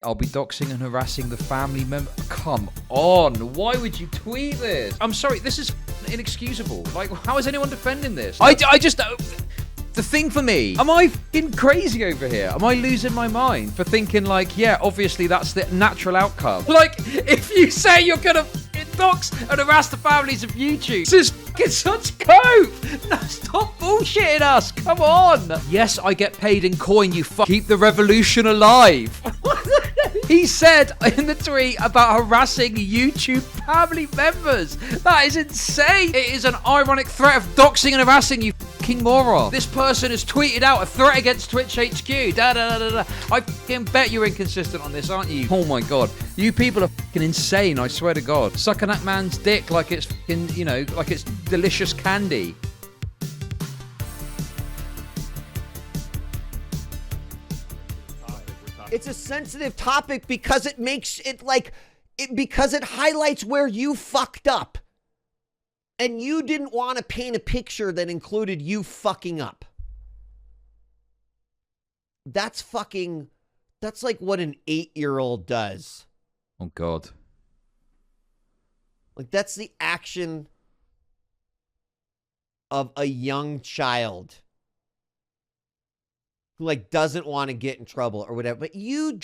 I'll be doxing and harassing the family member. Come on, why would you tweet this? I'm sorry, this is inexcusable. Like, how is anyone defending this? I just... the thing for me, am I fucking crazy over here? Am I losing my mind for thinking like, yeah, obviously that's the natural outcome? Like, if you say you're gonna dox and harass the families of YouTube, this is fucking such cope. No, stop bullshitting us. Come on. Yes, I get paid in coin, you fuck. Keep the revolution alive. He said in the tweet about harassing YouTube family members. That is insane. It is an ironic threat of doxing and harassing, you fucking moron. This person has tweeted out a threat against Twitch HQ. Da da da da. I fucking bet you're inconsistent on this, aren't you? Oh my god. You people are fucking insane, I swear to god. Sucking that man's dick like it's fucking, you know, like it's delicious candy. It's a sensitive topic because it makes it like because it highlights where you fucked up. And you didn't want to paint a picture that included you fucking up. That's like what an 8-year-old does. Oh god. Like that's the action of a young child who like doesn't want to get in trouble or whatever. But you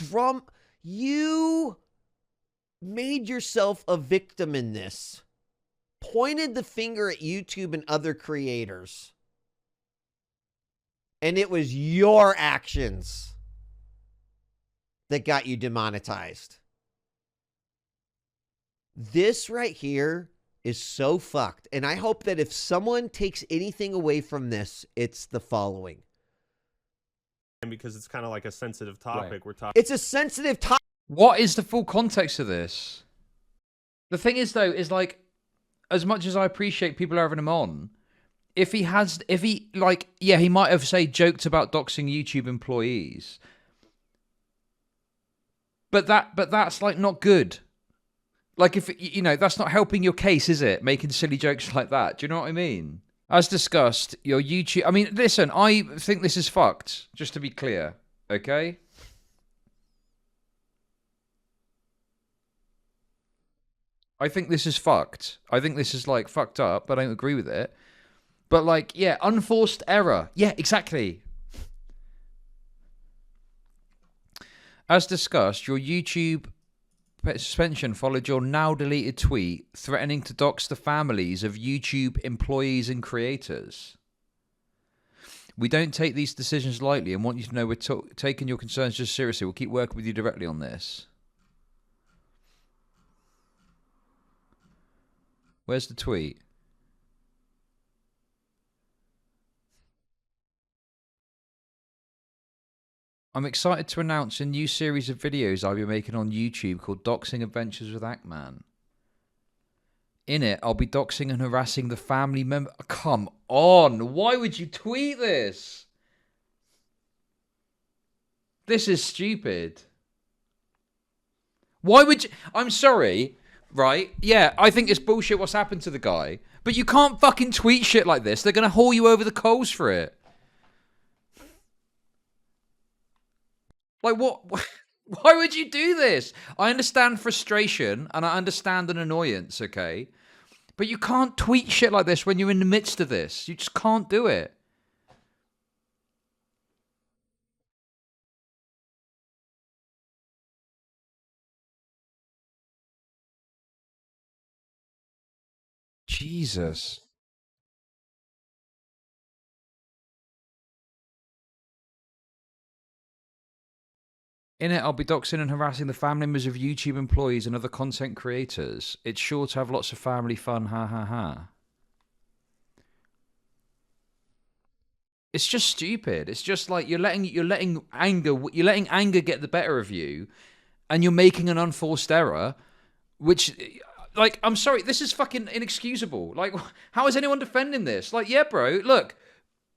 made yourself a victim in this. Pointed the finger at YouTube and other creators. And it was your actions that got you demonetized. This right here is so fucked. And I hope that if someone takes anything away from this, it's the following. Because it's kind of like a sensitive topic. Right. We're talking. It's a sensitive topic. What is the full context of this? The thing is, though, is like, as much as I appreciate people having him on, if he like, yeah, he might have, say, joked about doxing YouTube employees. But that's like not good. Like, if, you know, that's not helping your case, is it? Making silly jokes like that. Do you know what I mean? As discussed, your YouTube... I mean, listen, I think this is fucked, just to be clear, okay? I think this is fucked. I think this is, like, fucked up, but I don't agree with it. But, like, yeah, unforced error. Yeah, exactly. As discussed, your YouTube suspension followed your now deleted tweet threatening to dox the families of YouTube employees and creators. We don't take these decisions lightly and want you to know we're taking your concerns just seriously. We'll keep working with you directly on this. Where's the tweet? I'm excited to announce a new series of videos I'll be making on YouTube called Doxing Adventures with ActMan. In it, I'll be doxing and harassing the family member. Come on, why would you tweet this? This is stupid. Why would you... I'm sorry, right? Yeah, I think it's bullshit what's happened to the guy. But you can't fucking tweet shit like this. They're going to haul you over the coals for it. Like, what? Why would you do this? I understand frustration and I understand an annoyance, okay? But you can't tweet shit like this when you're in the midst of this. You just can't do it. Jesus. In it, I'll be doxing and harassing the family members of YouTube employees and other content creators. It's sure to have lots of family fun, ha ha ha. It's just stupid. It's just like you're letting anger get the better of you, and you're making an unforced error, which, like, I'm sorry, this is fucking inexcusable. Like, how is anyone defending this? Like, yeah, bro, look,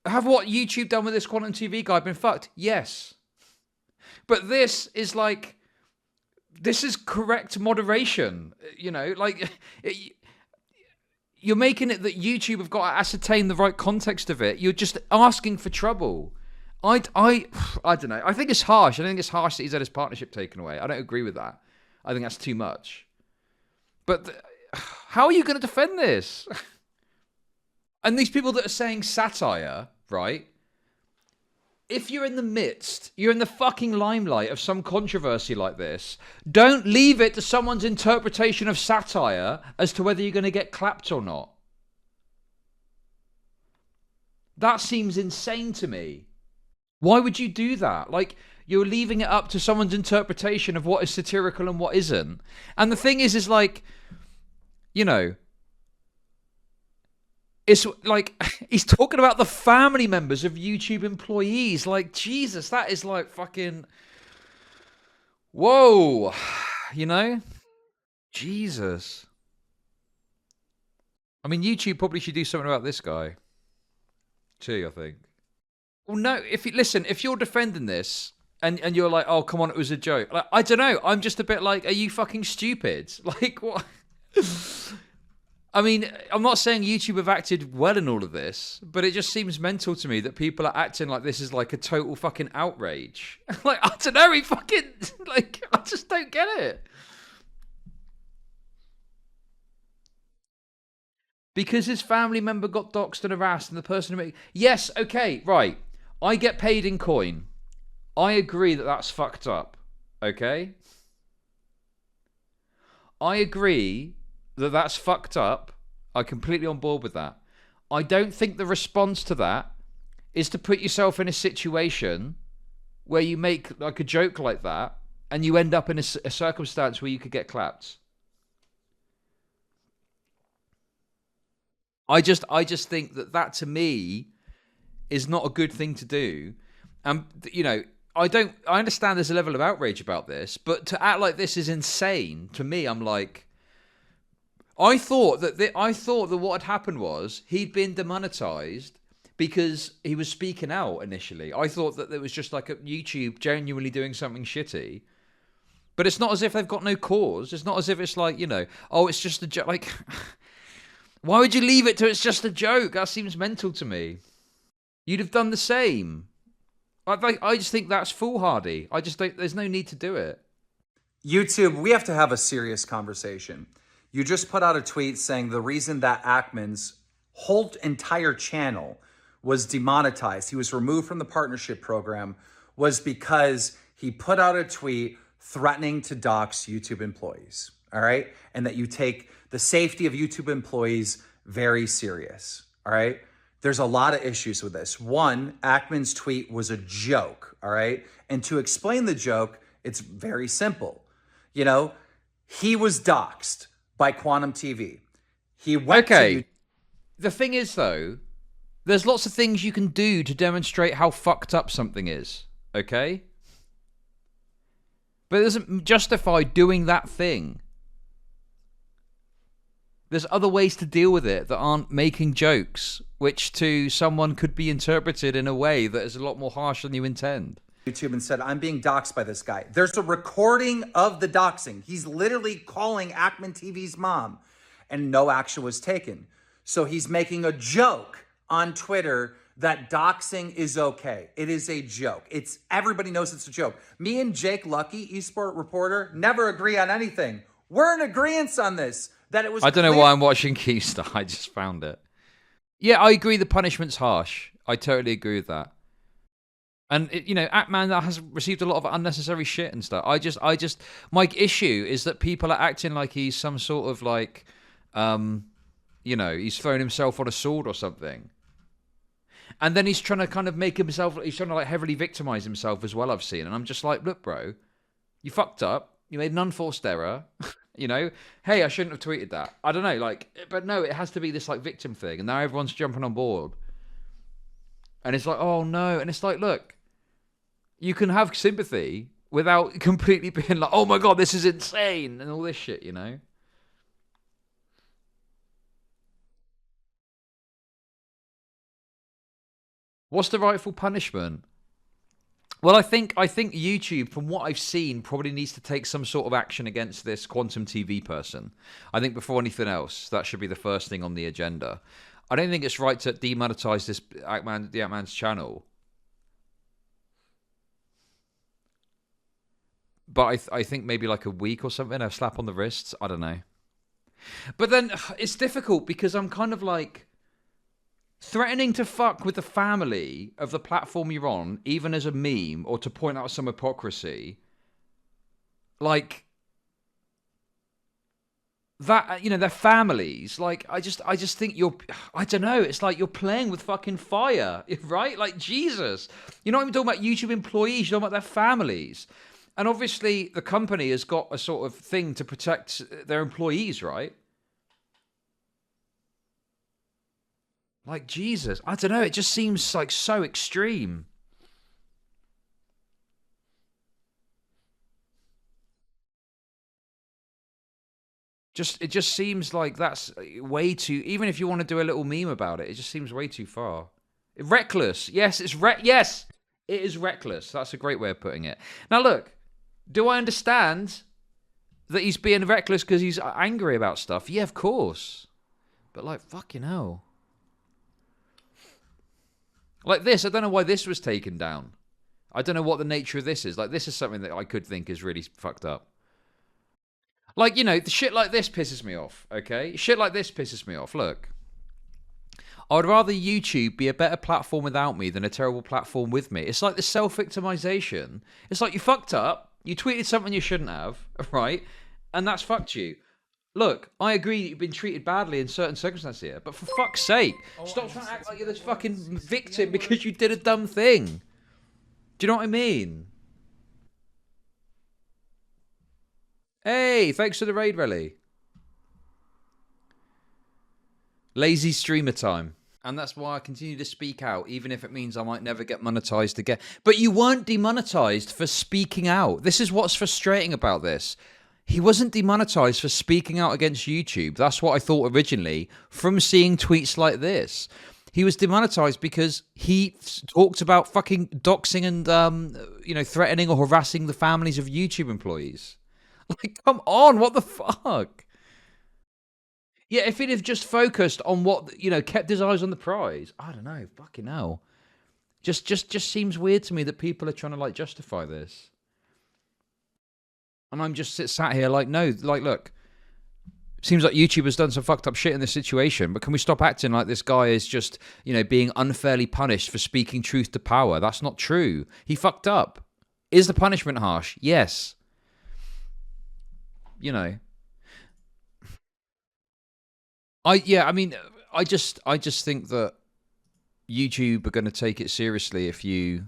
have what YouTube done with this Quantum TV guy been fucked? Yes. But this is like, this is correct moderation, you know, like, you're making it that YouTube have got to ascertain the right context of it. You're just asking for trouble. I don't know. I think it's harsh. I think it's harsh that he's had his partnership taken away. I don't agree with that. I think that's too much. But how are you going to defend this? And these people that are saying satire, right? If you're in the midst, you're in the fucking limelight of some controversy like this, don't leave it to someone's interpretation of satire as to whether you're going to get clapped or not. That seems insane to me. Why would you do that? Like, you're leaving it up to someone's interpretation of what is satirical and what isn't. And the thing is like, you know, it's like, he's talking about the family members of YouTube employees. Like, Jesus, that is like fucking, whoa, you know? Jesus. I mean, YouTube probably should do something about this guy too, I think. Well, no, if you're defending this and you're like, oh, come on, it was a joke. Like, I don't know. I'm just a bit like, are you fucking stupid? Like, what? I mean, I'm not saying YouTube have acted well in all of this, but it just seems mental to me that people are acting like this is like a total fucking outrage. Like, I don't know, I just don't get it. Because his family member got doxxed and harassed and the person who yes, okay, right. I get paid in coin. I agree that that's fucked up. Okay? I agree that that's fucked up. I'm completely on board with that. I don't think the response to that is to put yourself in a situation where you make like a joke like that and you end up in a circumstance where you could get clapped. I just think that to me is not a good thing to do. And, you know, I understand there's a level of outrage about this, but to act like this is insane, to me, I'm like, I thought that what had happened was he'd been demonetized because he was speaking out initially. I thought that it was just like a YouTube genuinely doing something shitty. But it's not as if they've got no cause. It's not as if it's like, you know, oh, it's just a joke. Like, why would you leave it to it's just a joke? That seems mental to me. You'd have done the same. I just think that's foolhardy. I just don't, there's no need to do it. YouTube, we have to have a serious conversation. You just put out a tweet saying the reason that ActMan's whole entire channel was demonetized, he was removed from the partnership program, was because he put out a tweet threatening to dox YouTube employees, all right? And that you take the safety of YouTube employees very serious, all right? There's a lot of issues with this. One, ActMan's tweet was a joke, all right? And to explain the joke, it's very simple. You know, he was doxxed by Quantum TV. He went to... The thing is, though, there's lots of things you can do to demonstrate how fucked up something is, okay? But it doesn't justify doing that thing. There's other ways to deal with it that aren't making jokes, which to someone could be interpreted in a way that is a lot more harsh than you intend. YouTube and said, I'm being doxxed by this guy. There's a recording of the doxing. He's literally calling ActMan TV's mom, and no action was taken. So he's making a joke on Twitter that doxing is okay. It is a joke. Everybody knows it's a joke. Me and Jake Lucky, eSport reporter, never agree on anything. We're in agreement on this. That it was. I don't know why I'm watching Keystar. I just found it. Yeah, I agree. The punishment's harsh. I totally agree with that. And you know, ActMan that has received a lot of unnecessary shit and stuff. My issue is that people are acting like he's some sort of like, you know, he's thrown himself on a sword or something. And then he's trying to kind of make himself. He's trying to like heavily victimize himself as well. I've seen, and I'm just like, look, bro, you fucked up. You made an unforced error. You know, hey, I shouldn't have tweeted that. I don't know, like, but no, it has to be this like victim thing, and now everyone's jumping on board. And it's like, oh no, and it's like, look, you can have sympathy without completely being like, oh my god, this is insane, and all this shit, you know. What's the rightful punishment? Well, I think YouTube, from what I've seen, probably needs to take some sort of action against this Quantum TV person. I think before anything else, that should be the first thing on the agenda. I don't think it's right to demonetize this the ActMan's channel. But I think maybe like a week or something, a slap on the wrists. I don't know. But then it's difficult because I'm kind of like threatening to fuck with the family of the platform you're on, even as a meme or to point out some hypocrisy. Like that, you know, their families. Like I just think I don't know. It's like you're playing with fucking fire, right? Like Jesus, you're not even talking about YouTube employees. You're talking about their families. And obviously, the company has got a sort of thing to protect their employees, right? Like, Jesus. I don't know. It just seems like so extreme. It just seems like that's way too... Even if you want to do a little meme about it, it just seems way too far. Reckless. Yes, yes, it is reckless. That's a great way of putting it. Now, look. Do I understand that he's being reckless because he's angry about stuff? Yeah, of course. But like, fucking hell. Like this, I don't know why this was taken down. I don't know what the nature of this is. Like, this is something that I could think is really fucked up. Like, you know, the shit like this pisses me off, okay? Shit like this pisses me off. Look. I would rather YouTube be a better platform without me than a terrible platform with me. It's like the self-victimization. It's like you fucked up. You tweeted something you shouldn't have, right? And that's fucked you. Look, I agree that you've been treated badly in certain circumstances here, but for fuck's sake, stop trying to act like you're this fucking victim because you did a dumb thing. Do you know what I mean? Hey, thanks for the raid, Relly. Lazy streamer time. And that's why I continue to speak out, even if it means I might never get monetized again. But you weren't demonetized for speaking out. This is what's frustrating about this. He wasn't demonetized for speaking out against YouTube. That's what I thought originally from seeing tweets like this. He was demonetized because he talked about fucking doxing and, you know, threatening or harassing the families of YouTube employees. Like, come on, what the fuck? Yeah, if he'd have just focused on what, you know, kept his eyes on the prize. I don't know, fucking hell. Just seems weird to me that people are trying to, like, justify this. And I'm just sat here like, no, like, look. Seems like YouTube has done some fucked up shit in this situation, but can we stop acting like this guy is just, you know, being unfairly punished for speaking truth to power? That's not true. He fucked up. Is the punishment harsh? Yes. You know. I just think that YouTube are going to take it seriously if you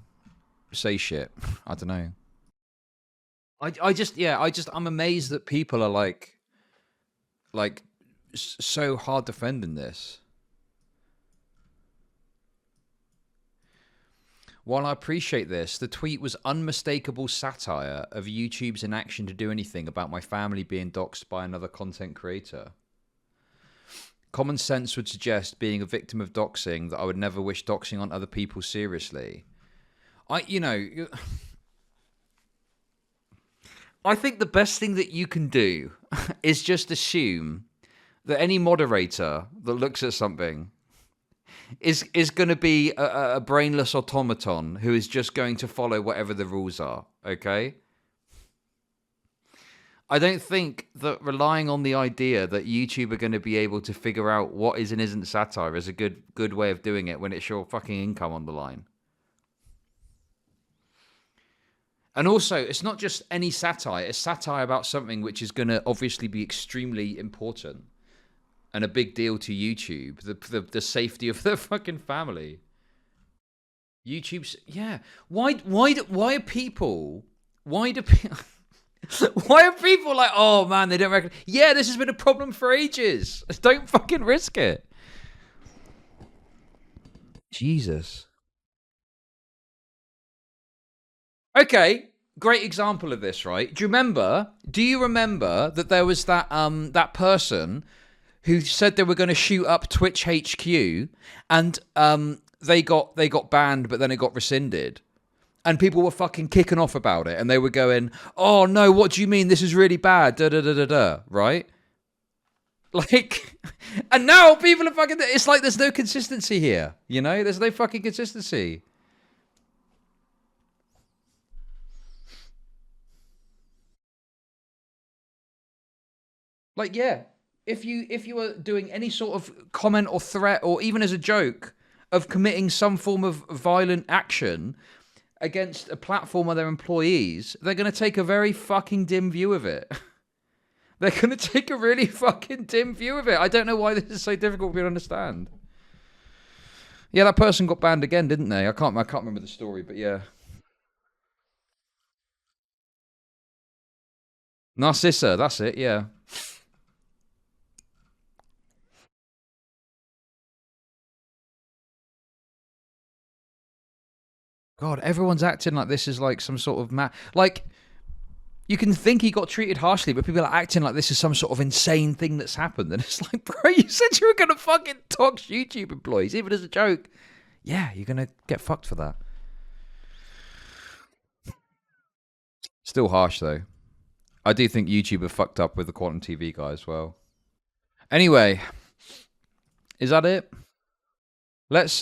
say shit. I don't know. I'm amazed that people are like so hard defending this. While I appreciate this, the tweet was unmistakable satire of YouTube's inaction to do anything about my family being doxxed by another content creator. Common sense would suggest, being a victim of doxing, that I would never wish doxing on other people seriously. I think the best thing that you can do is just assume that any moderator that looks at something is going to be a brainless automaton who is just going to follow whatever the rules are, okay? I don't think that relying on the idea that YouTube are going to be able to figure out what is and isn't satire is a good way of doing it when it's your fucking income on the line. And also, it's not just any satire. It's satire about something which is going to obviously be extremely important and a big deal to YouTube. The safety of their fucking family. YouTube's... Yeah. Why are people... Why do people... Why are people like, oh man, they don't reckon... Yeah, this has been a problem for ages. Don't fucking risk it. Jesus. Okay, great example of this, right? Do you remember that there was that person who said they were going to shoot up Twitch HQ and they got banned, but then it got rescinded? And people were fucking kicking off about it, and they were going, "Oh no, what do you mean? This is really bad." Da da da da da. Right? Like, and now people are fucking. It's like there's no consistency here. You know, there's no fucking consistency. Like, yeah, if you were doing any sort of comment or threat, or even as a joke, of committing some form of violent action against a platform or their employees, they're going to take a very fucking dim view of it. They're going to take a really fucking dim view of it. I don't know why this is so difficult for you to understand. Yeah, that person got banned again, didn't they? I can't remember the story, but yeah. Narcissa, that's it, yeah. God, everyone's acting like this is like some sort of like, you can think he got treated harshly, but people are acting like this is some sort of insane thing that's happened. And it's like, bro, you said you were going to fucking dox YouTube employees, even as a joke. Yeah, you're going to get fucked for that. Still harsh, though. I do think YouTube have fucked up with the Quantum TV guy as well. Anyway, is that it? Let's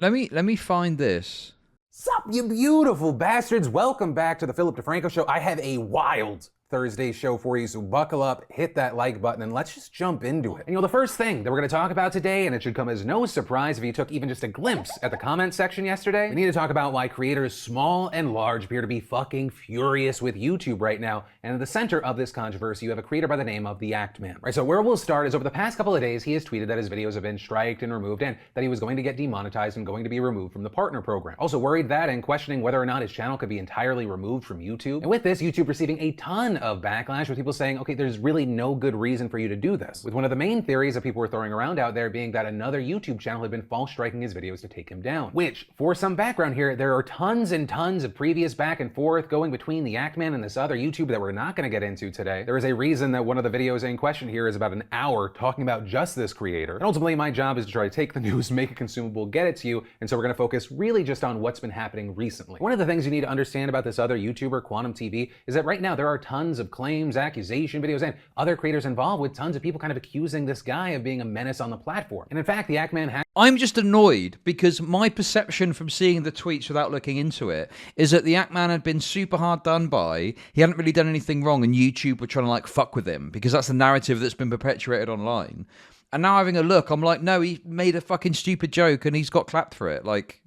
let me find this. Sup, you beautiful bastards. Welcome back to the Philip DeFranco Show. I have a wild Thursday show for you, so buckle up, hit that like button, and let's just jump into it. And, the first thing that we're going to talk about today, and it should come as no surprise if you took even just a glimpse at the comment section yesterday, we need to talk about why creators small and large appear to be fucking furious with YouTube right now. And at the center of this controversy, you have a creator by the name of TheActMan. Right, so where we'll start is over the past couple of days, he has tweeted that his videos have been striked and removed, and that he was going to get demonetized and going to be removed from the partner program. Also worried that and questioning whether or not his channel could be entirely removed from YouTube. And with this, YouTube receiving a ton of backlash with people saying, okay, there's really no good reason for you to do this. With one of the main theories that people were throwing around out there being that another YouTube channel had been false striking his videos to take him down. Which, for some background here, there are tons and tons of previous back and forth going between the ActMan and this other YouTuber that we're not going to get into today. There is a reason that one of the videos in question here is about an hour talking about just this creator. And ultimately, my job is to try to take the news, make it consumable, get it to you, and so we're going to focus really just on what's been happening recently. One of the things you need to understand about this other YouTuber, Quantum TV, is that right now there are tons of claims, accusation videos, and other creators involved with tons of people kind of accusing this guy of being a menace on the platform. And in fact, the ActMan I'm just annoyed because my perception from seeing the tweets without looking into it is that the ActMan had been super hard done by. He hadn't really done anything wrong, and YouTube were trying to like fuck with him because that's the narrative that's been perpetuated online. And now having a look, I'm like, no, he made a fucking stupid joke and he's got clapped for it. Like,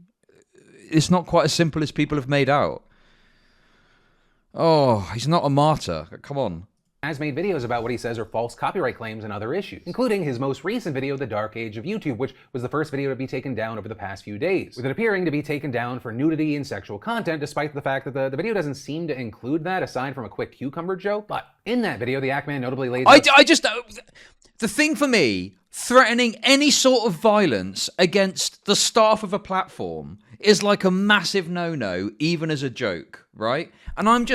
it's not quite as simple as people have made out. Oh, he's not a martyr. Come on. Has made videos about what he says are false copyright claims and other issues, including his most recent video, The Dark Age of YouTube, which was the first video to be taken down over the past few days, with it appearing to be taken down for nudity and sexual content, despite the fact that the video doesn't seem to include that, aside from a quick cucumber joke. But in that video, the ActMan notably laid out... The thing for me, threatening any sort of violence against the staff of a platform is like a massive no-no, even as a joke, right? And I'm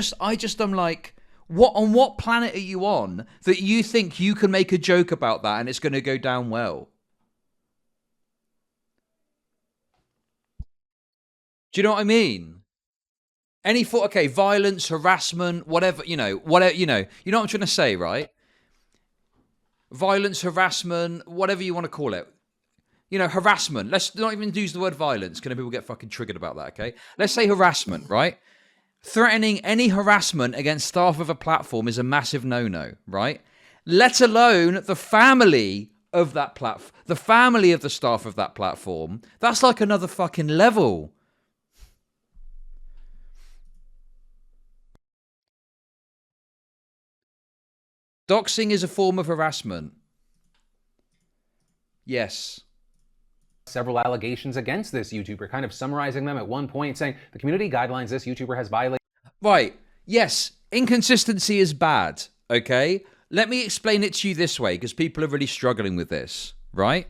like... on what planet are you on that you think you can make a joke about that and it's going to go down well? Do you know what I mean? Okay, violence, harassment, whatever, you know what I'm trying to say, right? Violence, harassment, whatever you want to call it. Harassment. Let's not even use the word violence, because people get fucking triggered about that, okay? Let's say harassment, right? Threatening any harassment against staff of a platform is a massive no-no, right? Let alone the family of that platform, the family of the staff of that platform. That's like another fucking level. Doxing is a form of harassment. Yes. Several allegations against this YouTuber, kind of summarizing them at one point, saying the community guidelines this YouTuber has violated. Right. Yes. Inconsistency is bad. Okay. Let me explain it to you this way, because people are really struggling with this, right?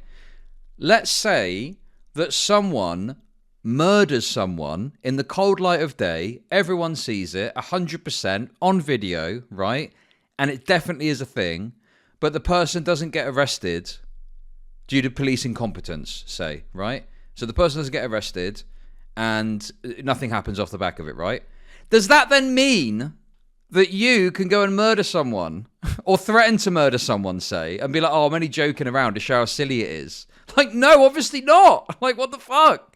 Let's say that someone murders someone in the cold light of day. Everyone sees it 100% on video, right? And it definitely is a thing, but the person doesn't get arrested due to police incompetence, say, right? So the person doesn't get arrested and nothing happens off the back of it, right? Does that then mean that you can go and murder someone or threaten to murder someone, say, and be like, oh, I'm only joking around to show how silly it is? Like, no, obviously not. Like, what the fuck?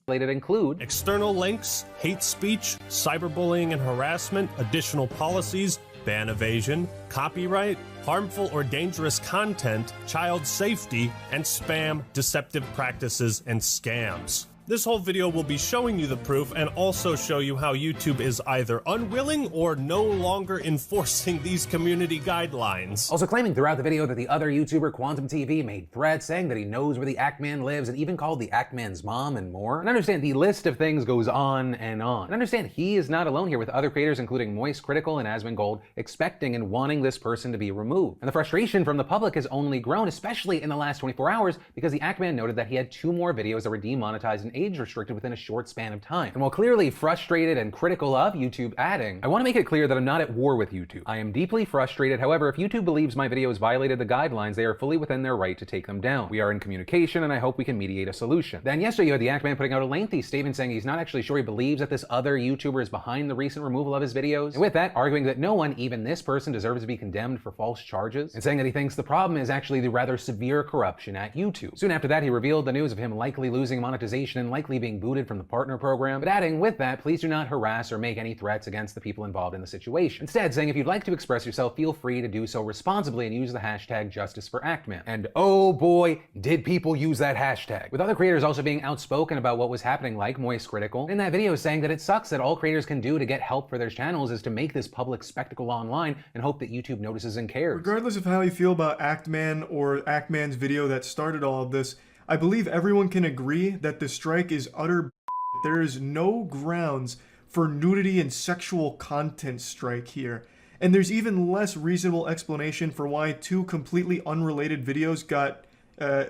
Include external links, hate speech, cyberbullying and harassment, additional policies, ban evasion, copyright, harmful or dangerous content, child safety, and spam, deceptive practices, and scams. This whole video will be showing you the proof and also show you how YouTube is either unwilling or no longer enforcing these community guidelines. Also claiming throughout the video that the other YouTuber, Quantum TV, made threats saying that he knows where the ActMan lives and even called the ActMan's mom and more. And understand the list of things goes on and on. And understand he is not alone here, with other creators including Moist Critical and Asmongold expecting and wanting this person to be removed. And the frustration from the public has only grown, especially in the last 24 hours, because the ActMan noted that he had 2 more videos that were demonetized and age restricted within a short span of time. And while clearly frustrated and critical of YouTube, adding, I want to make it clear that I'm not at war with YouTube. I am deeply frustrated. However, if YouTube believes my videos violated the guidelines, they are fully within their right to take them down. We are in communication and I hope we can mediate a solution. Then yesterday you had the ActMan putting out a lengthy statement saying he's not actually sure he believes that this other YouTuber is behind the recent removal of his videos. And with that, arguing that no one, even this person, deserves to be condemned for false charges, and saying that he thinks the problem is actually the rather severe corruption at YouTube. Soon after that, he revealed the news of him likely losing monetization and likely being booted from the partner program, but adding, with that, please do not harass or make any threats against the people involved in the situation. Instead, saying if you'd like to express yourself, feel free to do so responsibly and use the hashtag #JusticeForActMan. And oh boy, did people use that hashtag. With other creators also being outspoken about what was happening, like Moist Critical, in that video saying that it sucks that all creators can do to get help for their channels is to make this public spectacle online and hope that YouTube notices and cares. Regardless of how you feel about ActMan or ActMan's video that started all of this, I believe everyone can agree that the strike is utter. There is no grounds for nudity and sexual content strike here. And there's even less reasonable explanation for why 2 completely unrelated videos got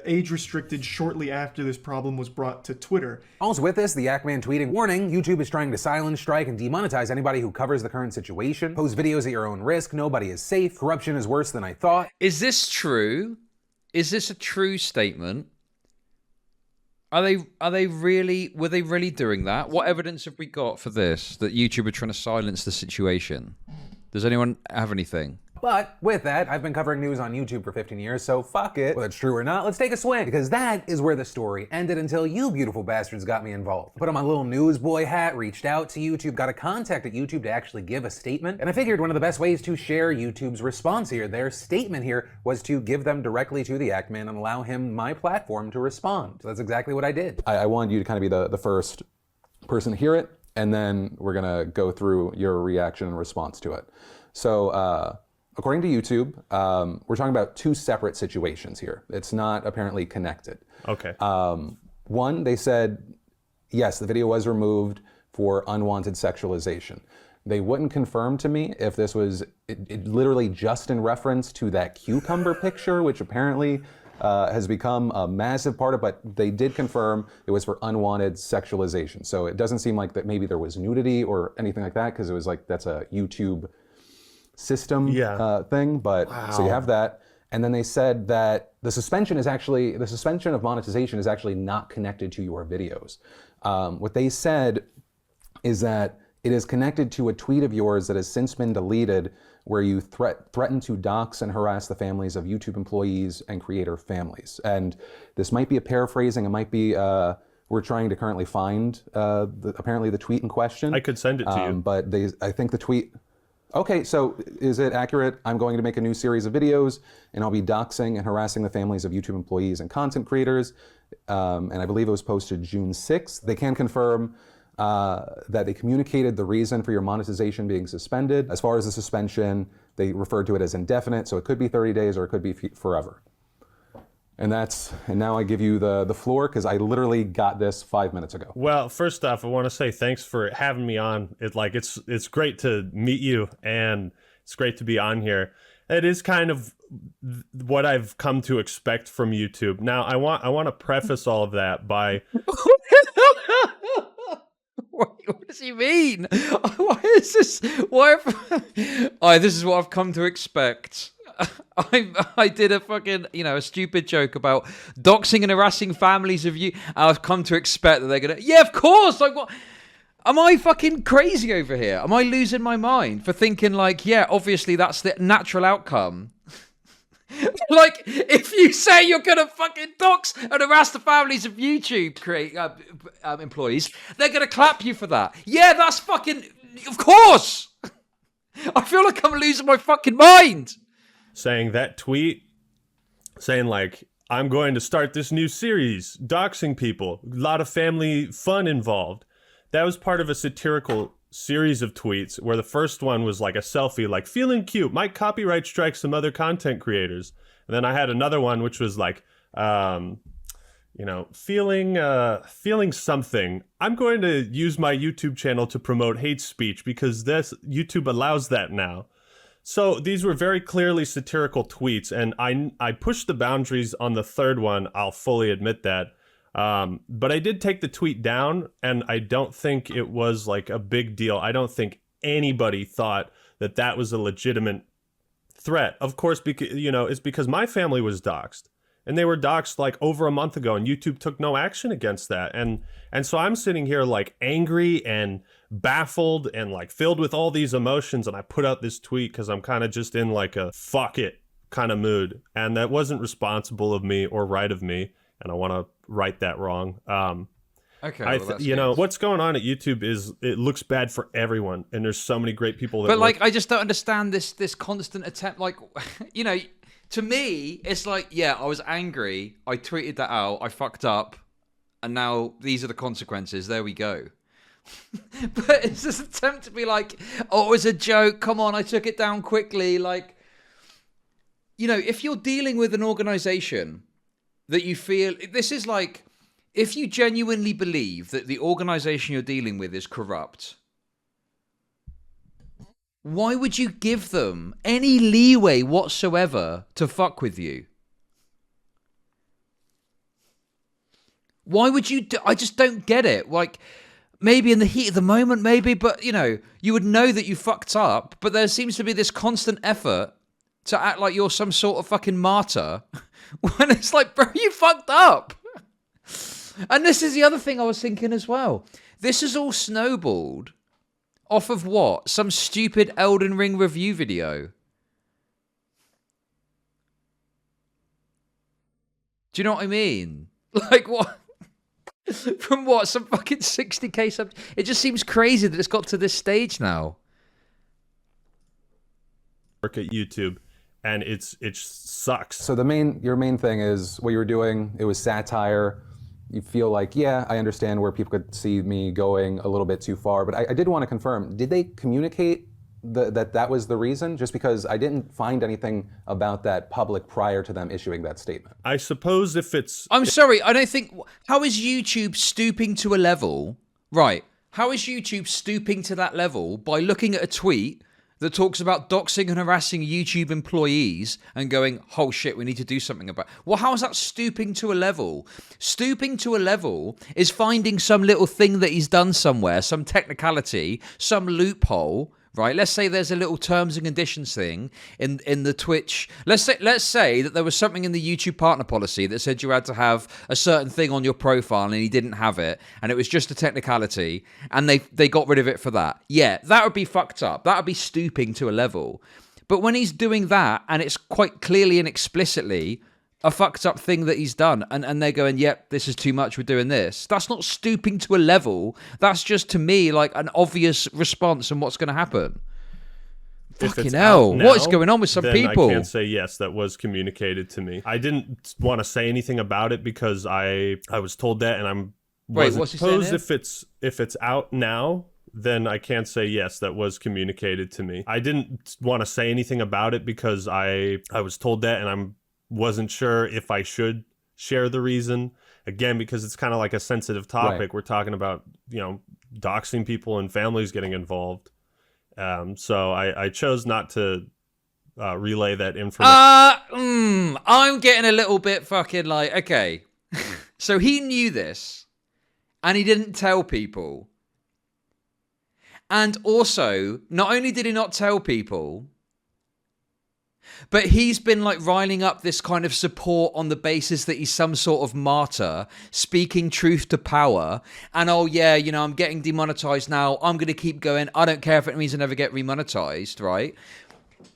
age restricted shortly after this problem was brought to Twitter. Also with this, the ActMan tweeting, warning, YouTube is trying to silence, strike, and demonetize anybody who covers the current situation. Post videos at your own risk. Nobody is safe. Corruption is worse than I thought. Is this true? Is this a true statement? Were they really doing that? What evidence have we got for this, that YouTube are trying to silence the situation? Does anyone have anything? But with that, I've been covering news on YouTube for 15 years, so fuck it. Whether it's true or not, let's take a swing, because that is where the story ended until you beautiful bastards got me involved. Put on my little newsboy hat, reached out to YouTube, got a contact at YouTube to actually give a statement, and I figured one of the best ways to share YouTube's response here, their statement here, was to give them directly to the ActMan and allow him my platform to respond. So that's exactly what I did. I wanted you to kind of be the first person to hear it, and then we're gonna go through your reaction and response to it. So, according to YouTube, we're talking about 2 separate situations here. It's not apparently connected. Okay. One, they said, yes, the video was removed for unwanted sexualization. They wouldn't confirm to me if this was it literally just in reference to that cucumber picture, which apparently has become a massive part of it, but they did confirm it was for unwanted sexualization. So it doesn't seem like that maybe there was nudity or anything like that, because it was like, that's a YouTube system thing, but so you have that. And then they said that the suspension of monetization is actually not connected to your videos. What they said is that it is connected to a tweet of yours that has since been deleted, where you threaten to dox and harass the families of YouTube employees and creator families. And this might be a paraphrasing, it might be, we're trying to currently find apparently the tweet in question. I could send it to you. But I think the tweet, okay, so is it accurate? I'm going to make a new series of videos and I'll be doxing and harassing the families of YouTube employees and content creators. And I believe it was posted June 6th. They can confirm that they communicated the reason for your monetization being suspended. As far as the suspension, they referred to it as indefinite, so it could be 30 days or it could be forever. And now I give you the floor, because I literally got this 5 minutes ago. Well, first off, I want to say thanks for having me on. It's great to meet you, and it's great to be on here. It is kind of what I've come to expect from YouTube. Now, I want to preface all of that by What does he mean? Why is this? This is what I've come to expect. I did a fucking, a stupid joke about doxing and harassing families of you. I've come to expect that they're gonna, yeah, of course. Like, what? Am I fucking crazy over here? Am I losing my mind for thinking like, yeah, obviously that's the natural outcome? Like, if you say you're gonna fucking dox and harass the families of YouTube employees, they're gonna clap you for that. Yeah, that's fucking, of course. I feel like I'm losing my fucking mind. Saying that tweet, saying like, I'm going to start this new series, doxing people, a lot of family fun involved. That was part of a satirical series of tweets where the first one was like a selfie, like feeling cute, might copyright strike some other content creators. And then I had another one which was like, feeling something. I'm going to use my YouTube channel to promote hate speech because YouTube allows that now. So these were very clearly satirical tweets, and I pushed the boundaries on the third one. I'll fully admit that. But I did take the tweet down, and I don't think it was like a big deal. I don't think anybody thought that that was a legitimate threat. Of course, because it's because my family was doxxed. And they were doxxed like over a month ago, and YouTube took no action against that. And so I'm sitting here like angry and baffled and like filled with all these emotions. And I put out this tweet because I'm kind of just in like a fuck it kind of mood. And that wasn't responsible of me or right of me. And I want to right that wrong. Okay. What's going on at YouTube is it looks bad for everyone. And there's so many great people that But like, I just don't understand this constant attempt. Like, to me, it's like, yeah, I was angry. I tweeted that out. I fucked up. And now these are the consequences. There we go. But it's this attempt to be like, oh, it was a joke. Come on, I took it down quickly. Like, if you're dealing with an organization that you feel... This is like, if you genuinely believe that the organization you're dealing with is corrupt... Why would you give them any leeway whatsoever to fuck with you? Why would you I just don't get it. Like, maybe in the heat of the moment, maybe, but, you would know that you fucked up, but there seems to be this constant effort to act like you're some sort of fucking martyr when it's like, bro, you fucked up. And this is the other thing I was thinking as well. This has all snowballed off of what? Some stupid Elden Ring review video. Do you know what I mean? Like what? From what? Some fucking 60k sub. It just seems crazy that it's got to this stage now. Work at YouTube, and it sucks. So your main thing is what you were doing. It was satire. You feel like, yeah, I understand where people could see me going a little bit too far, but I did want to confirm, did they communicate that was the reason? Just because I didn't find anything about that public prior to them issuing that statement. I suppose if it's... I'm sorry, I don't think... How is YouTube stooping to a level... Right, how is YouTube stooping to that level by looking at a tweet that talks about doxing and harassing YouTube employees and going, oh shit, we need to do something about it. Well, how is that stooping to a level? Stooping to a level is finding some little thing that he's done somewhere, some technicality, some loophole, right? Let's say there's a little terms and conditions thing in the Twitch. Let's say that there was something in the YouTube partner policy that said you had to have a certain thing on your profile and he didn't have it, and it was just a technicality, and they got rid of it for that. Yeah, that would be fucked up. That would be stooping to a level. But when he's doing that, and it's quite clearly and explicitly a fucked up thing that he's done, and they're going, yep, this is too much, we're doing this. That's not stooping to a level. That's just, to me, like an obvious response on what's going to happen. Fucking hell, now, what is going on with some people? I can't say yes, that was communicated to me. I didn't want to say anything about it because I was told that, and I'm... Wait, what's he saying here? If it's out now, then I can't say yes, that was communicated to me. I didn't want to say anything about it because I was told that, and I'm wasn't sure if I should share the reason. Again, because it's kind of like a sensitive topic. Right. We're talking about, doxing people and families getting involved. So I chose not to relay that information. I'm getting a little bit fucking like, okay. So he knew this and he didn't tell people. And also, not only did he not tell people, but he's been like riling up this kind of support on the basis that he's some sort of martyr, speaking truth to power. And oh yeah, I'm getting demonetized now. I'm going to keep going. I don't care if it means I never get remonetized, right?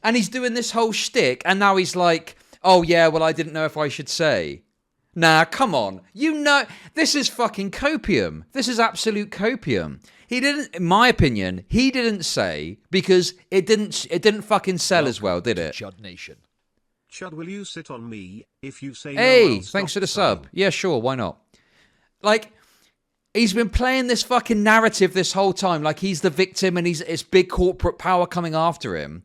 And he's doing this whole shtick. And now he's like, oh yeah, well, I didn't know if I should say. Nah, come on. This is fucking copium. This is absolute copium. He didn't, in my opinion, he didn't say because it didn't fucking sell as well, did it? Chud Nation. Chud, will you sit on me? If you say Hey, no, I'll thanks for stop the sub. sighing. Yeah, sure, why not? Like, he's been playing this fucking narrative this whole time, like he's the victim and it's big corporate power coming after him.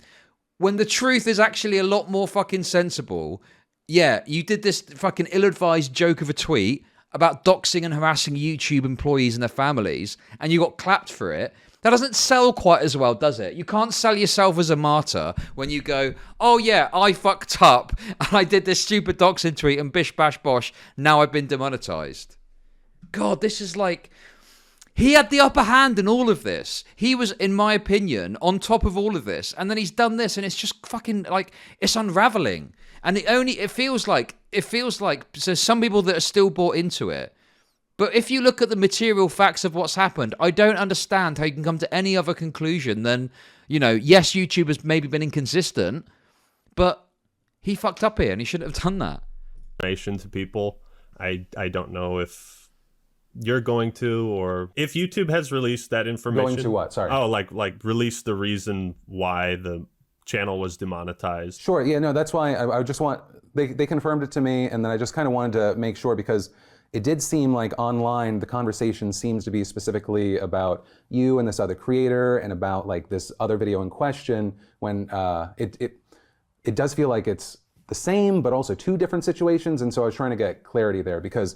When the truth is actually a lot more fucking sensible. Yeah, you did this fucking ill-advised joke of a tweet about doxing and harassing YouTube employees and their families, and you got clapped for it. That doesn't sell quite as well, does it? You can't sell yourself as a martyr when you go, oh yeah, I fucked up, and I did this stupid doxing tweet, and bish bash bosh, now I've been demonetized. God, this is like... He had the upper hand in all of this. He was, in my opinion, on top of all of this, and then he's done this, and it's just fucking, like, it's unraveling. And it feels like, so some people that are still bought into it. But if you look at the material facts of what's happened, I don't understand how you can come to any other conclusion than, you know, yes, YouTube has maybe been inconsistent, but he fucked up here and he shouldn't have done that. Information to people. I don't know if you're going to, or if YouTube has released that information. Going to what? Sorry. Oh, like release the reason why the channel was demonetized. Sure. Yeah, no, that's why I just want, they confirmed it to me, and then I just kind of wanted to make sure, because it did seem like online the conversation seems to be specifically about you and this other creator and about like this other video in question, when it does feel like it's the same but also two different situations. And so I was trying to get clarity there, because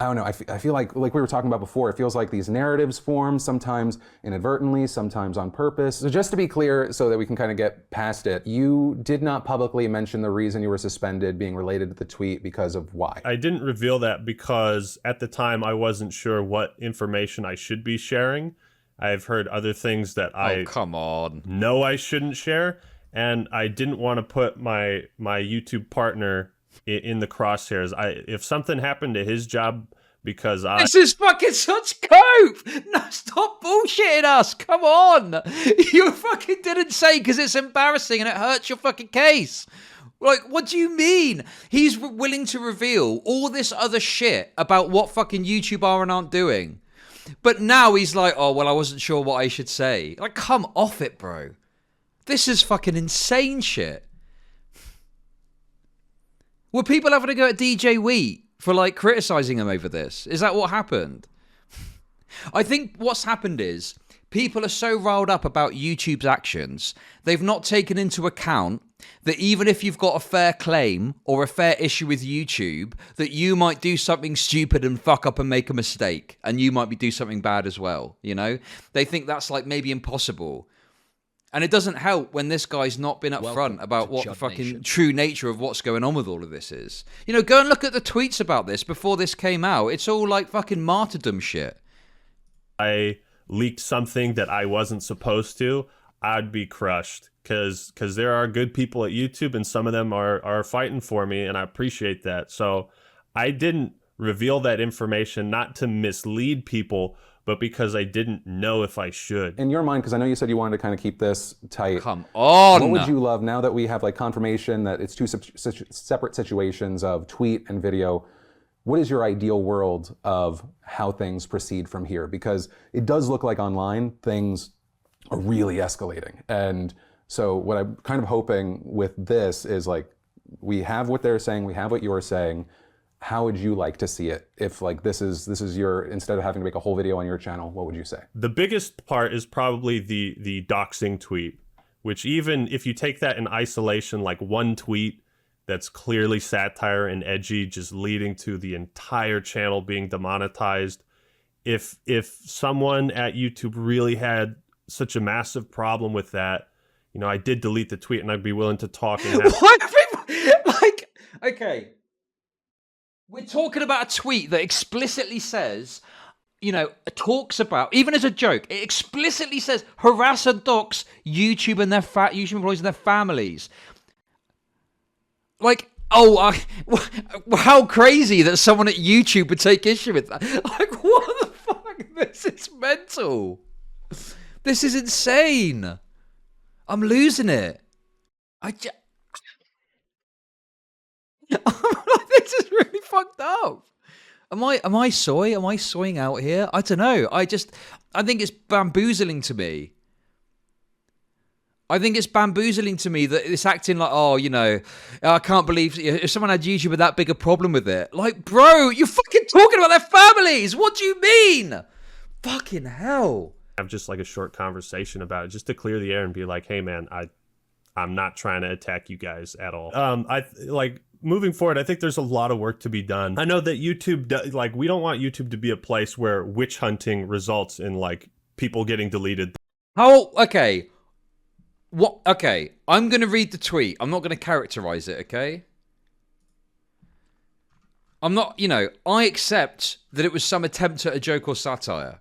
I don't know, I feel like we were talking about before, it feels like these narratives form sometimes inadvertently, sometimes on purpose. So just to be clear, so that we can kind of get past it, you did not publicly mention the reason you were suspended being related to the tweet because of why? I didn't reveal that because at the time I wasn't sure what information I should be sharing. I've heard other things that I come on. know I shouldn't share, and I didn't want to put my YouTube partner in the crosshairs. If something happened to his job because This is fucking such cope! No, stop bullshitting us! Come on! You fucking didn't say because it's embarrassing and it hurts your fucking case. Like, what do you mean? He's willing to reveal all this other shit about what fucking YouTube are and aren't doing. But now he's like, oh, well, I wasn't sure what I should say. Like, come off it, bro. This is fucking insane shit. Were people having to go at DJ Wheat for, like, criticising him over this? Is that what happened? I think what's happened is people are so riled up about YouTube's actions, they've not taken into account that even if you've got a fair claim or a fair issue with YouTube, that you might do something stupid and fuck up and make a mistake, and you might do something bad as well, you know? They think that's, like, maybe impossible. And it doesn't help when this guy's not been upfront about what the fucking true nature of what's going on with all of this is. You know, go and look at the tweets about this before this came out. It's all like fucking martyrdom shit. I leaked something that I wasn't supposed to, I'd be crushed. Because there are good people at YouTube, and some of them are fighting for me, and I appreciate that. So I didn't reveal that information, not to mislead people, but because I didn't know if I should. In your mind, because I know you said you wanted to kind of keep this tight. Come on! What would you love, now that we have like confirmation that it's two separate situations of tweet and video, what is your ideal world of how things proceed from here? Because it does look like online things are really escalating. And so what I'm kind of hoping with this is, like, we have what they're saying, we have what you're saying. How would you like to see it? If like this is your, instead of having to make a whole video on your channel, what would you say? The biggest part is probably the doxing tweet, which even if you take that in isolation, like one tweet that's clearly satire and edgy, just leading to the entire channel being demonetized. If someone at YouTube really had such a massive problem with that, you know, I did delete the tweet, and I'd be willing to talk and have... Why people, like, okay, we're talking about a tweet that explicitly says, you know, talks about, even as a joke, it explicitly says harass and dox YouTube and their YouTube employees and their families. Like, how crazy that someone at YouTube would take issue with that. Like, what the fuck? This is mental. This is insane. I'm losing it. This is really fucked up. Am I soy? Am I soying out here? I don't know. I think it's bamboozling to me. I think it's bamboozling to me that it's acting like, oh, you know, I can't believe if someone had YouTube with that big a problem with it. Like, bro, you're fucking talking about their families. What do you mean? Fucking hell. Have just like a short conversation about it, just to clear the air and be like, hey man, I'm not trying to attack you guys at all. Moving forward, I think there's a lot of work to be done. I know that YouTube, we don't want YouTube to be a place where witch hunting results in like people getting deleted. Okay. What? Okay, I'm going to read the tweet. I'm not going to characterize it, okay? I'm not, you know, I accept that it was some attempt at a joke or satire.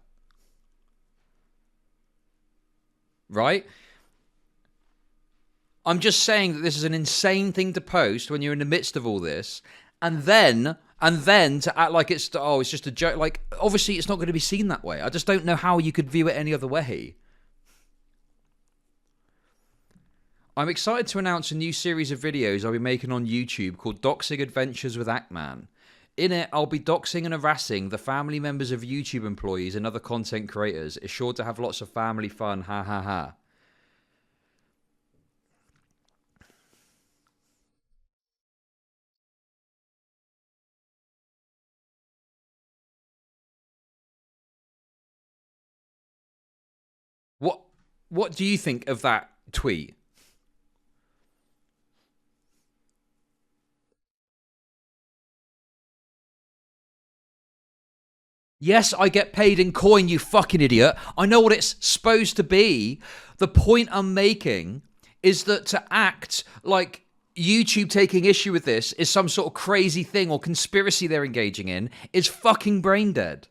Right? I'm just saying that this is an insane thing to post when you're in the midst of all this, and then to act like it's just a joke. Like, obviously it's not going to be seen that way. I just don't know how you could view it any other way. I'm excited to announce a new series of videos I'll be making on YouTube called Doxing Adventures with ActMan. In it, I'll be doxing and harassing the family members of YouTube employees and other content creators. It's sure to have lots of family fun, ha ha ha. What do you think of that tweet? Yes, I get paid in coin, you fucking idiot. I know what it's supposed to be. The point I'm making is that to act like YouTube taking issue with this is some sort of crazy thing or conspiracy they're engaging in is fucking brain dead.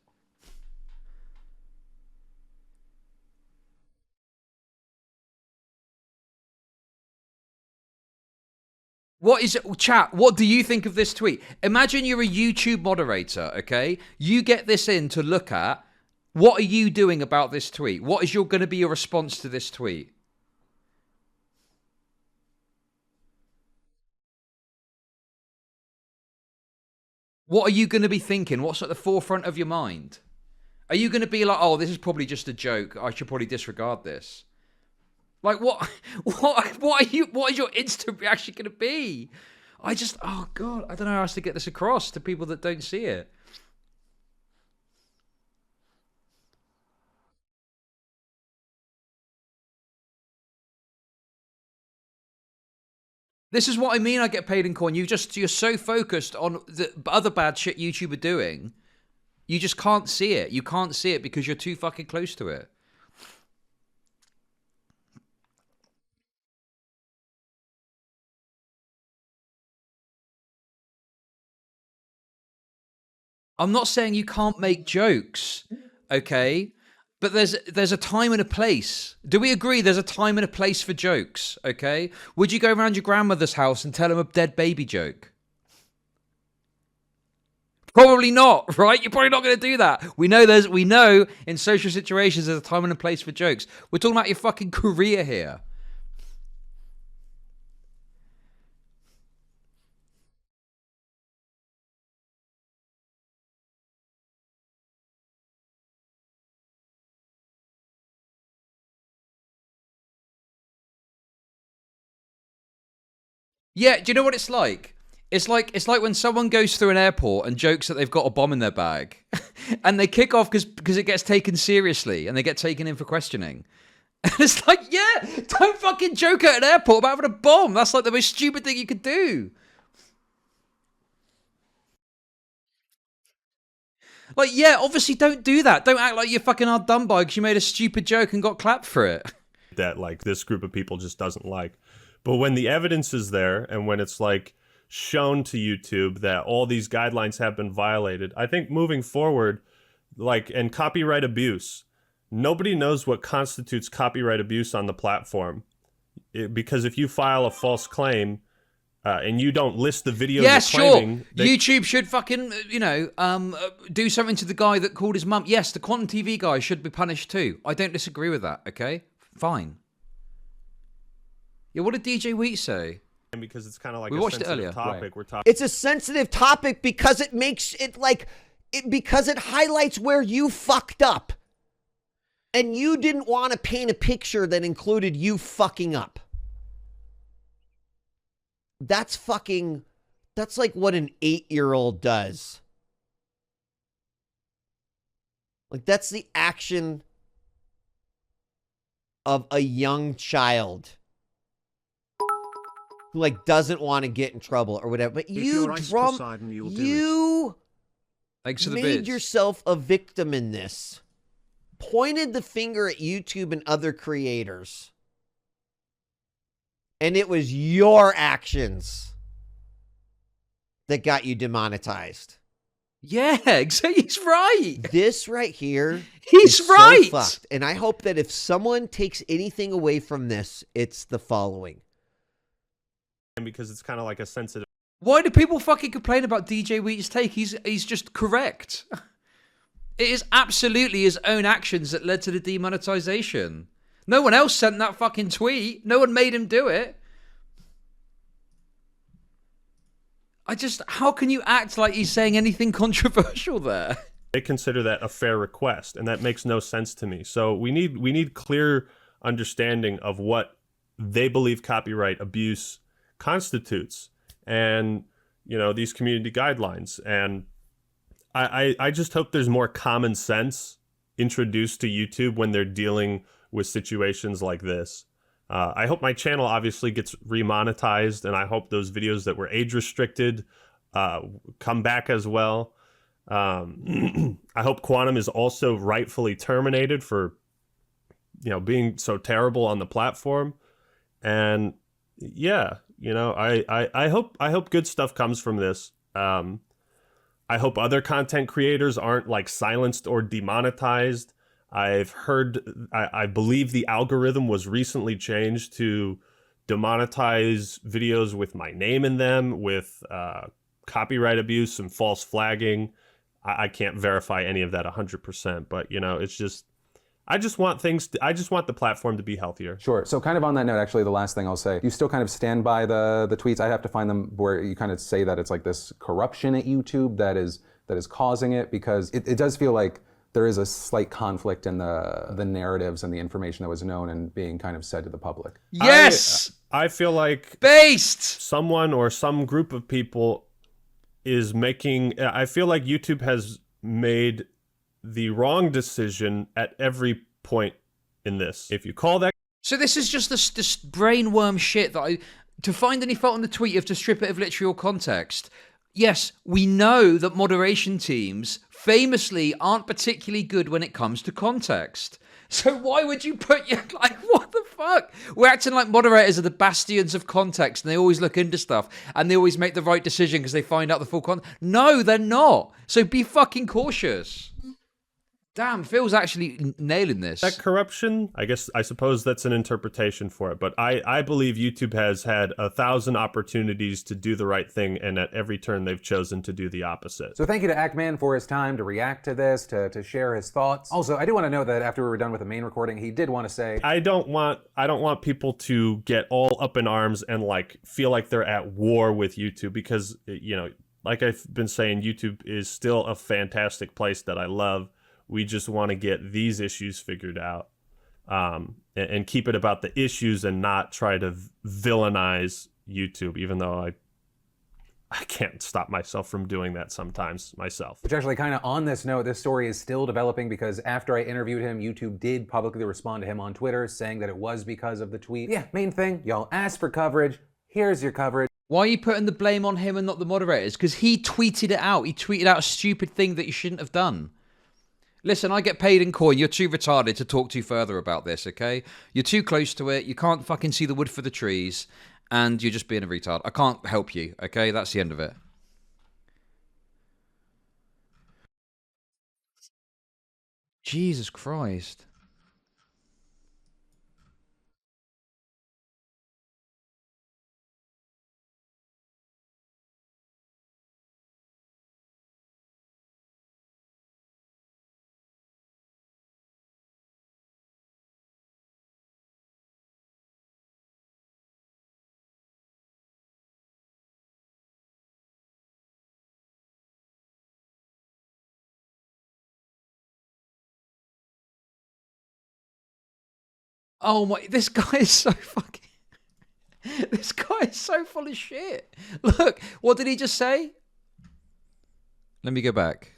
What is it? Chat, what do you think of this tweet? Imagine you're a YouTube moderator, okay? You get this in to look at. What are you doing about this tweet? What is going to be your response to this tweet? What are you going to be thinking? What's at the forefront of your mind? Are you going to be like, oh, this is probably just a joke. I should probably disregard this. Like, what is your instant reaction going to be? Oh God, I don't know how else to get this across to people that don't see it. This is what I mean. I get paid in coin. You're so focused on the other bad shit YouTube are doing. You just can't see it. You can't see it because you're too fucking close to it. I'm not saying you can't make jokes, okay? But there's a time and a place. Do we agree there's a time and a place for jokes, okay? Would you go around your grandmother's house and tell them a dead baby joke? Probably not, right? You're probably not going to do that. We know in social situations there's a time and a place for jokes. We're talking about your fucking career here. Yeah, do you know what it's like? It's like when someone goes through an airport and jokes that they've got a bomb in their bag, and they kick off because it gets taken seriously and they get taken in for questioning. And it's like, yeah, don't fucking joke at an airport about having a bomb. That's like the most stupid thing you could do. Like, yeah, obviously don't do that. Don't act like you're fucking hard done by because you made a stupid joke and got clapped for it. That like this group of people just doesn't like. But when the evidence is there and when it's like shown to YouTube that all these guidelines have been violated, I think moving forward, like, and copyright abuse, nobody knows what constitutes copyright abuse on the platform. Because if you file a false claim and you don't list the video you're claiming... Sure. YouTube should fucking, do something to the guy that called his mum. Yes, the Quantum TV guy should be punished too. I don't disagree with that, okay? Fine. Yeah, what did DJ Wheat say? Because it's kind of like we a watched it sensitive earlier. topic. Right. We're talking. It's a sensitive topic because it makes it like because it highlights where you fucked up. And you didn't want to paint a picture that included you fucking up. That's like what an 8-year-old does. Like, that's the action of a young child who, like, doesn't want to get in trouble or whatever. But you made yourself a victim in this. Pointed the finger at YouTube and other creators. And it was your actions that got you demonetized. Yeah, exactly. He's right. This right here He's is right. so fucked. And I hope that if someone takes anything away from this, it's the following. Because it's kind of like a sensitive. Why do people fucking complain about DJ Wheat's take? He's just correct. It is absolutely his own actions that led to the demonetization. No one else sent that fucking tweet. No one made him do it. How can you act like he's saying anything controversial there? They consider that a fair request, and that makes no sense to me. So we need clear understanding of what they believe copyright abuse constitutes, and these community guidelines. And I just hope there's more common sense introduced to YouTube when they're dealing with situations like this. I hope my channel obviously gets remonetized, and I hope those videos that were age restricted come back as well. I hope Quantum is also rightfully terminated for being so terrible on the platform. And yeah, I hope good stuff comes from this. I hope other content creators aren't like silenced or demonetized. I believe the algorithm was recently changed to demonetize videos with my name in them, with copyright abuse and false flagging. I can't verify any of that 100%, but it's just, I just want the platform to be healthier. Sure. So kind of on that note, actually, the last thing I'll say, you still kind of stand by the tweets. I have to find them where you kind of say that it's like this corruption at YouTube that is causing it, because it does feel like there is a slight conflict in the narratives and the information that was known and being kind of said to the public. Yes! I feel like based someone or some group of people is making, I feel like YouTube has made the wrong decision at every point in this. If you call that... So this is just this brainworm shit that to find any fault in the tweet, you have to strip it of literal context. Yes, we know that moderation teams famously aren't particularly good when it comes to context. So why would you put your, like, what the fuck? We're acting like moderators are the bastions of context, and they always look into stuff, and they always make the right decision because they find out the full context. No, they're not. So be fucking cautious. Damn, Phil's actually nailing this. That corruption, I suppose that's an interpretation for it. But I believe YouTube has had 1,000 opportunities to do the right thing, and at every turn they've chosen to do the opposite. So thank you to ActMan for his time to react to this, to share his thoughts. Also, I do want to note that after we were done with the main recording, he did want to say, I don't want people to get all up in arms and like feel like they're at war with YouTube, because like I've been saying, YouTube is still a fantastic place that I love. We just want to get these issues figured out, and keep it about the issues and not try to villainize YouTube, even though I can't stop myself from doing that sometimes myself. Which actually, kind of on this note, this story is still developing, because after I interviewed him, YouTube did publicly respond to him on Twitter saying that it was because of the tweet. Yeah, main thing, y'all asked for coverage. Here's your coverage. Why are you putting the blame on him and not the moderators? Because he tweeted it out. He tweeted out a stupid thing that you shouldn't have done. Listen, I get paid in coin. You're too retarded to talk too further about this, okay? You're too close to it. You can't fucking see the wood for the trees. And you're just being a retard. I can't help you, okay? That's the end of it. Jesus Christ. Oh my, this guy is so fucking... This guy is so full of shit. Look, what did he just say? Let me go back.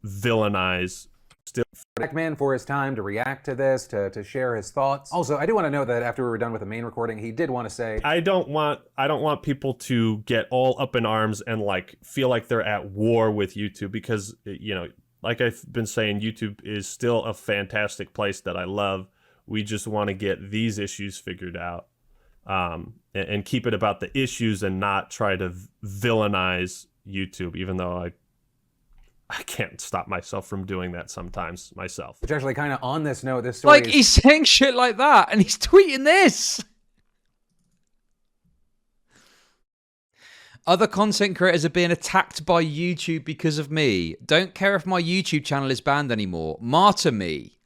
Villainize. Still. ActMan for his time to react to this, to share his thoughts. Also, I do want to note that after we were done with the main recording, he did want to say, I don't want people to get all up in arms and like feel like they're at war with YouTube, because, you know, like I've been saying, YouTube is still a fantastic place that I love. We just want to get these issues figured out, and keep it about the issues and not try to villainize YouTube, even though I can't stop myself from doing that sometimes myself. which actually kind of on this note, this story Like, he's saying shit like that, and he's tweeting this. Other content creators are being attacked by YouTube because of me. Don't care if my YouTube channel is banned anymore. Martyr me.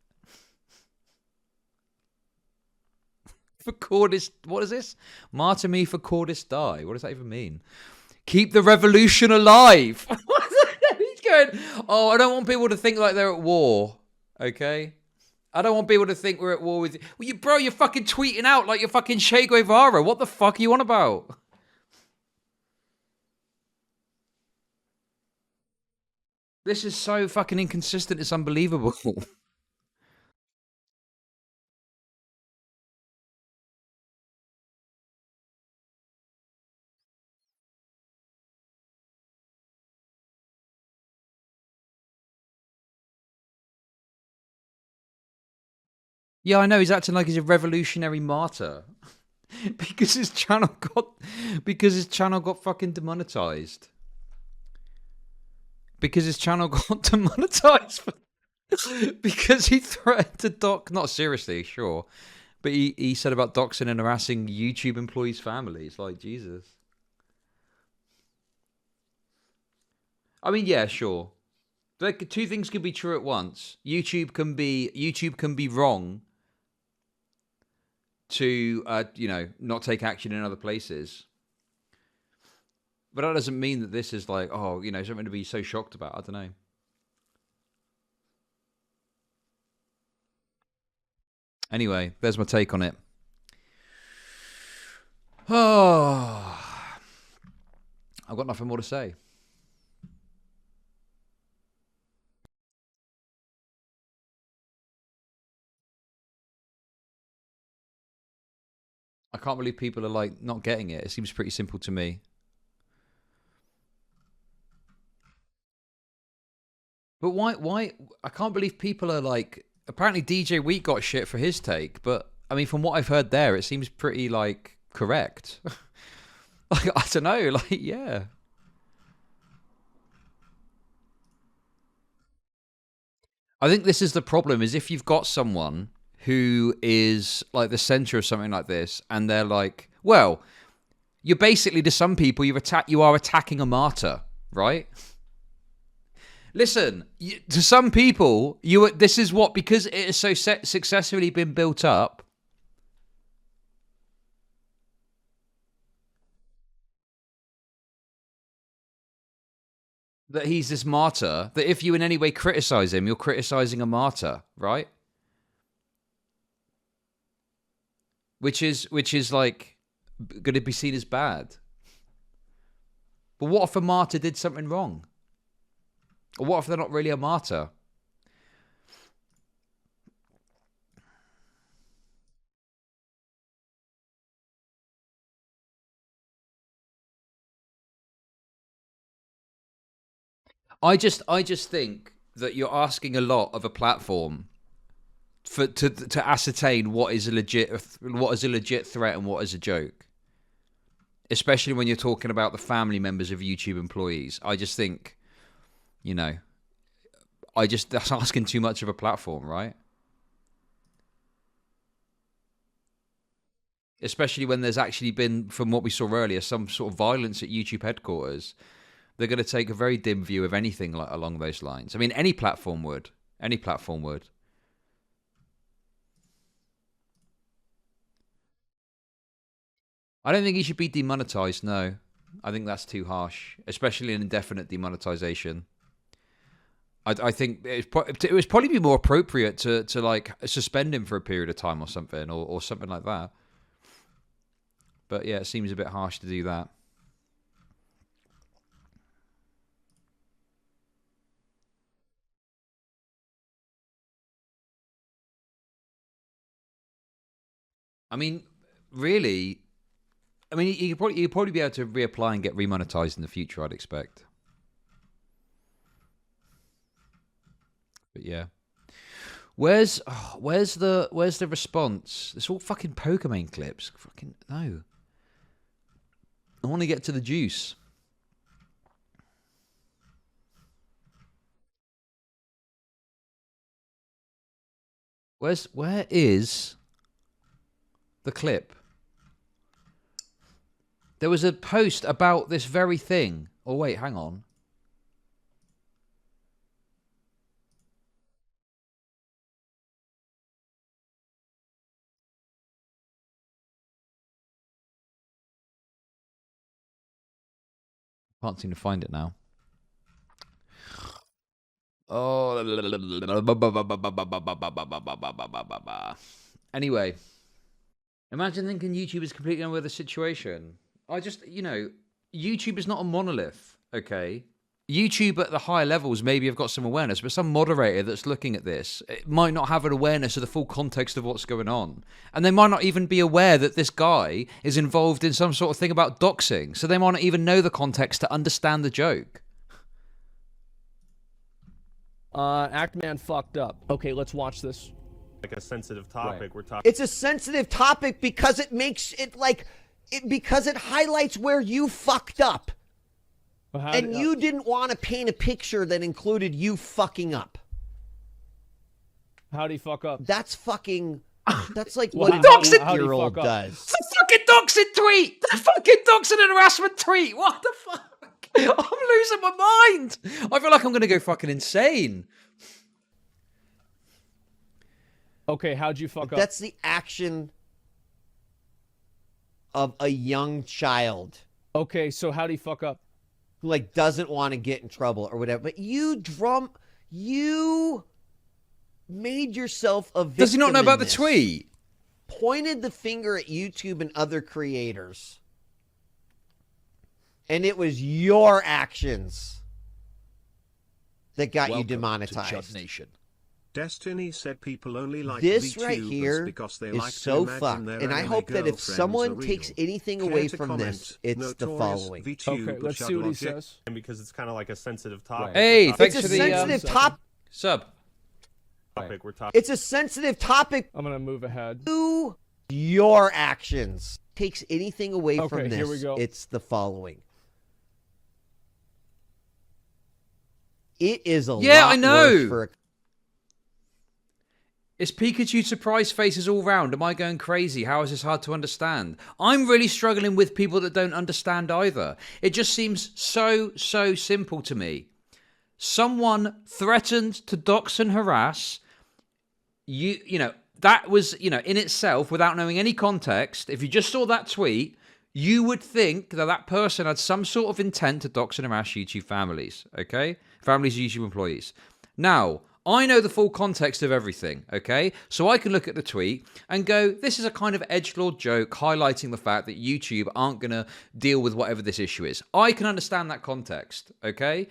For Cordis... What is this? Martyr me for Cordis die. What does that even mean? Keep the revolution alive. He's going, oh, I don't want people to think like they're at war. Okay? I don't want people to think we're at war with... Well, bro, you're fucking tweeting out like you're fucking Che Guevara. What the fuck are you on about? This is so fucking inconsistent. It's unbelievable. Yeah, I know. He's acting like he's a revolutionary martyr because his channel got fucking demonetized. Because his channel got demonetized because he threatened to dox, not seriously, sure, but he said about doxing and harassing YouTube employees' families. Like, Jesus. I mean, yeah, sure. Like, two things can be true at once. YouTube can be wrong to not take action in other places. But that doesn't mean that this is like, oh, something to be so shocked about. I don't know. Anyway, there's my take on it. Oh, I've got nothing more to say. I can't believe people are like not getting it. It seems pretty simple to me. But why? I can't believe people are like... Apparently DJ Wheat got shit for his take, but I mean, from what I've heard there, it seems pretty, like, correct. Like, I don't know, like, yeah. I think this is the problem, is if you've got someone who is, like, the center of something like this, and they're like, well, you're basically, to some people, you are attacking a martyr, right? Listen, to some people, this is what, because it has so successfully been built up. That he's this martyr, that if you in any way criticize him, you're criticizing a martyr, right? Which is like going to be seen as bad. But what if a martyr did something wrong? Or what if they're not really a martyr? I just think that you're asking a lot of a platform to ascertain what is a legit threat and what is a joke. Especially when you're talking about the family members of YouTube employees. I just think, that's asking too much of a platform, right? Especially when there's actually been, from what we saw earlier, some sort of violence at YouTube headquarters. They're going to take a very dim view of anything like along those lines. I mean, any platform would. Any platform would. I don't think he should be demonetized, no. I think that's too harsh, especially an indefinite demonetization. I think it was probably be more appropriate to like suspend him for a period of time or something, or something like that. But yeah, it seems a bit harsh to do that. I mean, really, I mean, you'd probably be able to reapply and get remonetized in the future, I'd expect. But yeah. Where's the response? It's all fucking Pokemon clips. Fucking no. I want to get to the juice. Where is the clip? There was a post about this very thing. Oh wait, hang on. Can't seem to find it now. Oh. Anyway. Imagine thinking YouTube is completely unaware of the situation. YouTube is not a monolith, okay? YouTube at the higher levels maybe have got some awareness, but some moderator that's looking at this it might not have an awareness of the full context of what's going on. And they might not even be aware that this guy is involved in some sort of thing about doxing, so they might not even know the context to understand the joke. ActMan fucked up. Okay, let's watch this. Like a sensitive topic. Right. We're talking. It's a sensitive topic because it makes it because it highlights where you fucked up. Well, And you didn't want to paint a picture that included you fucking up. How'd he fuck up? That's fucking... That's like Well, what a how'd he 8-year-old fuck up? does. It's a fucking doxing tweet! The fucking doxing and harassment tweet! What the fuck? I'm losing my mind! I feel like I'm going to go fucking insane. Okay, how'd you fuck up? That's the action of a young child Okay, so how'd he fuck up? who like doesn't want to get in trouble or whatever. But you made yourself a victim. Does he not know in about the this. tweet? Pointed the finger at YouTube and other creators. And it was your actions that got you demonetized. Chud Nation. Destiny said people only like This VTubers right here because they is like so to imagine fucked. their And I anime hope that if girlfriends are someone takes real. anything Care away to from comment? this, it's the Notorious following. VTuber Okay, let's see what he says. And because it's kind of like a sensitive topic. Hey, we're thanks It's for a the sensitive topic. sub. topic. We're talking. It's a sensitive topic. I'm gonna move ahead. To your actions. Takes anything away Okay, from this, here we go. it's the following. It is a Yeah, lot I know. worse for a It's Pikachu surprise faces all round. Am I going crazy? How is this hard to understand? I'm really struggling with people that don't understand either. It just seems so simple to me. Someone threatened to dox and harass. That was, in itself, without knowing any context, if you just saw that tweet, you would think that that person had some sort of intent to dox and harass YouTube families, okay? Families of YouTube employees. Now, I know the full context of everything, okay? So I can look at the tweet and go, this is a kind of edgelord joke highlighting the fact that YouTube aren't going to deal with whatever this issue is. I can understand that context, okay?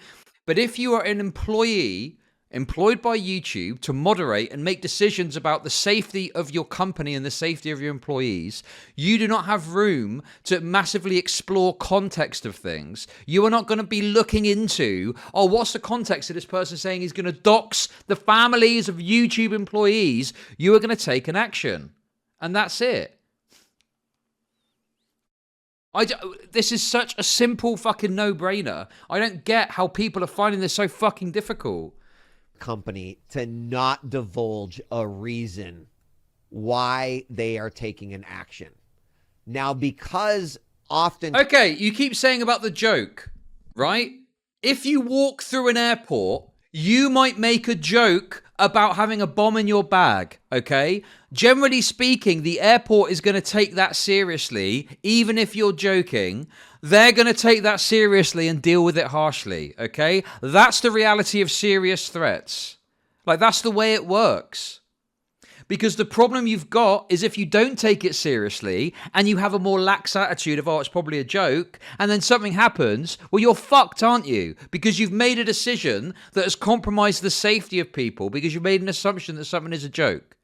But if you are an employee employed by YouTube to moderate and make decisions about the safety of your company and the safety of your employees, you do not have room to massively explore context of things. You are not going to be looking into, what's the context of this person saying he's going to dox the families of YouTube employees? You are going to take an action. And that's it. This is such a simple fucking no-brainer. I don't get how people are finding this so fucking difficult. company to not divulge a reason why they are taking an action. Now, because often... Okay, you keep saying about the joke, right? If you walk through an airport, you might make a joke about having a bomb in your bag, okay? Generally speaking, the airport is going to take that seriously, even if you're joking. They're going to take that seriously and deal with it harshly, okay? That's the reality of serious threats. Like, that's the way it works. Because the problem you've got is if you don't take it seriously and you have a more lax attitude of, oh, it's probably a joke, and then something happens, well, you're fucked, aren't you? Because you've made a decision that has compromised the safety of people because you've made an assumption that something is a joke.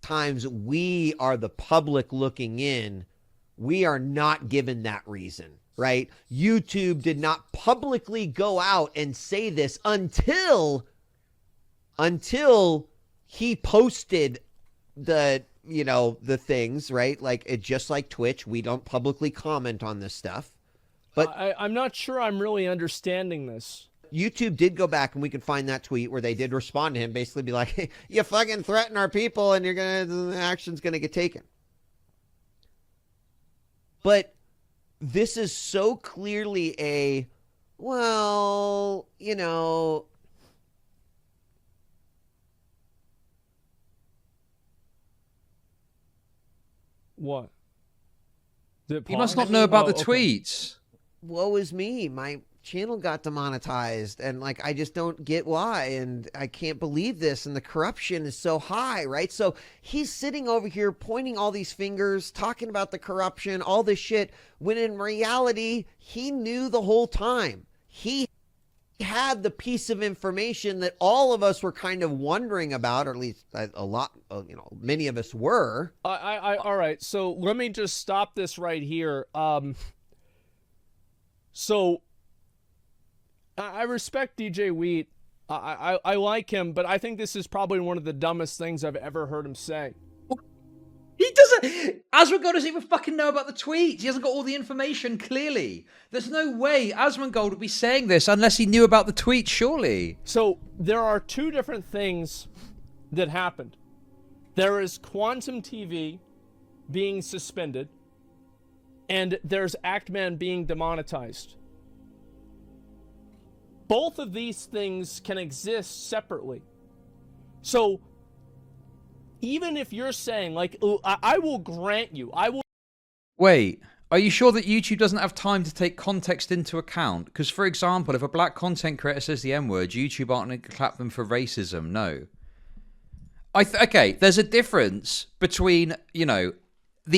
Times we are the public looking in, we are not given that reason, right? YouTube did not publicly go out and say this until he posted the things, right? Like, it just like Twitch, we don't publicly comment on this stuff. But I'm not sure I'm really understanding this. YouTube did go back, and we can find that tweet where they did respond to him, basically be like, hey, you fucking threaten our people and the action's gonna get taken. But this is so clearly well, What? You must not know about the tweets. Woe is me. My channel got demonetized, and like, I just don't get why, and I can't believe this, and the corruption is so high, right? So he's sitting over here pointing all these fingers, talking about the corruption, all this shit, when in reality, he knew the whole time. He had the piece of information that all of us were kind of wondering about, or at least a lot, many of us were. All right, so let me just stop this right here. So I respect DJ Wheat. I like him, but I think this is probably one of the dumbest things I've ever heard him say. He doesn't. Asmongold doesn't even fucking know about the tweets. He hasn't got all the information, clearly. There's no way Asmongold would be saying this unless he knew about the tweets, surely. So there are two different things that happened. There is Quantum TV being suspended, and there's ActMan being demonetized. Both of these things can exist separately. So even if you're saying, like, I will grant you, Wait, are you sure that YouTube doesn't have time to take context into account? Because, for example, if a black content creator says the N-word, YouTube aren't going to clap them for racism. No. Okay, there's a difference between, the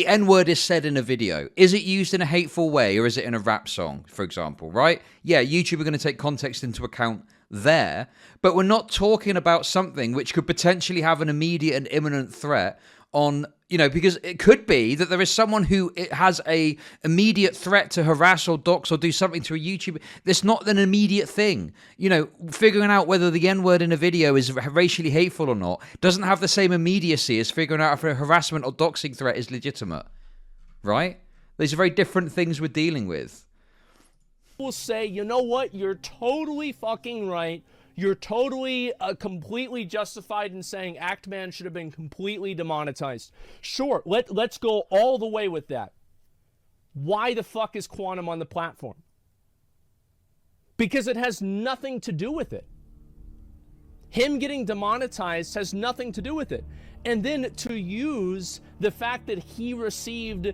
N-word is said in a video. Is it used in a hateful way, or is it in a rap song, for example, right? Yeah, YouTube are going to take context into account there, but we're not talking about something which could potentially have an immediate and imminent threat on, because it could be that there is someone who has a immediate threat to harass or dox or do something to a YouTuber. That's not an immediate thing. Figuring out whether the N-word in a video is racially hateful or not doesn't have the same immediacy as figuring out if a harassment or doxing threat is legitimate, right? These are very different things we're dealing with. will say, you know what, you're totally fucking right. You're totally completely justified in saying ActMan should have been completely demonetized. Sure, let's go all the way with that. Why the fuck is Quantum on the platform? Because it has nothing to do with it. Him getting demonetized has nothing to do with it. And then to use the fact that he received,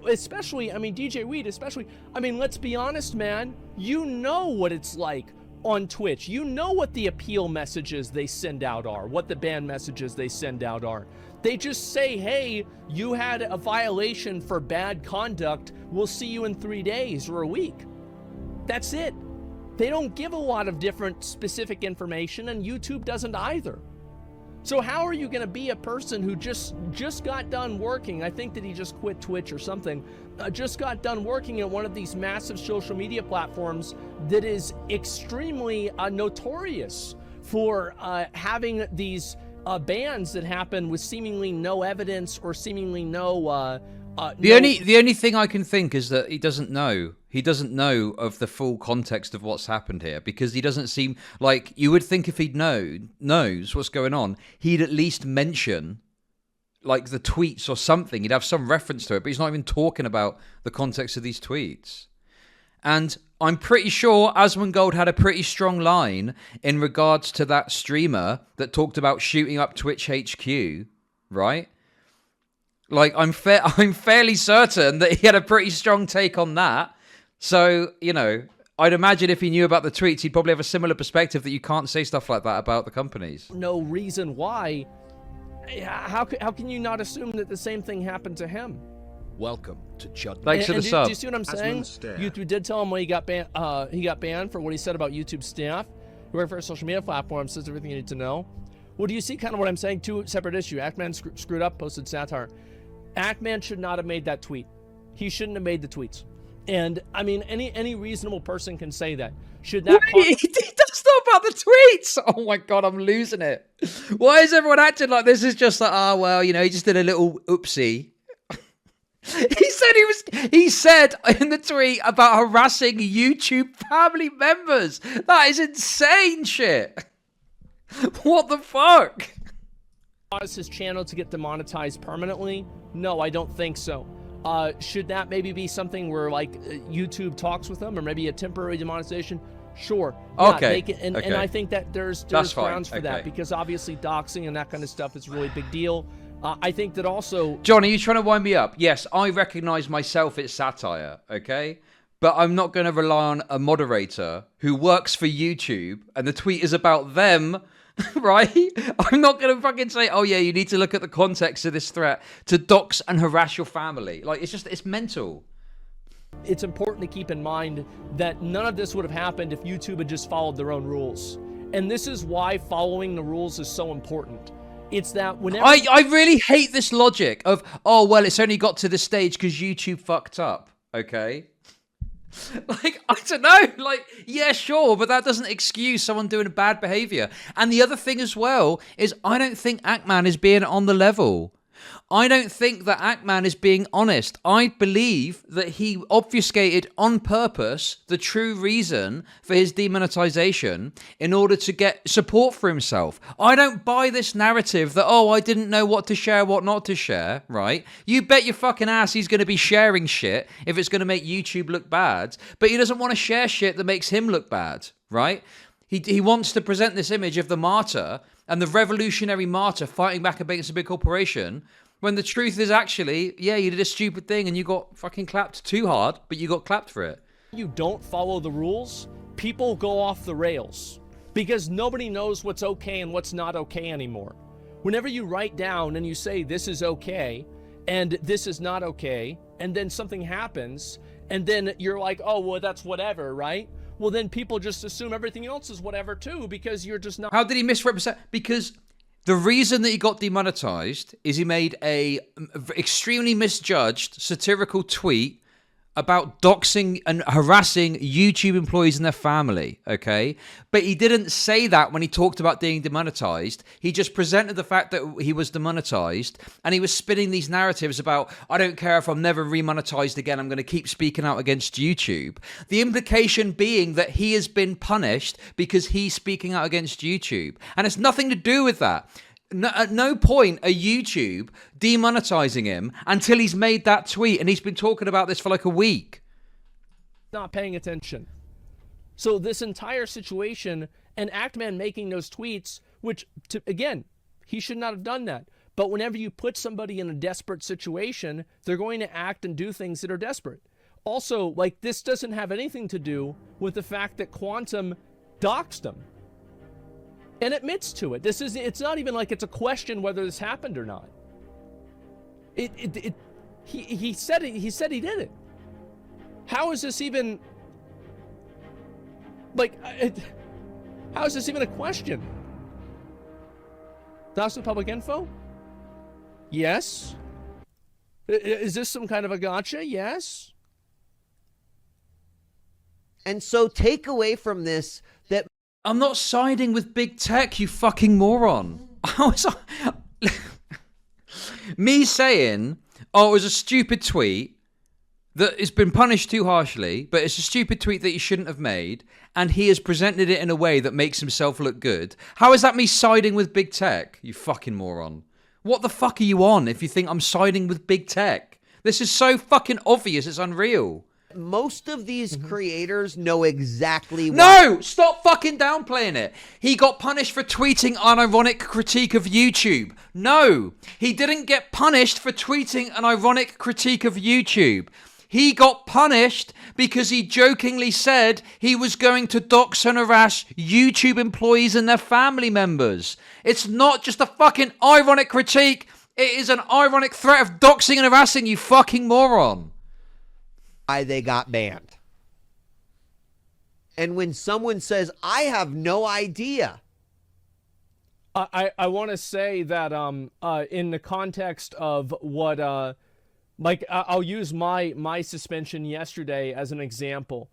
especially, I mean, DJ Weed, especially, I mean, let's be honest, man, you know what it's like on Twitch. You know what the appeal messages they send out are, what the ban messages they send out are. They just say, hey, you had a violation for bad conduct. We'll see you in 3 days or a week. That's it. They don't give a lot of different specific information, and YouTube doesn't either. So how are you going to be a person who just got done working? I think that he just quit Twitch or something. Just got done working at one of these massive social media platforms that is extremely notorious for having these bans that happen with seemingly no evidence or seemingly no. The only thing I can think is that he doesn't know. He doesn't know of the full context of what's happened here, because he doesn't seem like, you would think if he knows what's going on, he'd at least mention like the tweets or something. He'd have some reference to it, but he's not even talking about the context of these tweets. And I'm pretty sure Asmongold had a pretty strong line in regards to that streamer that talked about shooting up Twitch HQ, right? Like, I'm fairly certain that he had a pretty strong take on that. So, you know, I'd imagine if he knew about the tweets, he'd probably have a similar perspective that you can't say stuff like that about the companies. No reason why. How can you not assume that the same thing happened to him? Welcome to Chud. Thanks for the sub. Do you see what I'm saying? YouTube did tell him when he got banned for what he said about YouTube staff, who work for a social media platform, says everything you need to know. Well, do you see kind of what I'm saying? Two separate issues. ActMan screwed up, posted satire. ActMan should not have made that tweet. He shouldn't have made the tweets. And I mean, any reasonable person can say that. Should that? Wait, he does know about the tweets. Oh my god, I'm losing it. Why is everyone acting like this is just like, oh well, you know, he just did a little oopsie. He said in the tweet about harassing YouTube family members. That is insane shit. What the fuck? Cause his channel to get demonetized permanently? No, I don't think so. Should that maybe be something where like YouTube talks with them, or maybe a temporary demonetization? Sure. Yeah, okay. And I think that there's grounds for that, because obviously doxing and that kind of stuff is a really big deal. I think that also... John, are you trying to wind me up? Yes, I recognize myself it's satire, okay? But I'm not going to rely on a moderator who works for YouTube and the tweet is about them, right? I'm not going to fucking say, oh yeah, you need to look at the context of this threat to dox and harass your family. Like, it's mental. It's important to keep in mind that none of this would have happened if YouTube had just followed their own rules. And this is why following the rules is so important. It's that whenever... I really hate this logic of, oh, well, it's only got to this stage because YouTube fucked up, okay? Like, I don't know. Like, yeah, sure, but that doesn't excuse someone doing bad behavior. And the other thing as well is I don't think ActMan is being on the level. I don't think that ActMan is being honest. I believe that he obfuscated on purpose the true reason for his demonetization in order to get support for himself. I don't buy this narrative that, oh, I didn't know what to share, what not to share, right? You bet your fucking ass he's going to be sharing shit if it's going to make YouTube look bad, but he doesn't want to share shit that makes him look bad, right? He wants to present this image of the martyr and the revolutionary martyr fighting back against a big corporation, when the truth is actually, yeah, you did a stupid thing and you got fucking clapped too hard, but you got clapped for it. You don't follow the rules, people go off the rails because nobody knows what's okay and what's not okay anymore. Whenever you write down and you say this is okay and this is not okay, and then something happens and then you're like, oh, well, that's whatever, right? Well, then people just assume everything else is whatever too, because you're just not... How did he misrepresent? Because the reason that he got demonetized is he made a extremely misjudged satirical tweet about doxing and harassing YouTube employees and their family, okay? But he didn't say that when he talked about being demonetized. He just presented the fact that he was demonetized, and he was spinning these narratives about, I don't care if I'm never remonetized again, I'm going to keep speaking out against YouTube. The implication being that he has been punished because he's speaking out against YouTube. And it's nothing to do with that. No, at no point are YouTube demonetizing him until he's made that tweet, and he's been talking about this for like a week. Not paying attention. So this entire situation and ActMan making those tweets, which, again, he should not have done that. But whenever you put somebody in a desperate situation, they're going to act and do things that are desperate. Also, like, this doesn't have anything to do with the fact that Quantum doxed him and admits to it. It's not even like it's a question whether this happened or not. He said he did it. How is this even, like, how is this even a question? Dox the public info? Yes. Is this some kind of a gotcha? Yes. And so take away from this that I'm not siding with big tech, you fucking moron. Me saying, oh, it was a stupid tweet that has been punished too harshly, but it's a stupid tweet that he shouldn't have made, and he has presented it in a way that makes himself look good. How is that me siding with big tech, you fucking moron? What the fuck are you on if you think I'm siding with big tech? This is so fucking obvious, it's unreal. Most of these creators know exactly what. No! Stop fucking downplaying it. He got punished for tweeting an ironic critique of YouTube. No! He didn't get punished for tweeting an ironic critique of YouTube. He got punished because he jokingly said he was going to dox and harass YouTube employees and their family members. It's not just a fucking ironic critique. It is an ironic threat of doxing and harassing, you fucking moron. Why they got banned. And when someone says, I have no idea. I want to say that in the context of what like I'll use my suspension yesterday as an example.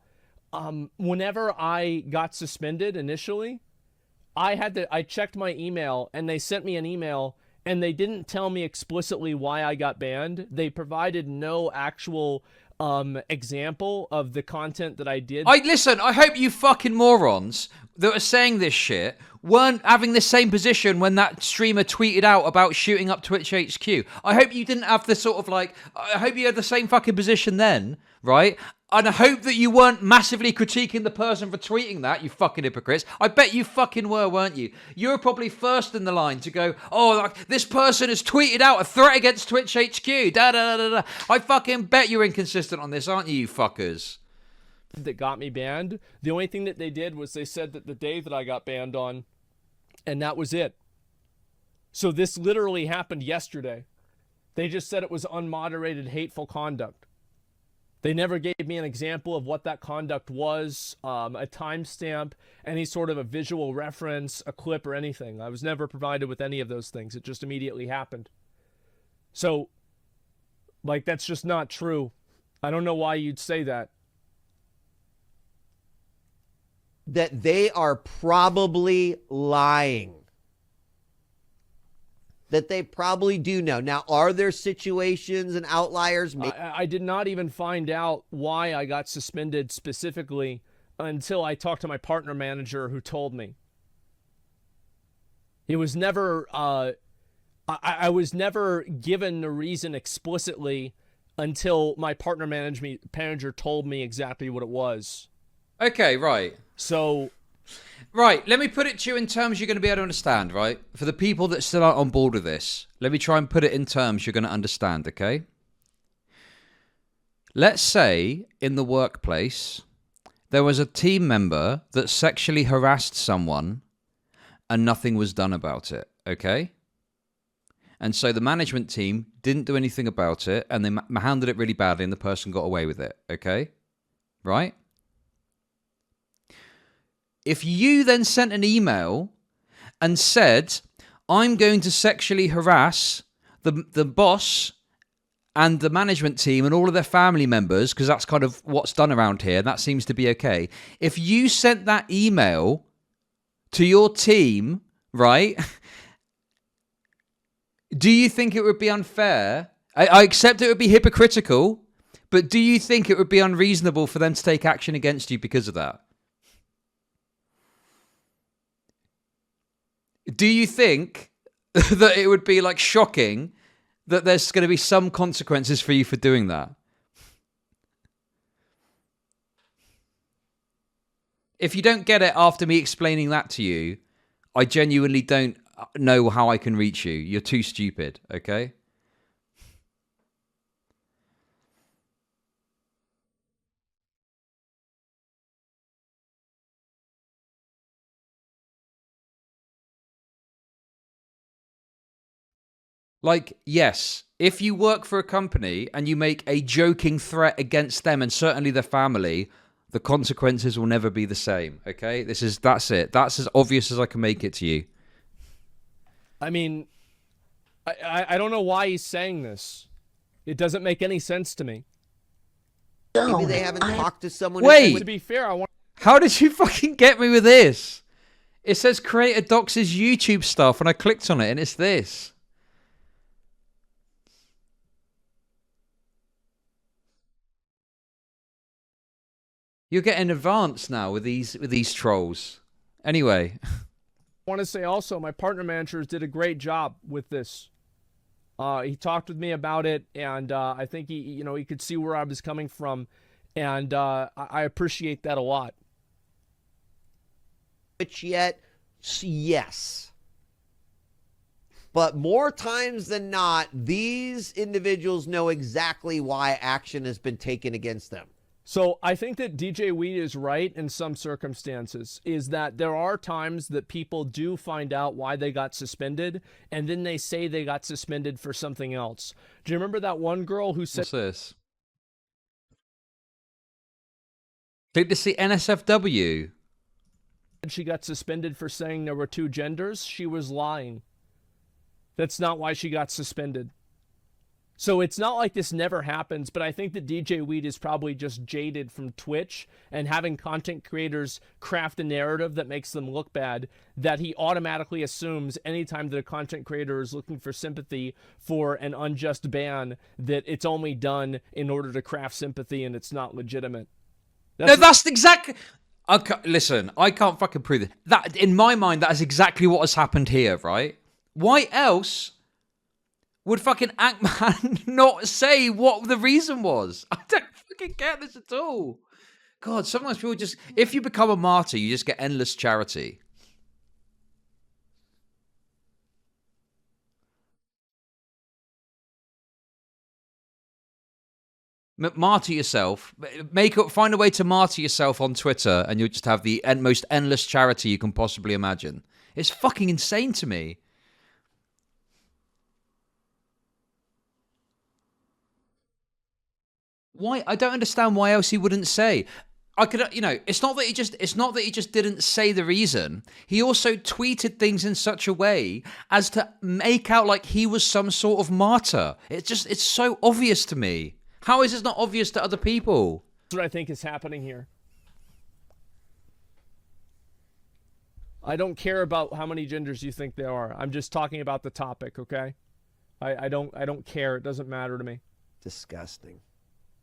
Whenever I got suspended initially, I checked my email and they sent me an email and they didn't tell me explicitly why I got banned. They provided no actual example of the content that I did. Listen, I hope you fucking morons that are saying this shit weren't having the same position when that streamer tweeted out about shooting up Twitch HQ. I hope you didn't have the sort of like, I hope you had the same fucking position then, right? And I hope that you weren't massively critiquing the person for tweeting that, you fucking hypocrites. I bet you fucking were, weren't you? You were probably first in the line to go, oh, like, this person has tweeted out a threat against Twitch HQ. Da, da, da, da, da. I fucking bet you're inconsistent on this, aren't you, you fuckers? That got me banned. The only thing that they did was they said that the day that I got banned on, and that was it. So this literally happened yesterday. They just said it was unmoderated hateful conduct. They never gave me an example of what that conduct was, a timestamp, any sort of a visual reference, a clip, or anything. I was never provided with any of those things. It just immediately happened. So, like, that's just not true. I don't know why you'd say that. That they are probably lying. That they probably do know. Now, are there situations and outliers? I did not even find out why I got suspended specifically until I talked to my partner manager who told me. It was never, I was never given the reason explicitly until my partner manager told me exactly what it was. Okay, right. So... Right, let me put it to you in terms you're going to be able to understand, right? For the people that still aren't on board with this, let me try and put it in terms you're going to understand, okay? Let's say in the workplace, there was a team member that sexually harassed someone and nothing was done about it, okay? And so the management team didn't do anything about it and they handled it really badly and the person got away with it, okay? Right? If you then sent an email and said, I'm going to sexually harass the boss and the management team and all of their family members, because that's kind of what's done around here, and that seems to be okay. If you sent that email to your team, right, do you think it would be unfair? I accept it would be hypocritical, but do you think it would be unreasonable for them to take action against you because of that? Do you think that it would be like shocking that there's going to be some consequences for you for doing that? If you don't get it after me explaining that to you, I genuinely don't know how I can reach you. You're too stupid, okay? Like, yes, if you work for a company and you make a joking threat against them and certainly their family, the consequences will never be the same, okay? That's it. That's as obvious as I can make it to you. I mean, I don't know why he's saying this. It doesn't make any sense to me. Maybe they haven't talked to someone. Wait! To be fair, I want... How did you fucking get me with this? It says creator doxes YouTube stuff and I clicked on it and it's this. You're getting advanced now with these trolls. Anyway. I want to say also, my partner managers did a great job with this. He talked with me about it, and I think he could see where I was coming from, And I appreciate that a lot. But yet, yes. But more times than not, these individuals know exactly why action has been taken against them. So I think that DJ Weed is right in some circumstances, is that there are times that people do find out why they got suspended, and then they say they got suspended for something else. Do you remember that one girl who said... What's this? Click to see NSFW. She got suspended for saying there were two genders? She was lying. That's not why she got suspended. So it's not like this never happens, but I think that DJ Weed is probably just jaded from Twitch and having content creators craft a narrative that makes them look bad, that he automatically assumes anytime that a content creator is looking for sympathy for an unjust ban, that it's only done in order to craft sympathy and it's not legitimate. That's exactly... Listen, I can't fucking prove it. That, in my mind, that is exactly what has happened here, right? Why else would fucking ActMan not say what the reason was? I don't fucking get this at all. God, sometimes people just... If you become a martyr, you just get endless charity. Martyr yourself. Find a way to martyr yourself on Twitter, and you'll just have the most endless charity you can possibly imagine. It's fucking insane to me. Why? I don't understand why else he wouldn't say. I could, you know, it's not that he just didn't say the reason. He also tweeted things in such a way as to make out like he was some sort of martyr. It's so obvious to me. How is this not obvious to other people? That's what I think is happening here. I don't care about how many genders you think there are. I'm just talking about the topic, okay? I don't care. It doesn't matter to me. Disgusting.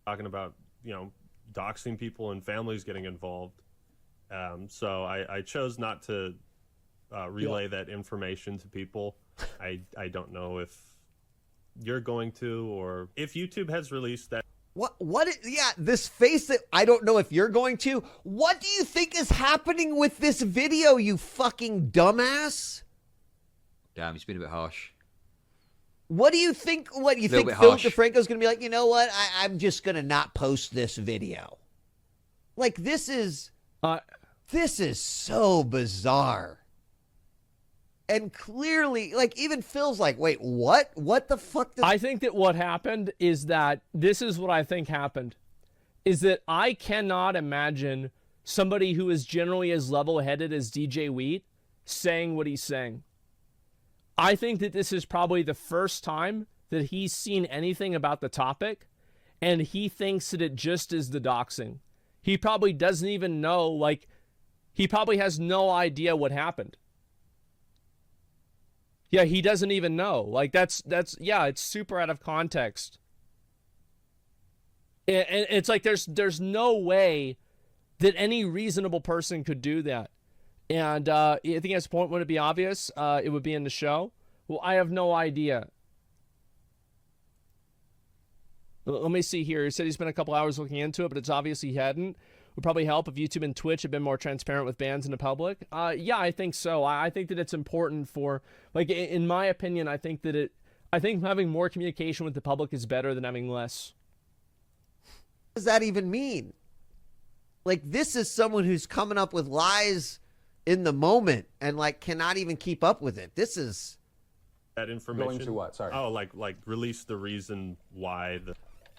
Talking about, you know, doxing people and families getting involved. So I chose not to relay that information to people. I don't know if you're going to, or if YouTube has released that. Yeah, this face that I don't know if you're going to. What do you think is happening with this video, you fucking dumbass? Damn, he's been a bit harsh. What do you think? What you think? Philip DeFranco's gonna be like? You know what? I'm just gonna not post this video. Like this is so bizarre. And clearly, like, even Phil's like, wait, what? What the fuck? I think that what happened is that this is what I think happened. Is that I cannot imagine somebody who is generally as level-headed as DJ Wheat saying what he's saying. I think that this is probably the first time that he's seen anything about the topic, and he thinks that it just is the doxing. He probably doesn't even know, like, he probably has no idea what happened. Yeah, he doesn't even know. Like, yeah, it's super out of context. And it's like there's no way that any reasonable person could do that. And I think at this point, would it be obvious? It would be in the show. Well, I have no idea. Let me see here. He said he spent a couple hours looking into it, but it's obvious he hadn't. Would probably help if YouTube and Twitch had been more transparent with bans in the public. Yeah, I think so. I think that it's important for, like, in my opinion, I think having more communication with the public is better than having less. What does that even mean? Like, this is someone who's coming up with lies in the moment and, like, cannot even keep up with it. This is that information. Going to what? Sorry. Oh, like release the reason why the...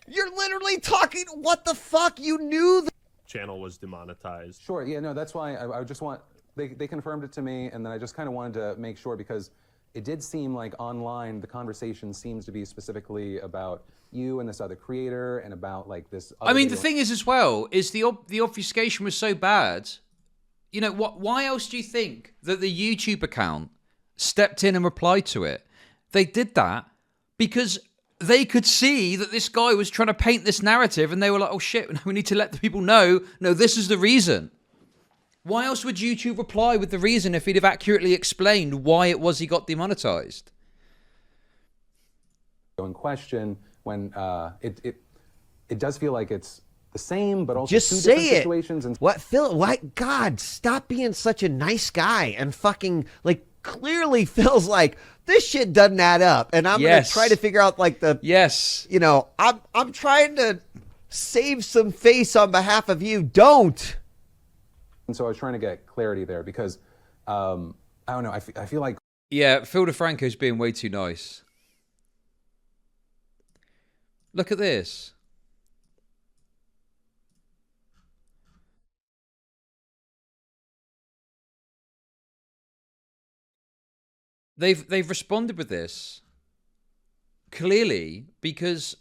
You're literally talking, what the fuck? You knew the channel was demonetized. Sure, yeah, no, that's why I just want, they confirmed it to me, and then I just kind of wanted to make sure, because it did seem like online the conversation seems to be specifically about you and this other creator and about like this other I mean, video. the thing is as well, is the obfuscation was so bad. You know, why else do you think that the YouTube account stepped in and replied to it? They did that because they could see that this guy was trying to paint this narrative, and they were like, oh shit, we need to let the people know, no, this is the reason. Why else would YouTube reply with the reason if he'd have accurately explained why it was he got demonetized? In question, when it does feel like it's the same, but also Just two say different it. situations. And What, Phil? What? God, stop being such a nice guy and fucking like. Clearly, Phil's like, this shit doesn't add up, and I'm gonna try to figure out like the. Yes. You know, I'm trying to save some face on behalf of you. Don't. And so I was trying to get clarity there because I don't know. I feel like. Yeah, Phil DeFranco's being way too nice. Look at this. They've responded with this clearly because,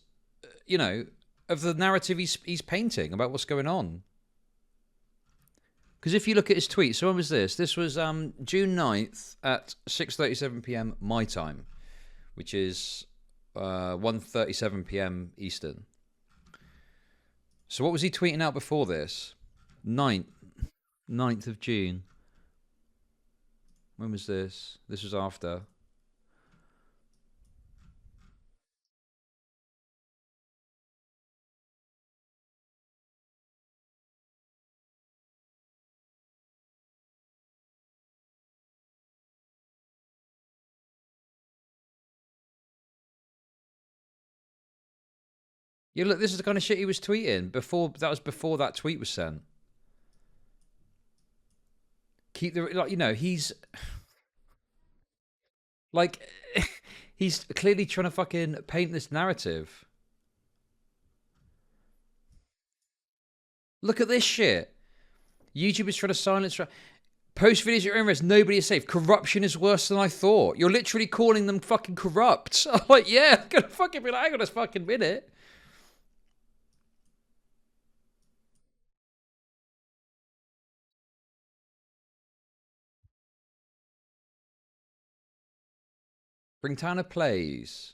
you know, of the narrative he's painting about what's going on. Because if you look at his tweet, so when was this? This was June 9th at 6:37 p.m. my time, which is 1:37 p.m. Eastern. So what was he tweeting out before this? 9th of June. When was this? This was after. Yeah, look, this is the kind of shit he was tweeting before. That was before that tweet was sent. Keep the, like, you know, he's like, he's clearly trying to fucking paint this narrative. Look at this shit. YouTube is trying to silence. Post videos you're interested. Nobody is safe. Corruption is worse than I thought. You're literally calling them fucking corrupt. I'm like, yeah, I'm gonna fucking be like, hang on a fucking minute. Bringtana plays.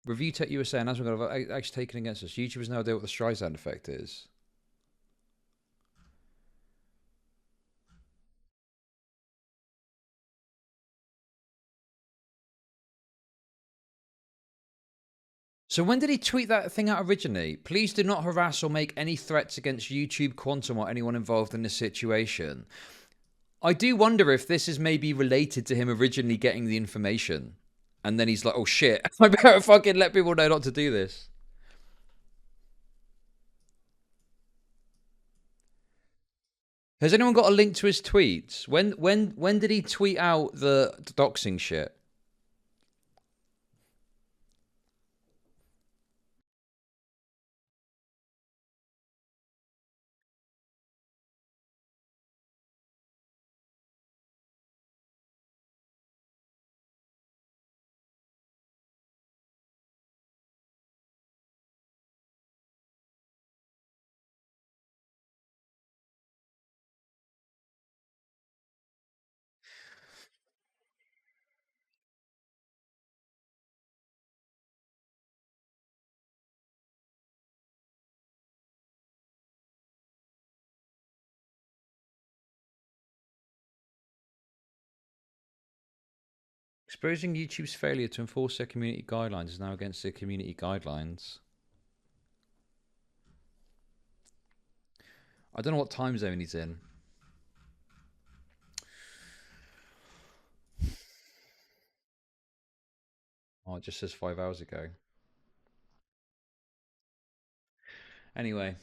Review Tech USA and Asmongold have actually taken against us. YouTube has no idea what the Streisand effect is. So when did he tweet that thing out originally? Please do not harass or make any threats against YouTube, Quantum, or anyone involved in this situation. I do wonder if this is maybe related to him originally getting the information. And then he's like, oh shit, I better fucking let people know not to do this. Has anyone got a link to his tweets? When did he tweet out the doxing shit? Exposing YouTube's failure to enforce their community guidelines is now against their community guidelines. I don't know what time zone he's in. Oh, it just says 5 hours ago. Anyway.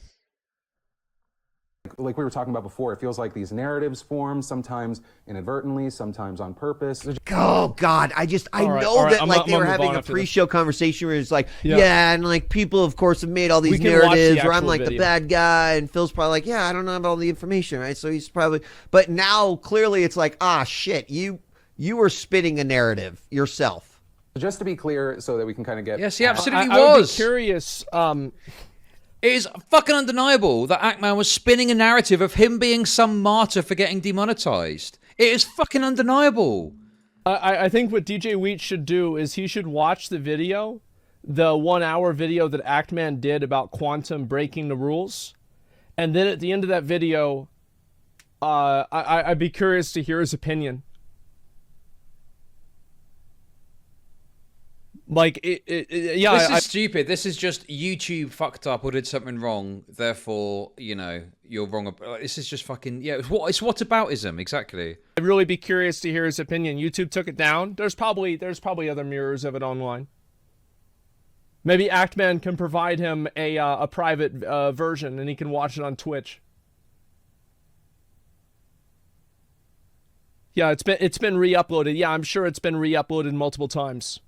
Like we were talking about before, it feels like these narratives form sometimes inadvertently, sometimes on purpose. Oh God, I know that like they were having a pre-show conversation where it's like, yeah, and like people of course have made all these narratives where I'm like the bad guy, and Phil's probably like, yeah, I don't know about all the information, right? So he's probably, but now clearly it's like, ah, shit, you were spitting a narrative yourself. Just to be clear, so that we can kind of get. Yes, he absolutely I was. would be curious. It is fucking undeniable that ActMan was spinning a narrative of him being some martyr for getting demonetized. It is fucking undeniable. I think what DJ Wheat should do is he should watch the video, the 1 hour video that ActMan did about Quantum breaking the rules. And then at the end of that video, I'd be curious to hear his opinion. Like, yeah. This is stupid. This is just YouTube fucked up or did something wrong. Therefore, you know, you're wrong. This is just fucking, yeah, it's whataboutism, exactly. I'd really be curious to hear his opinion. YouTube took it down. There's probably other mirrors of it online. Maybe ActMan can provide him a private version and he can watch it on Twitch. Yeah, it's been re-uploaded. Yeah, I'm sure it's been re-uploaded multiple times.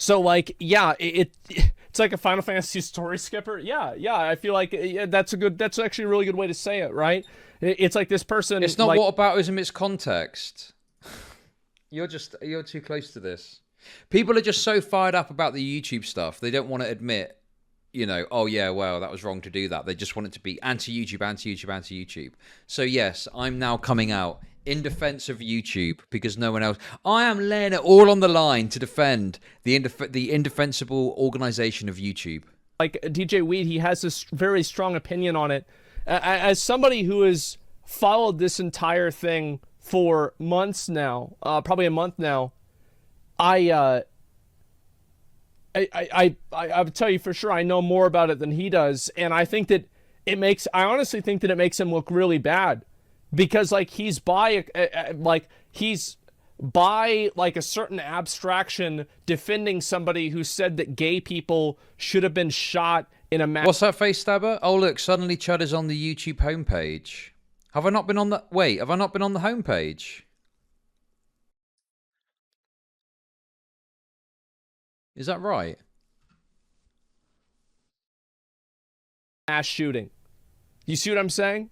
So, like, yeah, it's like a Final Fantasy story skipper. Yeah, I feel like that's actually a really good way to say it, right? It's like this person. It's not like, whataboutism, it's context. You're too close to this. People are just so fired up about the YouTube stuff. They don't want to admit, you know, oh yeah, well, that was wrong to do that. They just want it to be anti-YouTube, anti-YouTube, anti-YouTube. So yes, I'm now coming out in defense of YouTube because no one else. I am laying it all on the line to defend the indefensible organization of YouTube. Like DJ Weed, he has this very strong opinion on it. As somebody who has followed this entire thing for months now, probably a month now, I would tell you for sure I know more about it than he does, and I think that I honestly think that it makes him look really bad. Because like he's by a certain abstraction defending somebody who said that gay people should have been shot in a mass. What's that, face stabber? Oh look, suddenly Chud is on the YouTube homepage. Have I not been on the homepage? Is that right? Mass shooting. You see what I'm saying?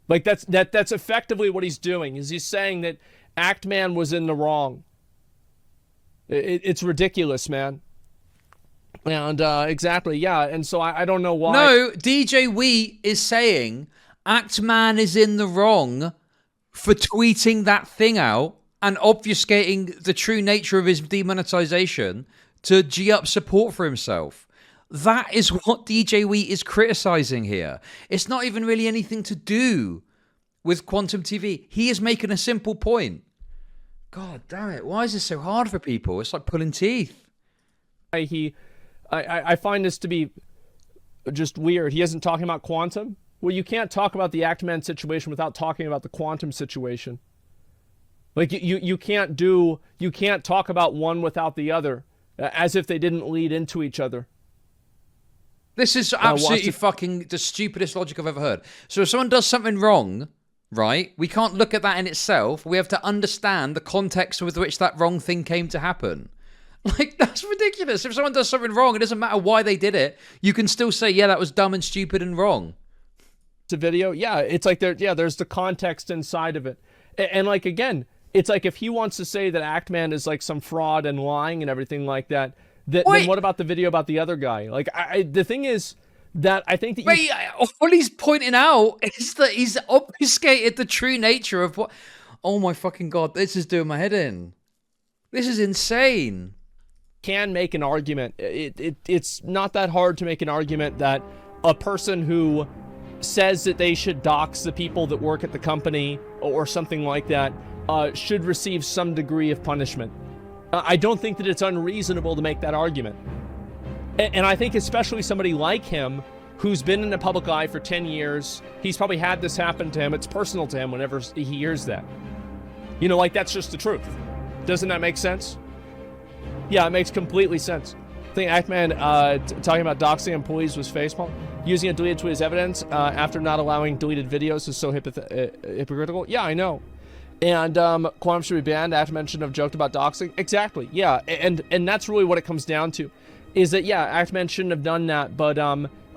Like that's effectively what he's doing. Is he's saying that ActMan was in the wrong. It's ridiculous, man. And exactly, yeah. And so I don't know why. No, DJ Wheat is saying ActMan is in the wrong for tweeting that thing out and obfuscating the true nature of his demonetization to G up support for himself. That is what DJ Wheat is criticizing here. It's not even really anything to do with Quantum TV. He is making a simple point. God damn it. Why is this so hard for people? It's like pulling teeth. I find this to be just weird. He isn't talking about Quantum. Well, you can't talk about the ActMan situation without talking about the Quantum situation. Like you can't talk about one without the other, as if they didn't lead into each other. This is absolutely fucking the stupidest logic I've ever heard. So if someone does something wrong, right, we can't look at that in itself. We have to understand the context with which that wrong thing came to happen. Like, that's ridiculous. If someone does something wrong, it doesn't matter why they did it. You can still say, yeah, that was dumb and stupid and wrong. It's a video. Yeah, it's like there's the context inside of it. And like, again, it's like if he wants to say that ActMan is like some fraud and lying and everything like that, then what about the video about the other guy? Like, the thing is that I think that all he's pointing out is that he's obfuscated the true nature of what. Oh my fucking god, this is doing my head in. This is insane. Can make an argument. It's not that hard to make an argument that a person who says that they should dox the people that work at the company or something like that should receive some degree of punishment. I don't think that it's unreasonable to make that argument. And I think especially somebody like him, who's been in the public eye for 10 years, he's probably had this happen to him. It's personal to him whenever he hears that. You know, like, that's just the truth. Doesn't that make sense? Yeah, it makes completely sense. I think ActMan talking about doxing employees was facepalm. Using a deleted tweet as evidence after not allowing deleted videos is so hypocritical. Yeah, I know. And Quantum should be banned. ActMan shouldn't have joked about doxing. Exactly. Yeah, and that's really what it comes down to, is that yeah, ActMan shouldn't have done that. But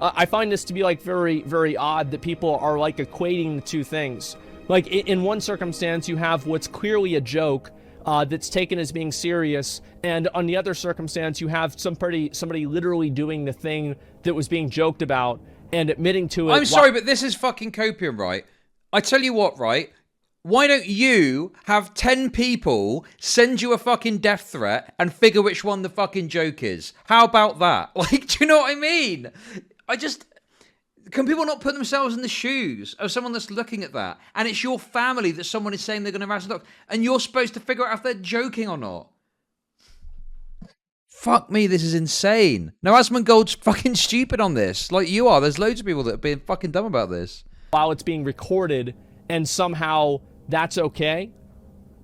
I find this to be like very, very odd that people are like equating the two things. Like in one circumstance, you have what's clearly a joke that's taken as being serious, and on the other circumstance, you have somebody literally doing the thing that was being joked about and admitting to it. I'm sorry, but this is fucking copium, right? I tell you what, right? Why don't you have 10 people send you a fucking death threat and figure which one the fucking joke is? How about that? Like, do you know what I mean? Can people not put themselves in the shoes of someone that's looking at that? And it's your family that someone is saying they're going to harass and dox, and you're supposed to figure out if they're joking or not. Fuck me, this is insane. Now, Asmongold's fucking stupid on this. Like you are. There's loads of people that have been fucking dumb about this. While it's being recorded, and somehow that's okay.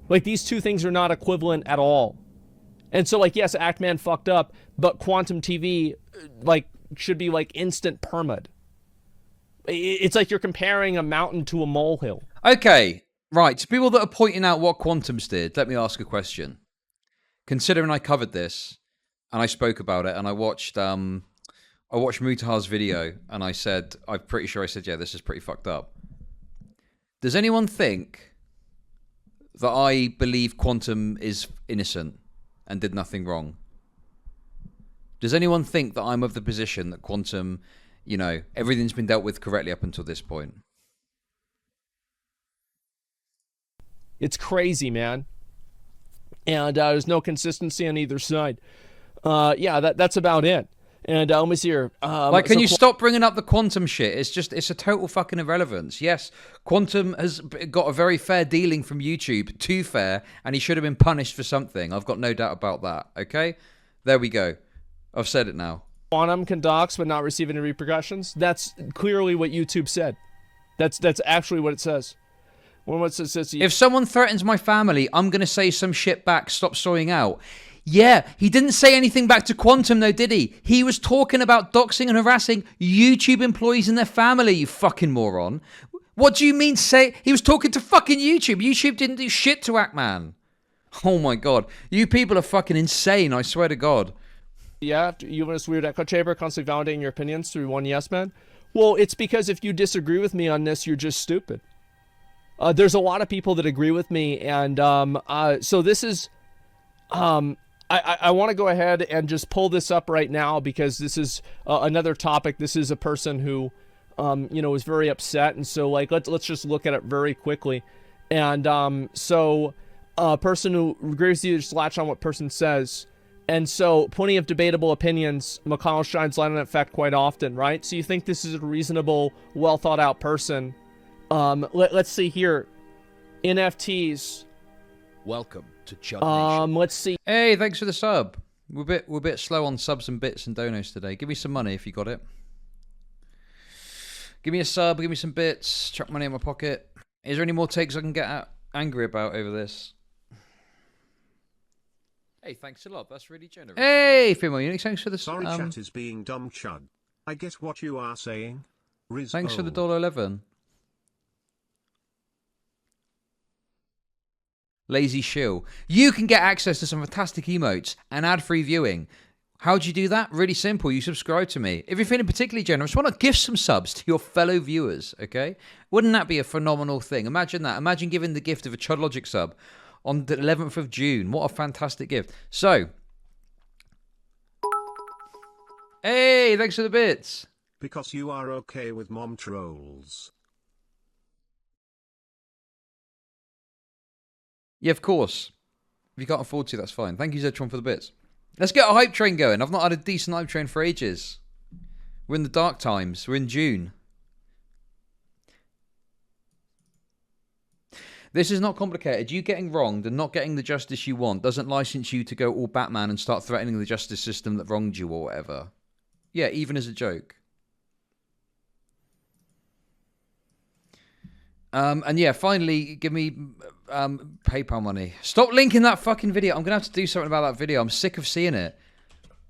Like, these two things are not equivalent at all. And so, like, yes, ActMan fucked up, but Quantum TV, like, should be, like, instant permit. It's like you're comparing a mountain to a molehill. Okay, right. To people that are pointing out what Quantums did, let me ask a question. Considering I covered this, and I spoke about it, and I watched Mutahar's video, and I said, I'm pretty sure I said, yeah, this is pretty fucked up. Does anyone think that I believe Quantum is innocent and did nothing wrong? Does anyone think that I'm of the position that Quantum, you know, everything's been dealt with correctly up until this point? It's crazy, man. And there's no consistency on either side. Yeah, that's about it. And let me see here. Like, can you stop bringing up the Quantum shit? It's a total fucking irrelevance. Yes, Quantum has got a very fair dealing from YouTube, too fair, and he should have been punished for something. I've got no doubt about that, okay? There we go. I've said it now. Quantum can dox but not receive any repercussions. That's clearly what YouTube said. That's actually what it says. If someone threatens my family, I'm going to say some shit back, stop soying out. Yeah, he didn't say anything back to Quantum though, did he? He was talking about doxing and harassing YouTube employees and their family, you fucking moron. What do you mean say... He was talking to fucking YouTube. YouTube didn't do shit to ActMan. Oh my god. You people are fucking insane, I swear to God. Yeah, you want this weird echo chamber constantly validating your opinions through one yes man? Well, it's because if you disagree with me on this, you're just stupid. There's a lot of people that agree with me, and so this is... I want to go ahead and just pull this up right now because this is another topic. This is a person who, you know, is very upset, and so like let's just look at it very quickly. And so a person who agrees with you, just latch on what person says. And so plenty of debatable opinions. McConnell shines light on that fact quite often, right? So you think this is a reasonable, well thought out person? Let's see here, NFTs. Welcome to Chud Nation. Let's see. Hey, thanks for the sub. We're a bit slow on subs and bits and donos today. Give me some money if you got it. Give me a sub, give me some bits, chuck money in my pocket. Is there any more takes I can get angry about over this? Hey, thanks a lot. That's really generous. Hey, Female Unix, thanks for the Sorry, chat is being dumb, Chud. I get what you are saying. Thanks for the $1.11. Lazy shill. You can get access to some fantastic emotes and ad-free viewing. How do you do that? Really simple. You subscribe to me. If you're feeling particularly generous, why not give some subs to your fellow viewers, okay? Wouldn't that be a phenomenal thing? Imagine that. Imagine giving the gift of a Chud Logic sub on the 11th of June. What a fantastic gift. So, hey, thanks for the bits. Because you are okay with mom trolls. Yeah, of course. If you can't afford to, that's fine. Thank you, Zedtron, for the bits. Let's get a hype train going. I've not had a decent hype train for ages. We're in the dark times. We're in June. This is not complicated. You getting wronged and not getting the justice you want doesn't license you to go all Batman and start threatening the justice system that wronged you or whatever. Yeah, even as a joke. And yeah, finally, give me PayPal money. Stop linking that fucking video. I'm going to have to do something about that video. I'm sick of seeing it.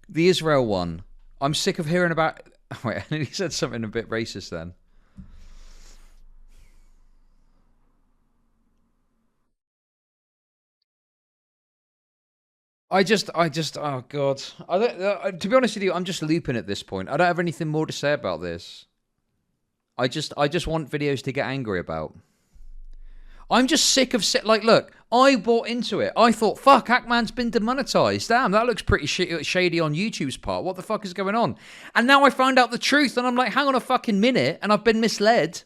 The Israel one. I'm sick of hearing about... Wait, he said something a bit racist then. Oh God. To be honest with you, I'm just looping at this point. I don't have anything more to say about this. I just want videos to get angry about. I'm just sick of... Like, look, I bought into it. I thought, fuck, ActMan's been demonetized. Damn, that looks pretty shady on YouTube's part. What the fuck is going on? And now I found out the truth, and I'm like, hang on a fucking minute, and I've been misled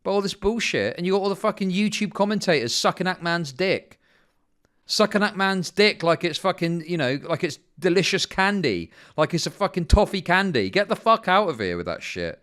by all this bullshit, and you got all the fucking YouTube commentators sucking ActMan's dick. Sucking ActMan's dick like it's fucking, you know, like it's delicious candy. Like it's a fucking toffee candy. Get the fuck out of here with that shit.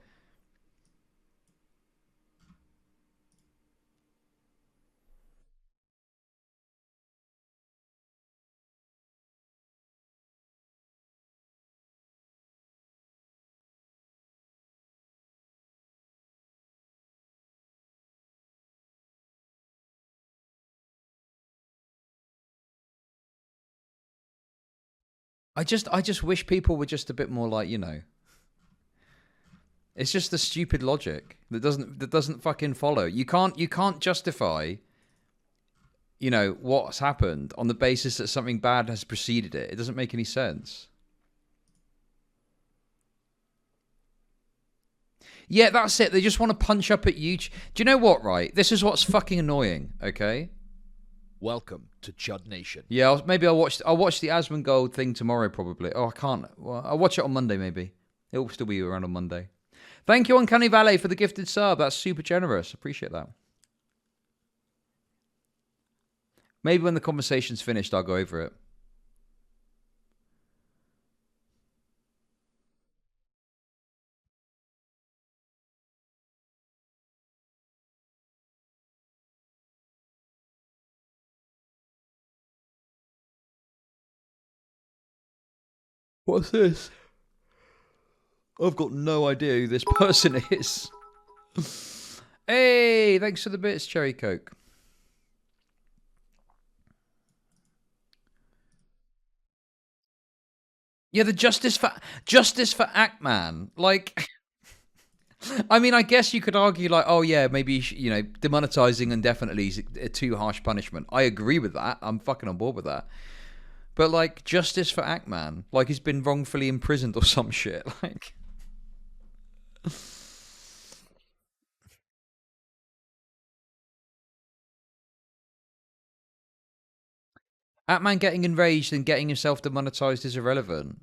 I just wish people were just a bit more like, you know. It's just the stupid logic that doesn't fucking follow. You can't justify, you know, what's happened on the basis that something bad has preceded it. It doesn't make any sense. Yeah, that's it. They just want to punch up at YouTube. Do you know what, right? This is what's fucking annoying, okay? Welcome to Chud Nation. Yeah, maybe I'll watch the Asmongold thing tomorrow, probably. Oh, I can't. Well, I'll watch it on Monday, maybe. It'll still be around on Monday. Thank you, Uncanny Valley, for the gifted sub. That's super generous. Appreciate that. Maybe when the conversation's finished, I'll go over it. What's this? I've got no idea who this person is. Hey, thanks for the bits, Cherry Coke. Yeah, the justice for ActMan. Like, I mean, I guess you could argue like, oh yeah, maybe, you know, demonetizing indefinitely is a too harsh punishment. I agree with that. I'm fucking on board with that. But like, justice for ActMan, like he's been wrongfully imprisoned or some shit. Like, ActMan getting enraged and getting himself demonetized is irrelevant.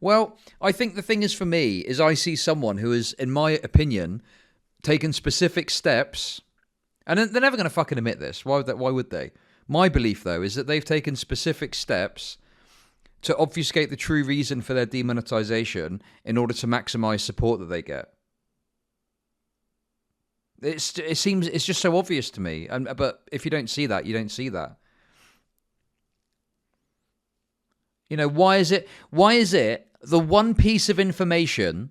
Well, I think the thing is for me is I see someone who has, in my opinion, taken specific steps, and they're never going to fucking admit this. Why would they? My belief, though, is that they've taken specific steps to obfuscate the true reason for their demonetization in order to maximize support that they get. It seems it's just so obvious to me, but if you don't see that, you don't see that. You know, why is it the one piece of information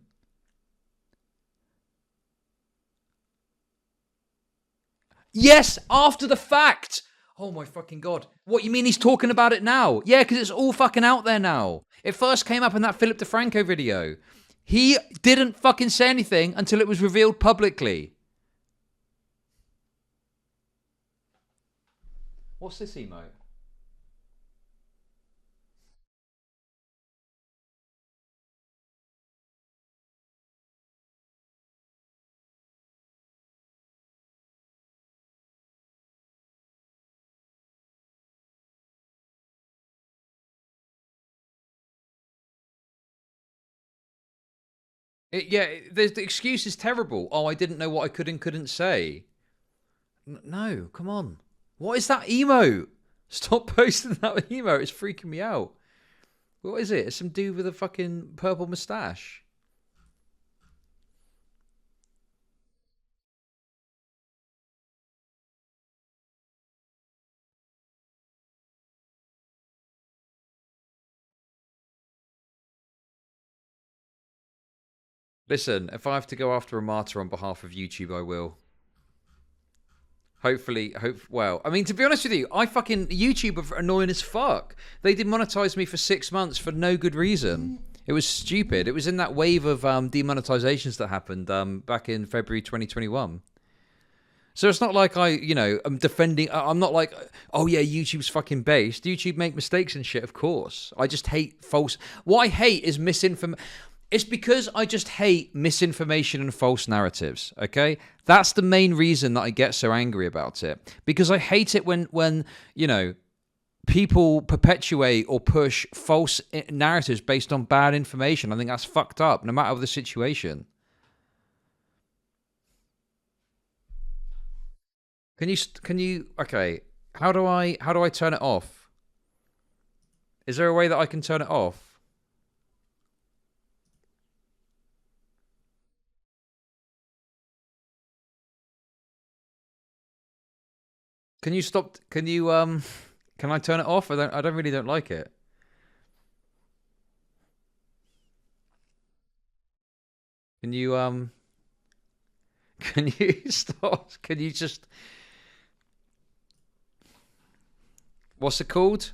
yes, after the fact. Oh my fucking God. What, you mean he's talking about it now? Yeah, because it's all fucking out there now. It first came up in that Philip DeFranco video. He didn't fucking say anything until it was revealed publicly. What's this emote? The excuse is terrible. Oh, I didn't know what I could and couldn't say. No, come on. What is that emote? Stop posting that emote. It's freaking me out. What is it? It's some dude with a fucking purple moustache. Listen, if I have to go after a martyr on behalf of YouTube, I will. Hopefully, well, I mean, to be honest with you, YouTube are annoying as fuck. They demonetized me for 6 months for no good reason. It was stupid. It was in that wave of demonetizations that happened back in February 2021. So it's not like I'm defending. I'm not like, oh yeah, YouTube's fucking based. YouTube make mistakes and shit, of course. I just hate false. What I hate is misinformation. It's because I just hate misinformation and false narratives, okay? That's the main reason that I get so angry about it. Because I hate it when people perpetuate or push false narratives based on bad information. I think that's fucked up, no matter the situation. Can you okay, how do I turn it off? Is there a way that I can turn it off? Can you stop? Can I turn it off? I don't really like it. Can you can you stop? Can you just? What's it called?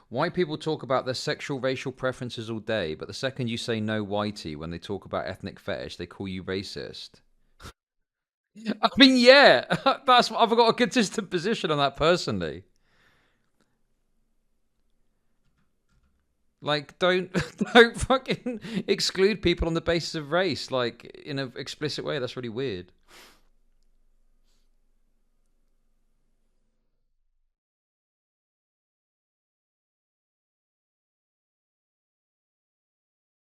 White people talk about their sexual racial preferences all day, but the second you say no whitey when they talk about ethnic fetish, they call you racist. I mean, yeah, I've got a consistent position on that personally. Like, don't fucking exclude people on the basis of race, like in an explicit way. That's really weird.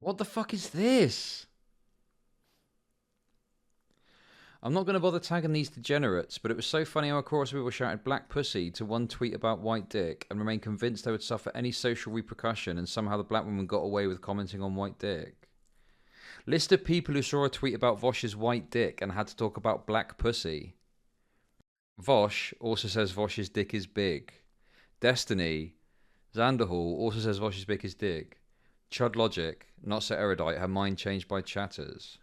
What the fuck is this? I'm not going to bother tagging these degenerates, but it was so funny how a chorus of people shouted black pussy to one tweet about white dick and remained convinced they would suffer any social repercussion, and somehow the black woman got away with commenting on white dick. List of people who saw a tweet about Vosh's white dick and had to talk about black pussy. Vosh also says Vosh's dick is big. Destiny Zanderhall also says Vosh's dick is dick. Chud Logic, not so erudite, her mind changed by chatters.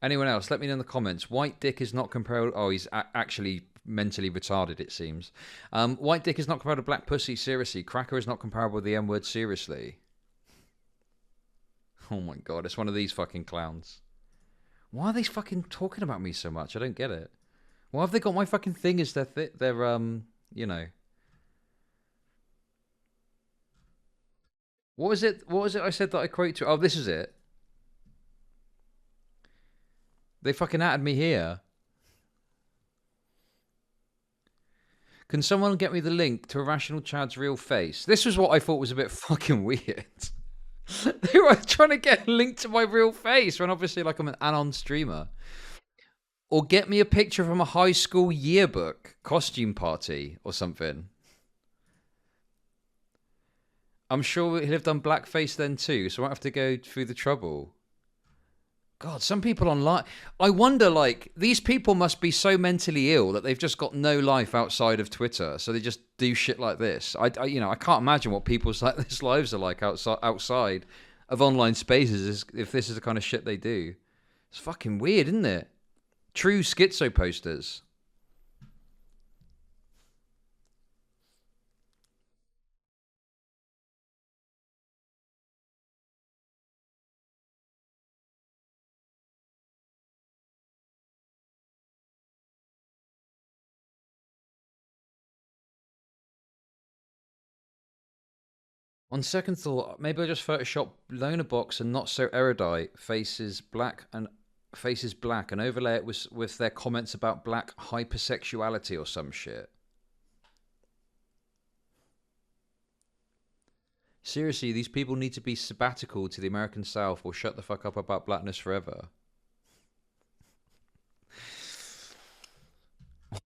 Anyone else? Let me know in the comments. White dick is not comparable. Oh, he's actually mentally retarded, it seems. White dick is not comparable to black pussy, seriously. Cracker is not comparable with the M word, seriously. Oh my god, it's one of these fucking clowns. Why are they fucking talking about me so much? I don't get it. Why have they got my fucking thing as their you know. What was it I said that I quote to? Oh, this is it. They fucking added me here. Can someone get me the link to Irrational Chad's real face? This was what I thought was a bit fucking weird. They were trying to get a link to my real face when obviously like I'm an anon streamer. Or get me a picture from a high school yearbook costume party or something. I'm sure he'll have done blackface then too, so I won't have to go through the trouble. God, some people online... I wonder, like, these people must be so mentally ill that they've just got no life outside of Twitter, so they just do shit like this. I can't imagine what people's like this lives are like outside of online spaces if this is the kind of shit they do. It's fucking weird, isn't it? True schizo posters. On second thought, maybe I just Photoshop loner box and not so erudite faces black and overlay it with their comments about black hypersexuality or some shit. Seriously, these people need to be sabbatical to the American South or shut the fuck up about blackness forever.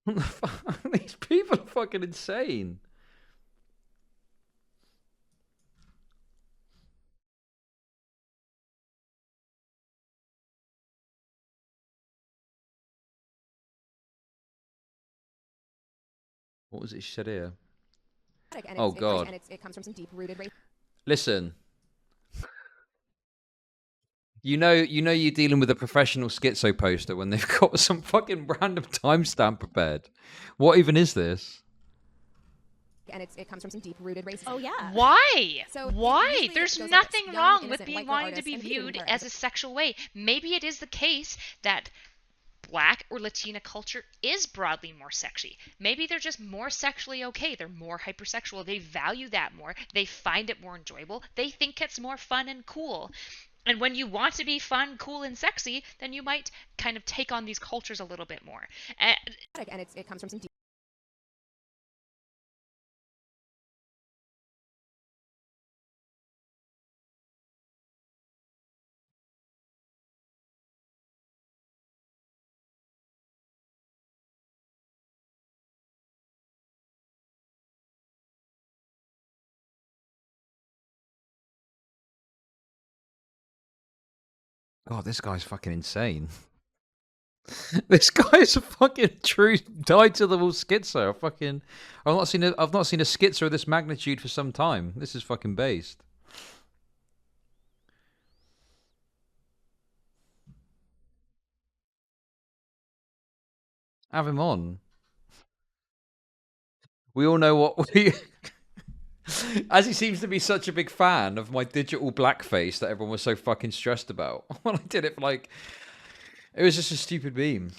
What the fuck? These people are fucking insane. What was it she said here? Oh god. It comes from some deep-rooted race. Listen. You know you're dealing with a professional schizo poster when they've got some fucking random timestamp prepared. What even is this? And it comes from some deep-rooted racism. Oh yeah. Why? So why? There's nothing wrong with being wanting to be and viewed her as a sexual way. Maybe it is the case that Black or Latina culture is broadly more sexy. Maybe they're just more sexually okay. They're more hypersexual. They value that more. They find it more enjoyable. They think it's more fun and cool. And when you want to be fun, cool, and sexy, then you might kind of take on these cultures a little bit more. And it comes from some deep... God, this guy's fucking insane. This guy's a fucking true died to the wall schizo. I've not seen a schizo of this magnitude for some time. This is fucking based. Have him on. We all know what we... As he seems to be such a big fan of my digital blackface that everyone was so fucking stressed about. When I did it for like... It was just a stupid meme.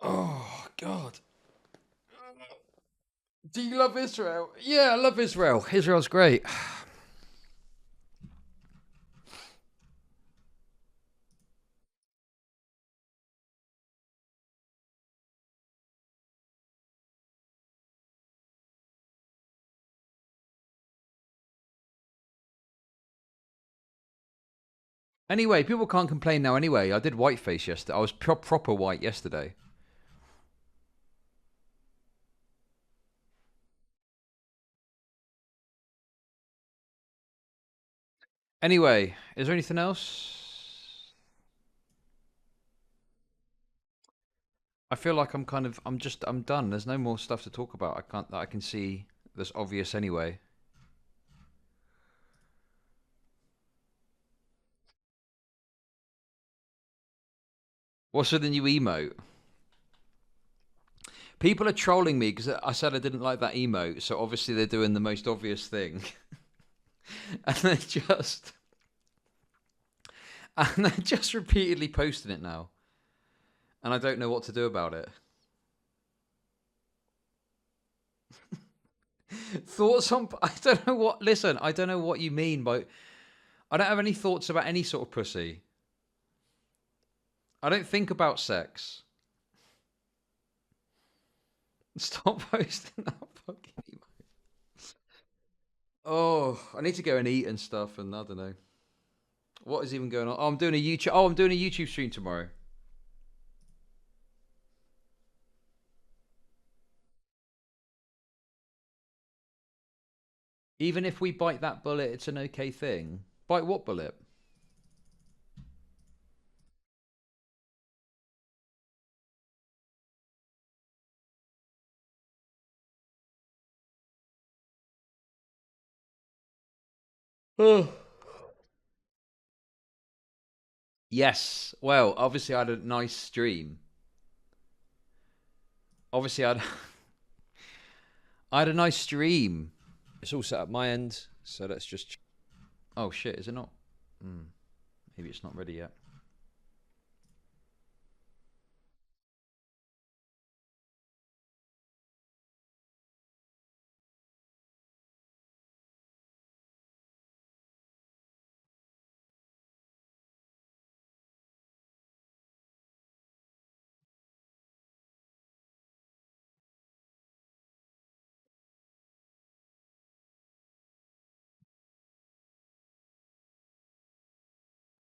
Oh, God. Do you love Israel? Yeah, I love Israel. Israel's great. Anyway, people can't complain now anyway. I did whiteface yesterday. I was proper white yesterday. Anyway, is there anything else? I feel like I'm done. There's no more stuff to talk about. I can see that's obvious anyway. What's with the new emote? People are trolling me because I said I didn't like that emote, so obviously they're doing the most obvious thing. And they're just repeatedly posting it now. And I don't know what to do about it. Thoughts on... I don't know what... Listen, I don't know what you mean by... I don't have any thoughts about any sort of pussy. I don't think about sex. Stop posting that fucking emote. Oh, I need to go and eat and stuff, and I don't know. What is even going on? Oh, I'm doing a YouTube stream tomorrow. Even if we bite that bullet, it's an okay thing. Bite what bullet? Yes. Well, obviously I had a nice stream. Obviously I had a nice stream. It's all set up my end, so let's just... Oh shit, is it not? Maybe it's not ready yet.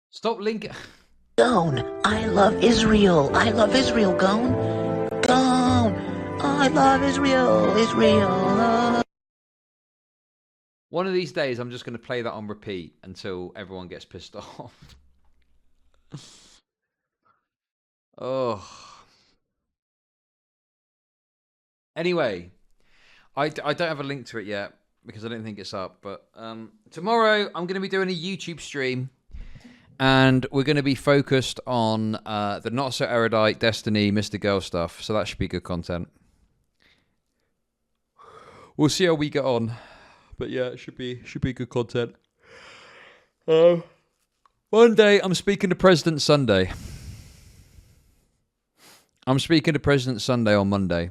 Stop linking. Gone. I love Israel. I love Israel. Gone. Gone. I love Israel. Israel. One of these days, I'm just going to play that on repeat until everyone gets pissed off. Oh. Anyway, I don't have a link to it yet because I don't think it's up. But tomorrow, I'm going to be doing a YouTube stream. And we're going to be focused on the not-so-erudite Destiny Mr. Girl stuff. So that should be good content. We'll see how we get on. But yeah, it should be good content. One day, I'm speaking to President Sunday. I'm speaking to President Sunday on Monday.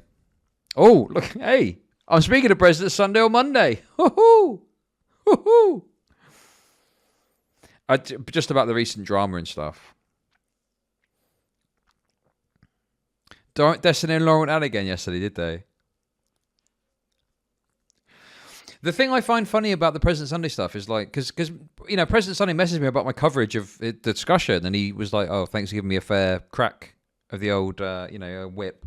Oh, look, hey. I'm speaking to President Sunday on Monday. Woohoo! Woohoo! Just about the recent drama and stuff. Destiny and Lauren out again yesterday, did they? The thing I find funny about the President Sunday stuff is like, because you know, President Sunday messaged me about my coverage of the discussion, and he was like, "Oh, thanks for giving me a fair crack of the old, whip."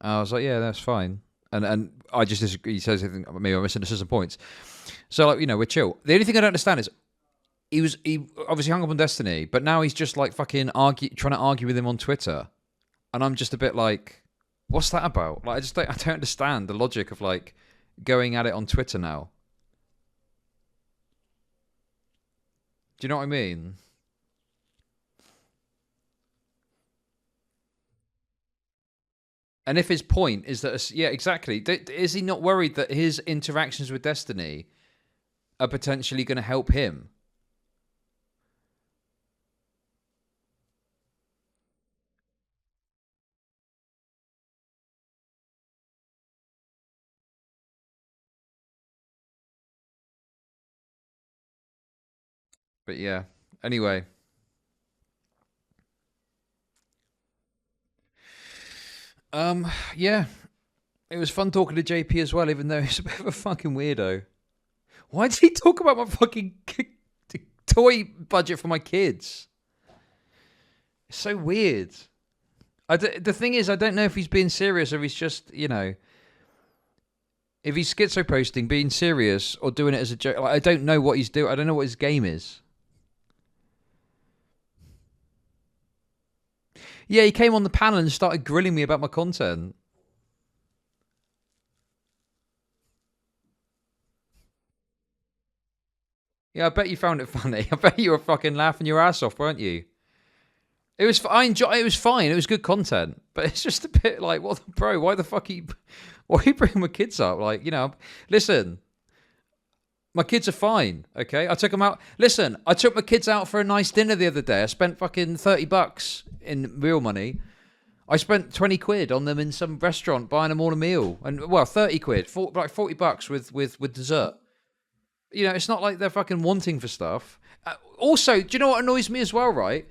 I was like, "Yeah, that's fine," and I just disagree. He says, maybe I'm missing some points. So like, we're chill. The only thing I don't understand is. He obviously hung up on Destiny, but now he's just like fucking trying to argue with him on Twitter, and I'm just a bit like, what's that about? Like, I don't understand the logic of like going at it on Twitter now. Do you know what I mean? And if his point is that, yeah, exactly. Is he not worried that his interactions with Destiny are potentially going to help him? But yeah, anyway. Yeah. It was fun talking to JP as well, even though he's a bit of a fucking weirdo. Why did he talk about my fucking toy budget for my kids? It's so weird. The thing is, I don't know if he's being serious or if he's just, you know, if he's schizo posting, being serious, or doing it as a joke. Like, I don't know what he's doing. I don't know what his game is. Yeah, he came on the panel and started grilling me about my content. Yeah, I bet you found it funny. I bet you were fucking laughing your ass off, weren't you? It was. It was fine. It was good content, but it's just a bit like, what, bro? Why the fuck why are you bringing my kids up? Like, you know, listen, my kids are fine. Okay, I took them out. Listen, I took my kids out for a nice dinner the other day. I spent fucking $30 in real money. I spent 20 quid on them in some restaurant buying them all a meal, and well, 30 quid, like $40 with dessert. You know, it's not like they're fucking wanting for stuff. Also, do you know what annoys me as well, right?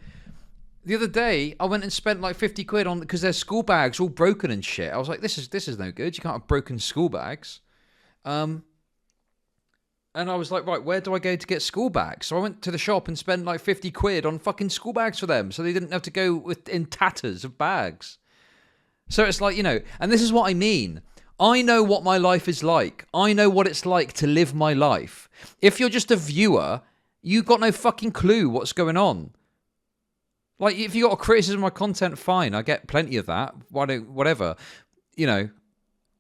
The other day, I went and spent like 50 quid on, because their school bags all broken and shit. I was like, this is no good. You can't have broken school bags. And I was like, right, where do I go to get school bags? So I went to the shop and spent like 50 quid on fucking school bags for them, so they didn't have to go in tatters of bags. So it's like, you know, and this is what I mean. I know what my life is like. I know what it's like to live my life. If you're just a viewer, you've got no fucking clue what's going on. Like, if you got a criticism of my content, fine. I get plenty of that. Whatever. You know,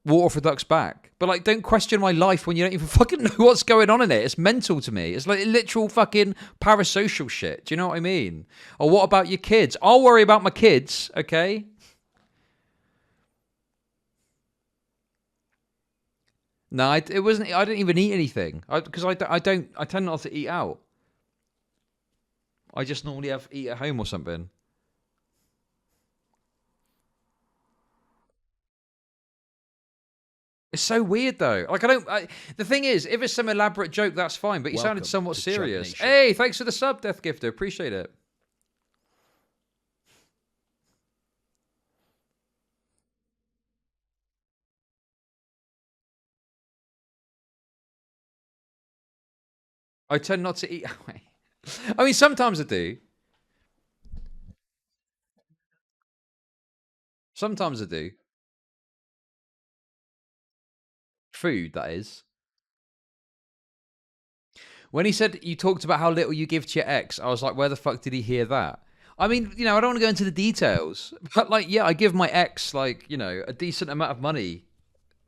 water for ducks back. But, like, don't question my life when you don't even fucking know what's going on in it. It's mental to me. It's like literal fucking parasocial shit. Do you know what I mean? Or what about your kids? I'll worry about my kids, okay? No, it wasn't. I didn't even eat anything because I tend not to eat out. I just normally eat at home or something. It's so weird though. Like the thing is, if it's some elaborate joke, that's fine. But you sounded somewhat serious. Hey, thanks for the sub, Death Gifter. Appreciate it. I tend not to eat. I mean, sometimes I do. Sometimes I do. Food, that is. When he said you talked about how little you give to your ex, I was like, where the fuck did he hear that? I mean, you know, I don't want to go into the details, but like, yeah, I give my ex like, you know, a decent amount of money.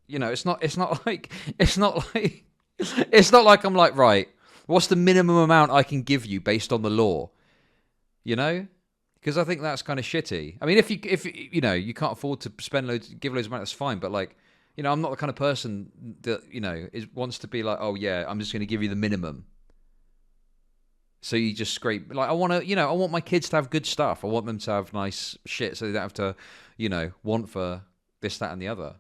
You know, it's not like it's not like I'm like, right, what's the minimum amount I can give you based on the law? You know? Because I think that's kind of shitty. I mean, if you know, you can't afford to give loads of money, that's fine. But like, you know, I'm not the kind of person that, you know, wants to be like, oh yeah, I'm just going to give you the minimum. So you just scrape. Like, I want to, you know, I want my kids to have good stuff. I want them to have nice shit, so they don't have to, you know, want for this, that, and the other.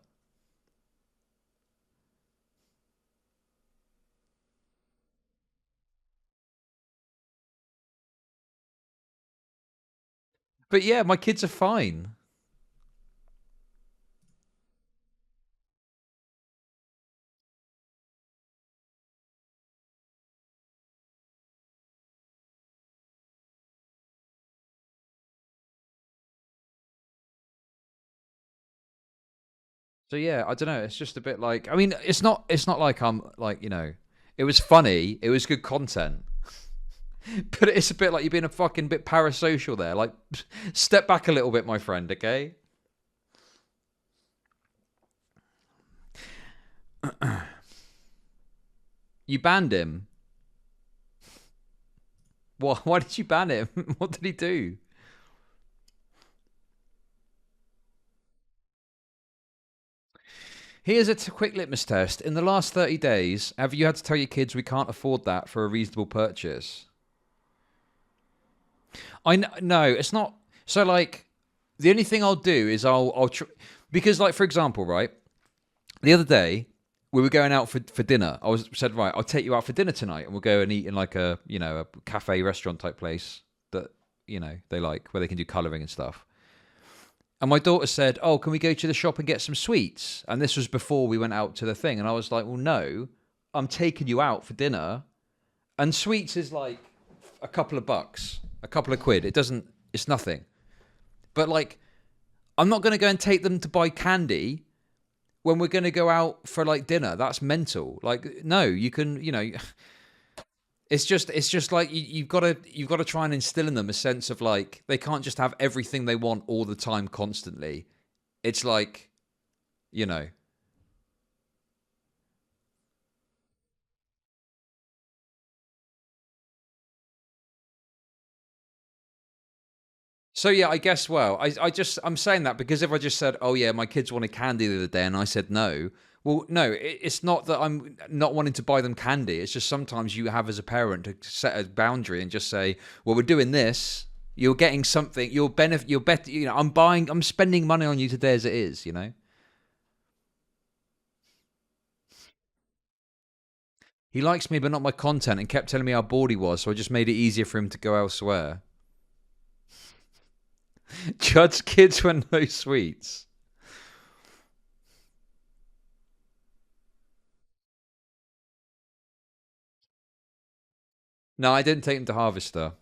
But yeah, my kids are fine. So yeah, I don't know. It's just a bit like, I mean, it's not like I'm like, you know, it was funny, it was good content, but it's a bit like you're being a fucking bit parasocial there. Like, step back a little bit, my friend. Okay. You banned him. Why did you ban him? What did he do? Here's a quick litmus test. In the last 30 days, have you had to tell your kids we can't afford that for a reasonable purchase? No, it's not. So, like, the only thing I'll do is because, like, for example, right, the other day, we were going out for dinner. Said, right, I'll take you out for dinner tonight, and we'll go and eat in like a cafe restaurant type place that they like, where they can do colouring and stuff. And my daughter said, "Oh, can we go to the shop and get some sweets?" And this was before we went out to the thing. And I was like, "Well, no, I'm taking you out for dinner, and sweets is like a couple of bucks, a couple of quid. It's nothing. But like, I'm not going to go and take them to buy candy when we're going to go out for like dinner. That's mental. Like, no, you can, it's just like you've got to try and instill in them a sense of like, they can't just have everything they want all the time constantly. It's like, So yeah, I guess. Well, I'm saying that because if I just said, "Oh yeah, my kids wanted candy the other day," and I said no, well, no, it's not that I'm not wanting to buy them candy. It's just sometimes you have as a parent to set a boundary and just say, "Well, we're doing this. You're getting something. You'll benefit. You'll bet. I'm spending money on you today as it is. He likes me, but not my content, and kept telling me how bored he was, so I just made it easier for him to go elsewhere. Chud's kids were no sweets. No, I didn't take him to Harvester.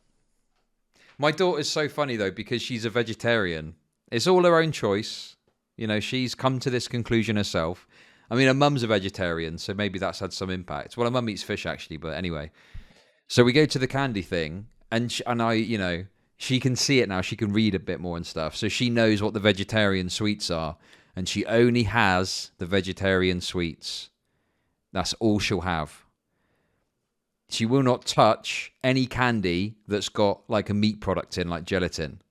My daughter's so funny, though, because she's a vegetarian. It's all her own choice. She's come to this conclusion herself. I mean, her mum's a vegetarian, so maybe that's had some impact. Well, her mum eats fish, actually, but anyway. So we go to the candy thing, and she can see it now. She can read a bit more and stuff. So she knows what the vegetarian sweets are. And she only has the vegetarian sweets. That's all she'll have. She will not touch any candy that's got like a meat product in, like gelatin.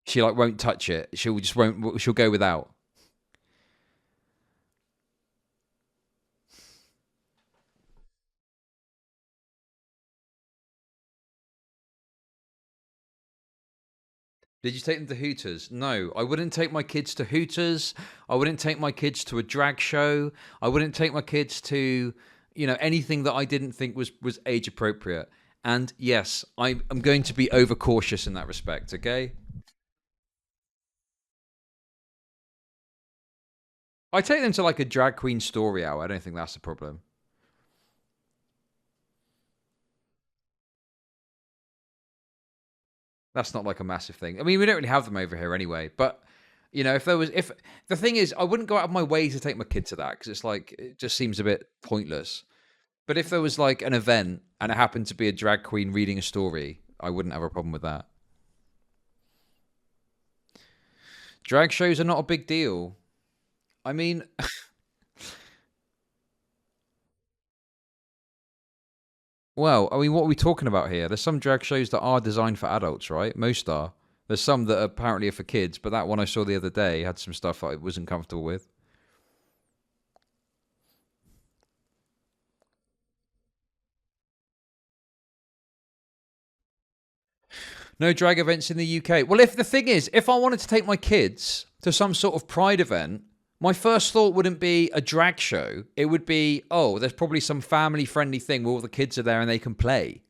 She won't touch it. She'll go without. Did you take them to Hooters? No, I wouldn't take my kids to Hooters. I wouldn't take my kids to a drag show. I wouldn't take my kids to, anything that I didn't think was age appropriate. And yes, I'm going to be overcautious in that respect, okay? I take them to like a drag queen story hour. I don't think that's a problem. That's not like a massive thing. I mean, we don't really have them over here anyway. But if the thing is, I wouldn't go out of my way to take my kid to that because it's like it just seems a bit pointless. But if there was like an event and it happened to be a drag queen reading a story, I wouldn't have a problem with that. Drag shows are not a big deal. I mean, well, I mean, what are we talking about here? There's some drag shows that are designed for adults, right? Most are. There's some that apparently are for kids, but that one I saw the other day had some stuff I wasn't comfortable with. No drag events in the UK. Well, if the thing is, if I wanted to take my kids to some sort of pride event, my first thought wouldn't be a drag show. It would be, oh, there's probably some family-friendly thing where all the kids are there and they can play.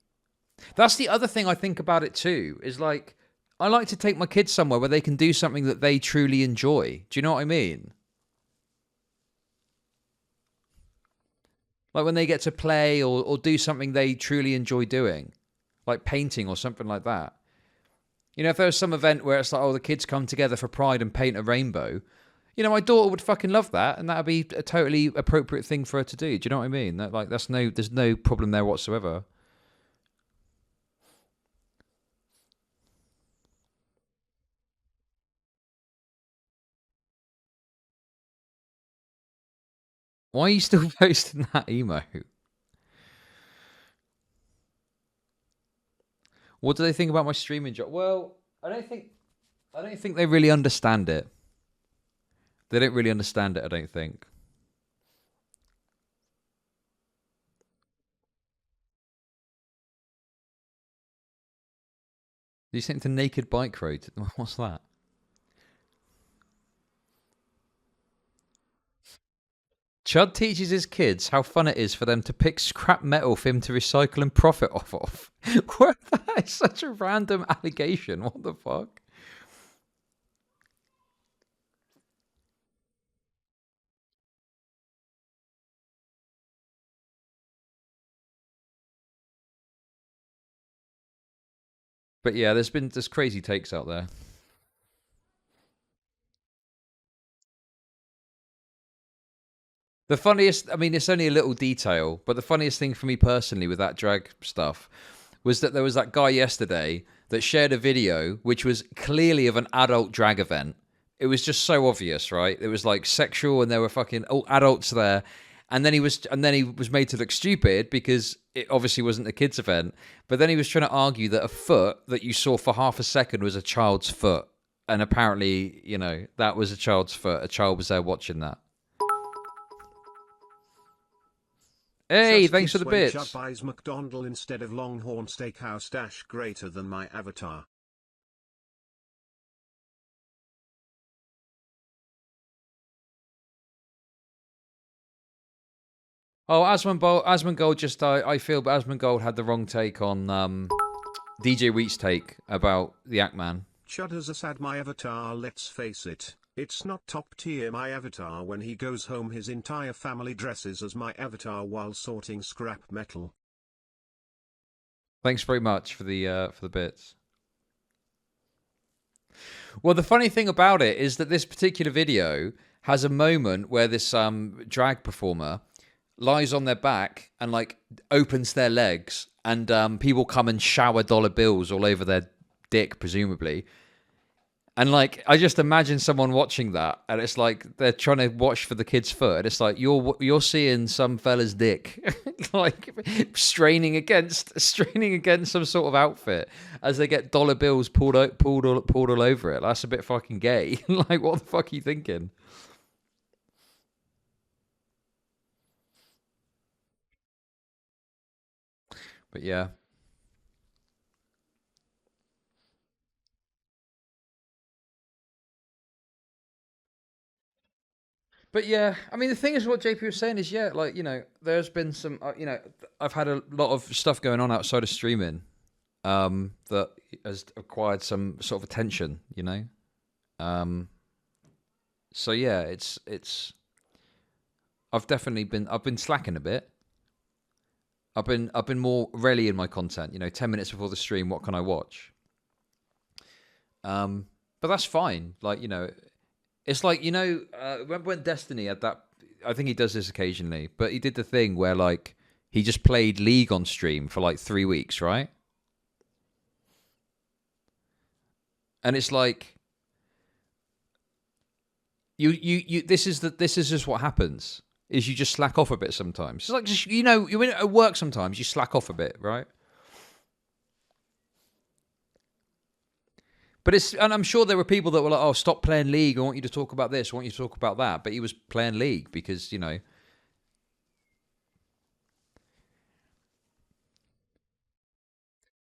That's the other thing I think about it too, is like, I like to take my kids somewhere where they can do something that they truly enjoy. Do you know what I mean? Like when they get to play or do something they truly enjoy doing, like painting or something like that. If there was some event where it's like, oh, the kids come together for pride and paint a rainbow, my daughter would fucking love that, and that'd be a totally appropriate thing for her to do. Do you know what I mean? There's no problem there whatsoever. Why are you still posting that emo? What do they think about my streaming job? Well, I don't think they really understand it. They don't really understand it, I don't think. Do you think the naked bike road? What's that? Chud teaches his kids how fun it is for them to pick scrap metal for him to recycle and profit off of. What? That is such a random allegation. What the fuck? But yeah, there's crazy takes out there. The funniest, I mean, it's only a little detail, but the funniest thing for me personally with that drag stuff was that there was that guy yesterday that shared a video which was clearly of an adult drag event. It was just so obvious, right? It was like sexual and there were fucking adults there. And then he was made to look stupid because it obviously wasn't a kids event. But then he was trying to argue that a foot that you saw for half a second was a child's foot. And apparently, you know, that was a child's foot. A child was there watching that. Hey, Just thanks for the when bits. Chud buys McDonald instead of Longhorn Steakhouse dash greater than my avatar. Oh, Asmongold just, I feel, but Asmongold had the wrong take on DJ Wheat's take about the ActMan. Chud has a sad my avatar, let's face it. It's not top tier my avatar. When he goes home his entire family dresses as my avatar while sorting scrap metal. Thanks very much for the bits. Well, the funny thing about it is that this particular video has a moment where this drag performer lies on their back and like opens their legs, and people come and shower dollar bills all over their dick, presumably. And like, I just imagine someone watching that, and it's like they're trying to watch for the kid's foot, and it's like you're seeing some fella's dick, like straining against some sort of outfit as they get dollar bills pulled all over it. That's a bit fucking gay. Like, what the fuck are you thinking? But yeah. But yeah, I mean, the thing is, what JP was saying is, yeah, like, you know, there's been some, you know, I've had a lot of stuff going on outside of streaming that has acquired some sort of attention, you know. So yeah, it's. I've been slacking a bit. I've been more rarely in my content. You know, 10 minutes before the stream, what can I watch? But that's fine. Like, you know. It's like, you know, remember when Destiny had that, I think he does this occasionally, but he did the thing where, like, he just played League on stream for, like, 3 weeks, right? And it's like, this is just what happens, is you just slack off a bit sometimes. It's like, just, you know, you're at work sometimes, you slack off a bit, right? But and I'm sure there were people that were like, oh, stop playing League. I want you to talk about this. I want you to talk about that. But he was playing League because, you know.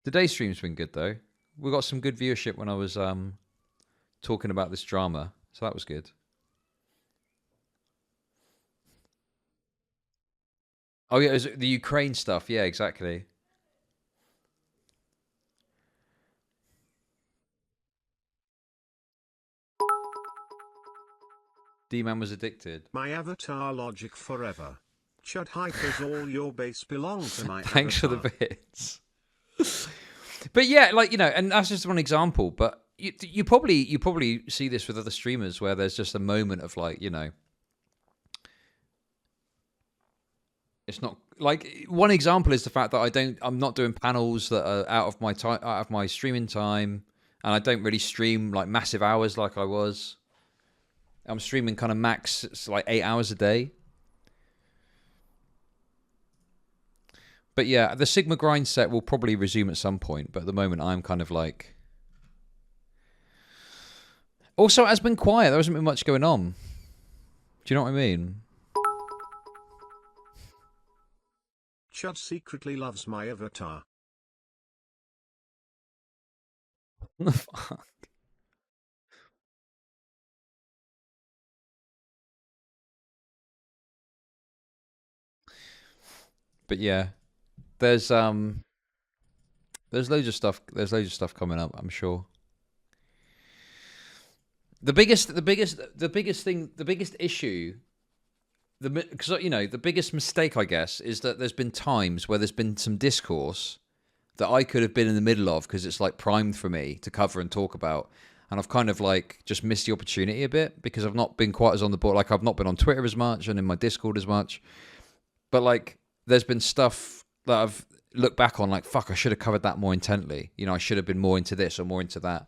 Today's stream's been good, though. We got some good viewership when I was talking about this drama. So that was good. Oh, yeah, it was the Ukraine stuff. Yeah, exactly. D-Man was addicted. My avatar logic forever. Chud hypers, all your base belong to my Thanks avatar. for the bits. But yeah, like, you know, and that's just one example, but you probably see this with other streamers where there's just a moment of, like, you know, it's not like, one example is the fact that I'm not doing panels that are out of my streaming time, and I don't really stream like massive hours like I was. I'm streaming kind of max, it's like 8 hours a day. But yeah, the Sigma grind set will probably resume at some point. But at the moment, I'm kind of like... Also, it has been quiet. There hasn't been much going on. Do you know what I mean? Chud secretly loves my avatar. What the fuck? But yeah, there's loads of stuff. There's loads of stuff coming up, I'm sure. The biggest issue, because you know, the biggest mistake, I guess, is that there's been times where there's been some discourse that I could have been in the middle of because it's like primed for me to cover and talk about, and I've kind of like just missed the opportunity a bit because I've not been quite as on the board. Like I've not been on Twitter as much and in my Discord as much, but like there's been stuff that I've looked back on like, fuck, I should have covered that more intently. You know, I should have been more into this or more into that.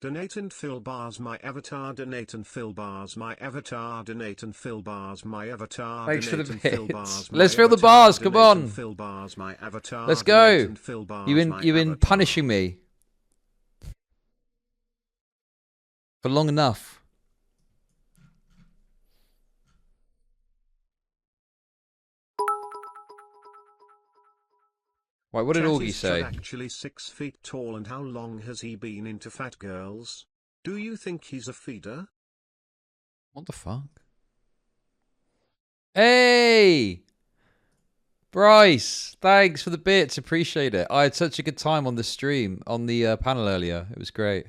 Donate and fill bars my avatar. Donate and fill bars my avatar. Donate and fill bars my avatar. Thanks for the Donate and fill bits. bars my Let's fill the avatar. bars. Come Donate and on. fill bars my avatar. Let's Donate go. and fill bars You've my been avatar. punishing me for long enough. Right, what did Chat, Augie is say? Chud actually 6 feet tall, and how long has he been into fat girls? Do you think he's a feeder? What the fuck? Hey! Bryce, thanks for the bits. Appreciate it. I had such a good time on the stream, on the panel earlier. It was great.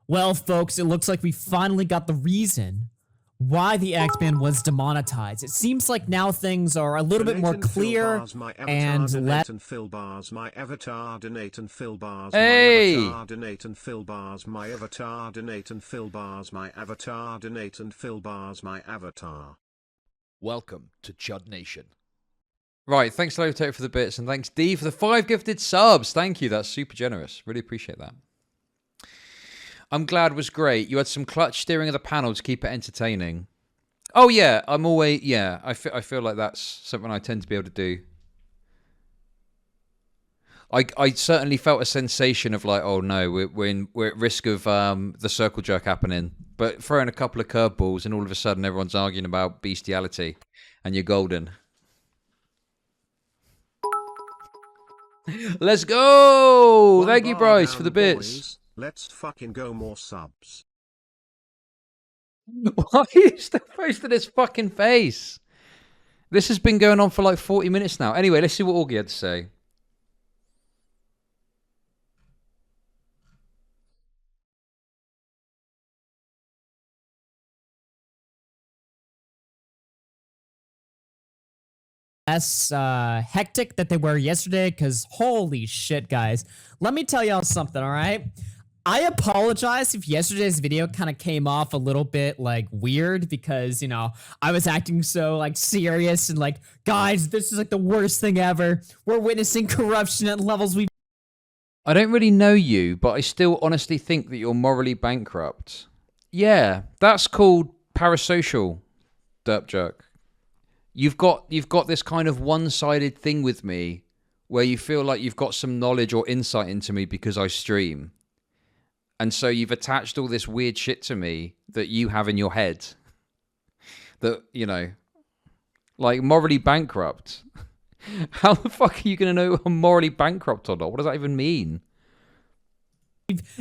Well, folks, it looks like we finally got the reason why the ActMan was demonetized. It seems like now things are a little bit more clear and Donate and fill bars my avatar. Donate and fill bars Hey! my avatar. Donate and fill bars my avatar. Donate and fill bars my avatar. Donate and fill bars my avatar. Welcome to Chud Nation. Right, thanks Lotato for the bits, and thanks D for the 5 gifted subs. Thank you, that's super generous. Really appreciate that. I'm glad was great. You had some clutch steering of the panel to keep it entertaining. Oh yeah, I'm always, yeah, I feel like that's something I tend to be able to do. I certainly felt a sensation of like, oh no, we're at risk of the circle jerk happening. But throwing a couple of curveballs and all of a sudden everyone's arguing about bestiality and you're golden. Let's go! Thank you, Bryce, for the bits. Boys. Let's fucking go, more subs. Why are you still posting his fucking face? This has been going on for like 40 minutes now. Anyway, let's see what Augie had to say. less hectic that they were yesterday, because holy shit, guys. Let me tell y'all something, all right? I apologize if yesterday's video kind of came off a little bit like weird because, you know, I was acting so like serious and like, guys, this is like the worst thing ever. We're witnessing corruption at levels we... I don't really know you, but I still honestly think that you're morally bankrupt. Yeah, that's called parasocial, derp jerk. You've got this kind of one-sided thing with me where you feel like you've got some knowledge or insight into me because I stream. And so you've attached all this weird shit to me that you have in your head. That, you know, like morally bankrupt. How the fuck are you going to know I'm morally bankrupt or not? What does that even mean?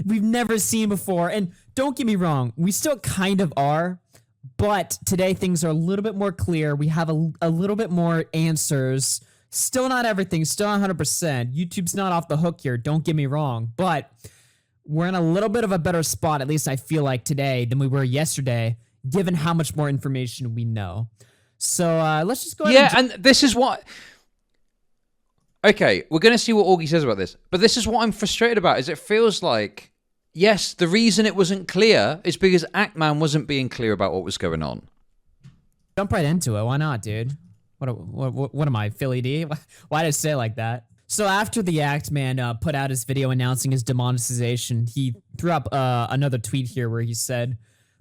We've never seen before. And don't get me wrong, we still kind of are. But today things are a little bit more clear. We have a little bit more answers. Still not everything, still not 100%. YouTube's not off the hook here, don't get me wrong. But we're in a little bit of a better spot, at least I feel like today, than we were yesterday, given how much more information we know. So let's just go ahead and this is what... Okay, we're going to see what Augie says about this. But this is what I'm frustrated about, is it feels like Yes, the reason it wasn't clear is because ActMan wasn't being clear about what was going on. Jump right into it. Why not, dude? What am I, Philly D? Why did I say it like that? So after the ActMan put out his video announcing his demonetization, he threw up another tweet here where he said,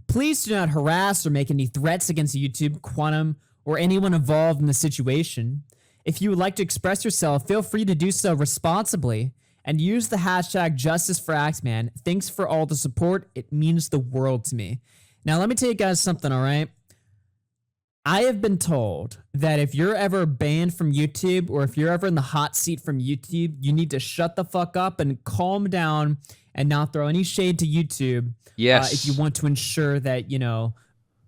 "Please do not harass or make any threats against YouTube, Quantum, or anyone involved in the situation. If you would like to express yourself, feel free to do so responsibly and use the hashtag #JusticeForActMan. Thanks for all the support. It means the world to me." Now, let me tell you guys something, all right? I have been told that if you're ever banned from YouTube or if you're ever in the hot seat from YouTube, you need to shut the fuck up and calm down and not throw any shade to YouTube. Yes. If you want to ensure that, you know,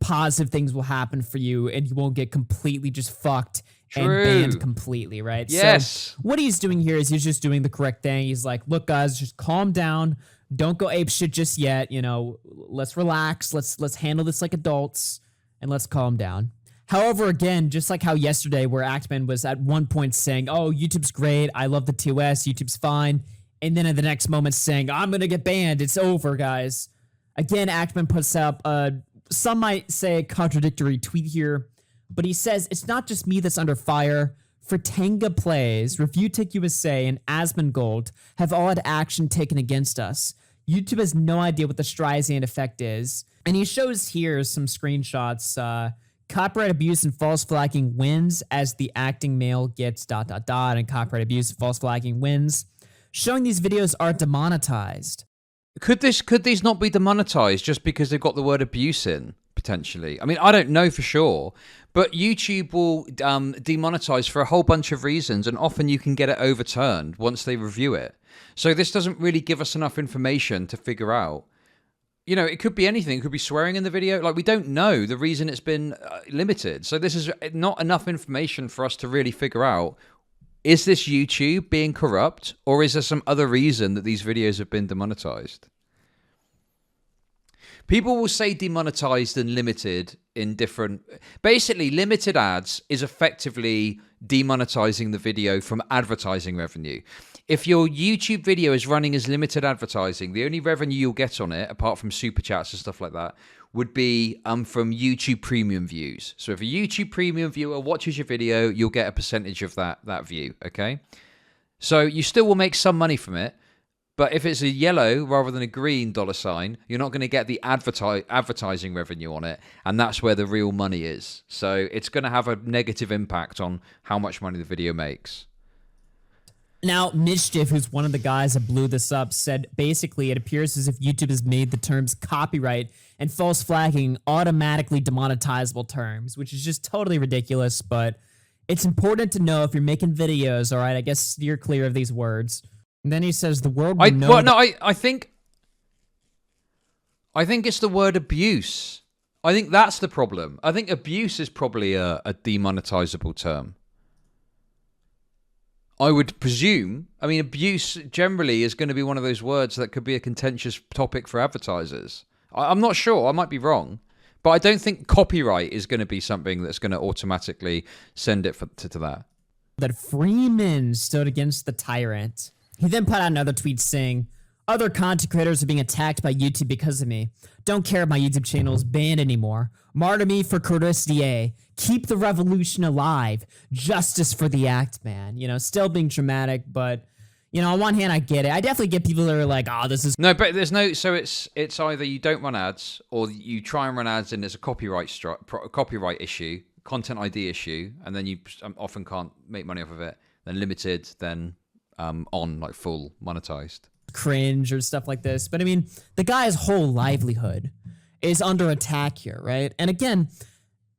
positive things will happen for you and you won't get completely just fucked and banned completely, right? Yes. So what he's doing here is he's just doing the correct thing. He's like, look, guys, just calm down. Don't go ape shit just yet. You know, let's relax. Let's handle this like adults and let's calm down. However, again, just like how yesterday where ActMan was at one point saying, oh, YouTube's great. I love the TOS. YouTube's fine. And then in the next moment saying, I'm going to get banned. It's over, guys. Again, ActMan puts up, some might say a contradictory tweet here, but he says, it's not just me that's under fire. Fratanga Plays, Review Tech USA, and Asmongold have all had action taken against us. YouTube has no idea what the Streisand effect is. And he shows here some screenshots, copyright abuse and false flagging wins as the acting male gets ... and copyright abuse and false flagging wins, showing these videos are demonetized. Could these not be demonetized just because they've got the word abuse in, potentially? I mean, I don't know for sure, but YouTube will demonetize for a whole bunch of reasons, and often you can get it overturned once they review it. So this doesn't really give us enough information to figure out. You know, it could be anything. It could be swearing in the video. Like, we don't know the reason it's been limited. So this is not enough information for us to really figure out, is this YouTube being corrupt, or is there some other reason that these videos have been demonetized? People will say demonetized and limited in different... Basically, limited ads is effectively demonetizing the video from advertising revenue. If your YouTube video is running as limited advertising, the only revenue you'll get on it, apart from super chats and stuff like that, would be from YouTube Premium views. So if a YouTube Premium viewer watches your video, you'll get a percentage of that view, okay? So you still will make some money from it, but if it's a yellow rather than a green $sign, you're not going to get the advertising revenue on it, and that's where the real money is. So it's going to have a negative impact on how much money the video makes. Now, Mischief, who's one of the guys that blew this up, said basically it appears as if YouTube has made the terms copyright and false flagging automatically demonetizable terms, which is just totally ridiculous, but it's important to know if you're making videos, all right? I guess steer clear of these words. And then he says the world will know... I think it's the word abuse. I think that's the problem. I think abuse is probably a demonetizable term. I would presume. I mean, abuse generally is going to be one of those words that could be a contentious topic for advertisers. I'm not sure. I might be wrong. But I don't think copyright is going to be something that's going to automatically send it to that. That Freeman stood against the tyrant. He then put out another tweet saying, other content creators are being attacked by YouTube because of me. Don't care if my YouTube channel is banned anymore. Martyr me for courtesy. Keep the revolution alive. Justice for the ActMan. You know, still being dramatic, but, you know, on one hand, I get it. I definitely get people that are like, oh, this is... No, but there's no... So it's either you don't run ads, or you try and run ads and there's a copyright issue, content ID issue, and then you often can't make money off of it. Then limited, then on, like, full monetized. Cringe or stuff like this. But I mean, the guy's whole livelihood is under attack here, right? And again,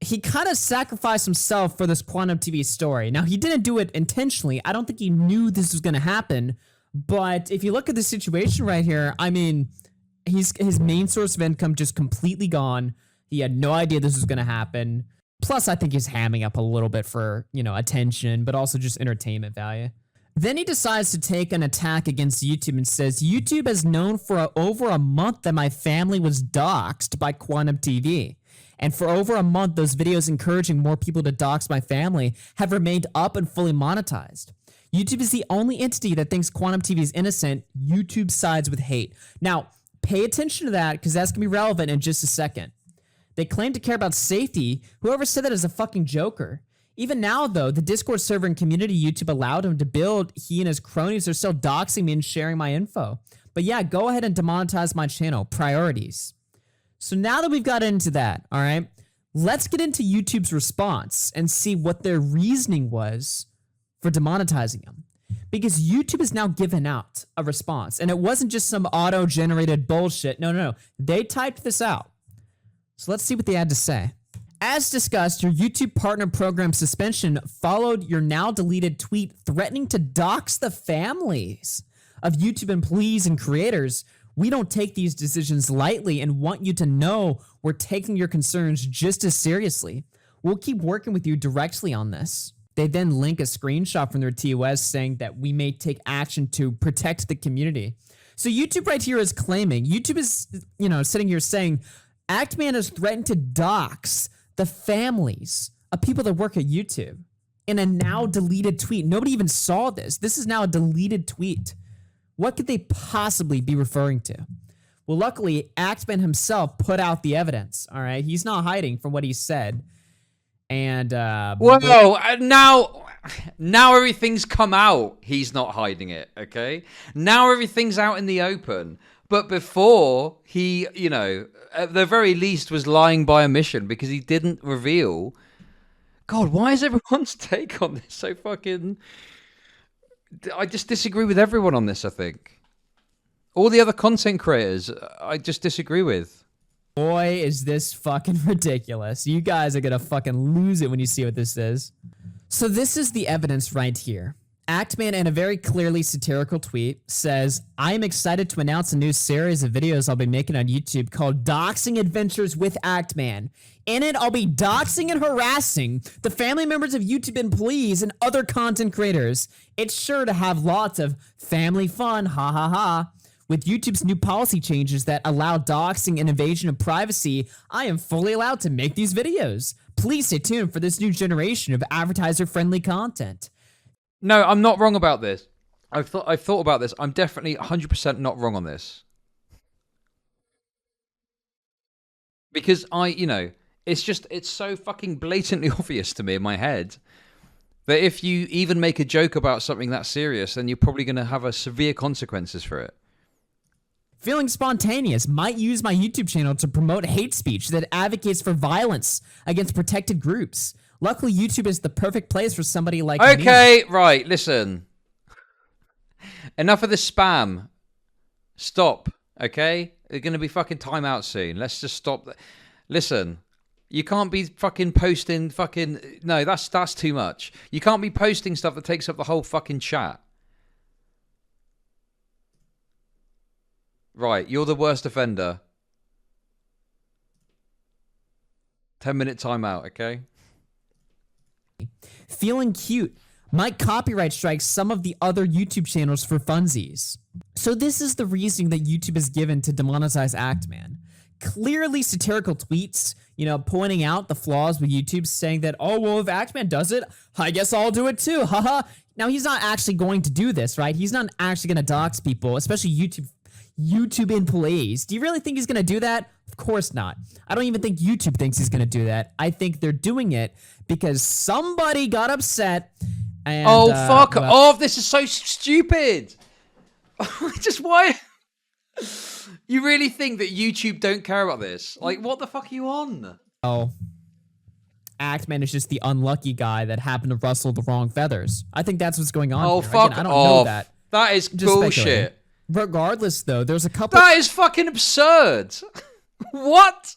he kind of sacrificed himself for this Quantum TV story. Now, he didn't do it intentionally. I don't think he knew this was going to happen. But if you look at the situation right here, I mean, his main source of income just completely gone. He had no idea this was going to happen. Plus, I think he's hamming up a little bit for, you know, attention, but also just entertainment value. Then he decides to take an attack against YouTube and says, YouTube has known for over a month that my family was doxxed by Quantum TV. And for over a month, those videos encouraging more people to dox my family have remained up and fully monetized. YouTube is the only entity that thinks Quantum TV is innocent. YouTube sides with hate. Now, Pay attention to that because that's going to be relevant in just a second. They claim to care about safety. Whoever said that is a fucking joker. Even now, though, the Discord server and community YouTube allowed him to build, he and his cronies are still doxing me and sharing my info. But yeah, go ahead and demonetize my channel. Priorities. So now that we've got into that, all right, let's get into YouTube's response and see what their reasoning was for demonetizing him. Because YouTube has now given out a response. And it wasn't just some auto-generated bullshit. No. They typed this out. So let's see what they had to say. As discussed, your YouTube partner program suspension followed your now deleted tweet threatening to dox the families of YouTube employees and creators. We don't take these decisions lightly and want you to know we're taking your concerns just as seriously. We'll keep working with you directly on this. They then link a screenshot from their TOS saying that we may take action to protect the community. So YouTube right here is claiming, YouTube is, sitting here saying, ActMan has threatened to dox the families of people that work at YouTube in a now deleted tweet. Nobody even saw this. This is now a deleted tweet. What could they possibly be referring to? Well, luckily, ActMan himself put out the evidence. All right, he's not hiding from what he said. And now everything's come out. He's not hiding it. Okay, now everything's out in the open. But before, he, at the very least was lying by omission because he didn't reveal. God, why is everyone's take on this so fucking... I just disagree with everyone on this, I think. All the other content creators, I just disagree with. Boy, is this fucking ridiculous. You guys are gonna fucking lose it when you see what this is. So this is the evidence right here. ActMan, in a very clearly satirical tweet, says, I am excited to announce a new series of videos I'll be making on YouTube called Doxing Adventures with ActMan. In it, I'll be doxing and harassing the family members of YouTube employees and other content creators. It's sure to have lots of family fun, ha ha ha. With YouTube's new policy changes that allow doxing and invasion of privacy, I am fully allowed to make these videos. Please stay tuned for this new generation of advertiser-friendly content. No, I'm not wrong about this. I've thought about this. I'm definitely 100% not wrong on this. Because it's so fucking blatantly obvious to me in my head that if you even make a joke about something that serious, then you're probably going to have severe consequences for it. Feeling spontaneous, might use my YouTube channel to promote hate speech that advocates for violence against protected groups. Luckily, YouTube is the perfect place for somebody like me. Okay, right, listen. Enough of the spam. Stop, okay? There's going to be fucking timeout soon. Let's just stop. Listen, you can't be fucking posting fucking... No, that's too much. You can't be posting stuff that takes up the whole fucking chat. Right, you're the worst offender. 10-minute timeout, okay? Feeling cute might copyright strike some of the other YouTube channels for funsies. So this is the reasoning that YouTube has given to demonetize ActMan. Clearly satirical tweets, pointing out the flaws with YouTube, saying that, oh, well, if ActMan does it, I guess I'll do it too, haha. Now, he's not actually going to do this, right? He's not actually going to dox people, especially YouTube employees. Do you really think he's going to do that? Of course not. I don't even think YouTube thinks he's going to do that. I think they're doing it because somebody got upset and... fuck off. This is so stupid. Just why... You really think that YouTube don't care about this? Like, what the fuck are you on? Oh. ActMan is just the unlucky guy that happened to rustle the wrong feathers. I think that's what's going on here. Fuck Again, I don't off. know that. That is bullshit. Regardless, though, there's a couple... That is fucking absurd. What?